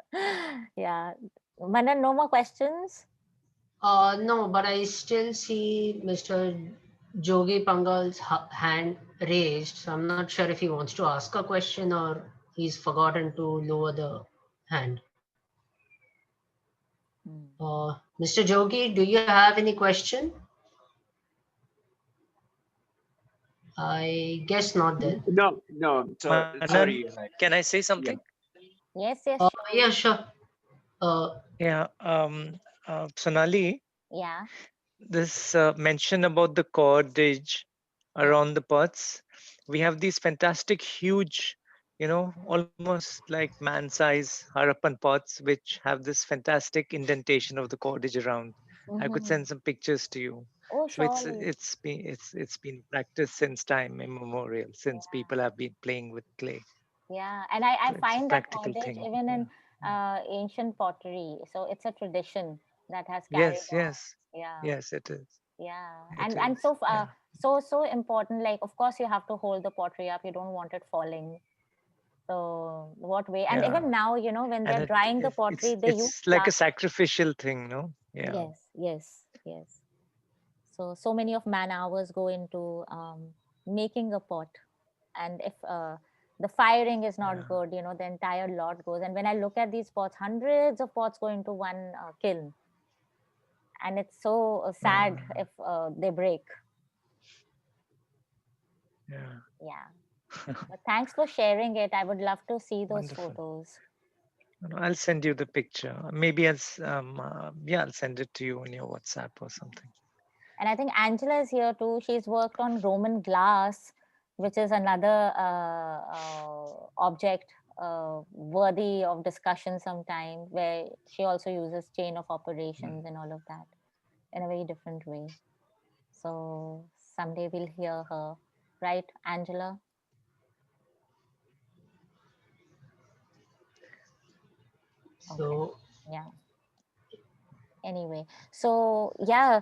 S1: Yeah. Manan, no more questions?
S3: No, but I still see Mr. Jogi Pangal's hand raised. So I'm not sure if he wants to ask a question or he's forgotten to lower the hand. Mr. Jogi, do you have any question? I guess not then.
S9: No. So
S10: Manan,
S9: sorry.
S10: can I say something?
S1: Yes, yes.
S3: Yeah, sure.
S10: Yeah. Sonali,
S1: Yeah.
S10: this mention about the cordage around the pots. We have these fantastic, huge, almost like man-size Harappan pots, which have this fantastic indentation of the cordage around. I could send some pictures to you.
S1: Oh,
S10: So
S1: surely.
S10: it's been practiced since time immemorial, since people have been playing with clay.
S1: Yeah, and I
S10: So it's a
S1: find that
S10: practical
S1: cottage
S10: thing.
S1: even
S10: Yeah.
S1: in ancient pottery. So it's a tradition that has carried
S10: Yes,
S1: on.
S10: yes,
S1: Yeah,
S10: yes, it is.
S1: yeah,
S10: It
S1: and
S10: is. Yeah.
S1: so important. Like, of course, you have to hold the pottery up. You don't want it falling. So what way? And
S10: Yeah.
S1: even now, when
S10: And
S1: they're drying the pottery, they use
S10: it's like a
S1: plastic.
S10: sacrificial thing, no? Yeah.
S1: Yes, yes, yes. So many of man hours go into making a pot, and if the firing is not
S10: Yeah.
S1: good, the entire lot goes. And when I look at these pots, hundreds of pots go into one kiln, and it's so sad
S10: Yeah.
S1: if they break.
S10: Yeah.
S1: Yeah, but thanks for sharing it. I would love to see those
S10: Wonderful.
S1: photos.
S10: No, I'll send you the picture. Maybe yeah, I'll send it to you on your WhatsApp or something.
S1: And I think Angela is here too. She's worked on Roman glass, which is another object worthy of discussion sometime, where she also uses chain of operations and all of that in a very different way. So someday we'll hear her, right, Angela? Okay.
S7: So
S1: Yeah. Anyway, so yeah,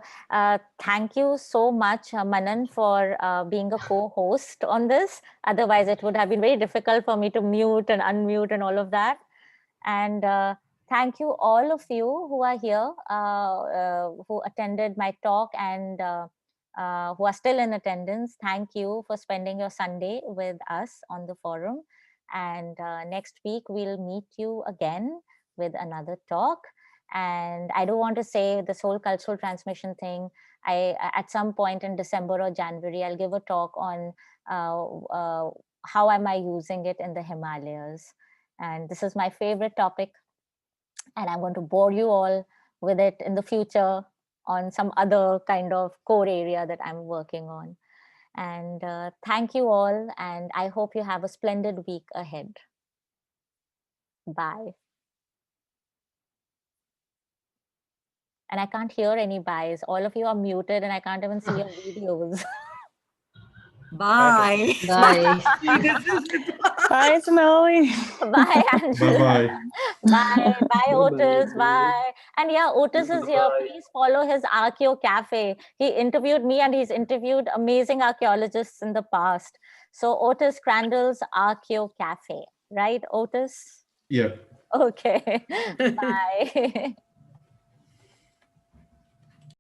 S1: thank you so much, Manan, for being a co-host on this. Otherwise, it would have been very difficult for me to mute and unmute and all of that. And thank you all of you who are here, who attended my talk, and who are still in attendance. Thank you for spending your Sunday with us on the forum. And next week we'll meet you again with another talk. And I don't want to say this whole cultural transmission thing. At some point in December or January, I'll give a talk on how am I using it in the Himalayas. And this is my favorite topic, and I'm going to bore you all with it in the future on some other kind of core area that I'm working on. And thank you all, and I hope you have a splendid week ahead. Bye. And I can't hear any buys. All of you are muted, and I can't even see your videos.
S8: Bye.
S3: Bye.
S11: Bye, Sonali.
S1: Bye, Angela.
S12: Bye-bye.
S1: Bye. Bye, Otis.
S7: bye.
S1: Bye. And yeah, Otis is here.
S7: Bye.
S1: Please follow his Archeo Cafe. He interviewed me, and he's interviewed amazing archaeologists in the past. So Otis Crandall's Archeo Cafe, right, Otis?
S12: Yeah.
S1: Okay. Bye.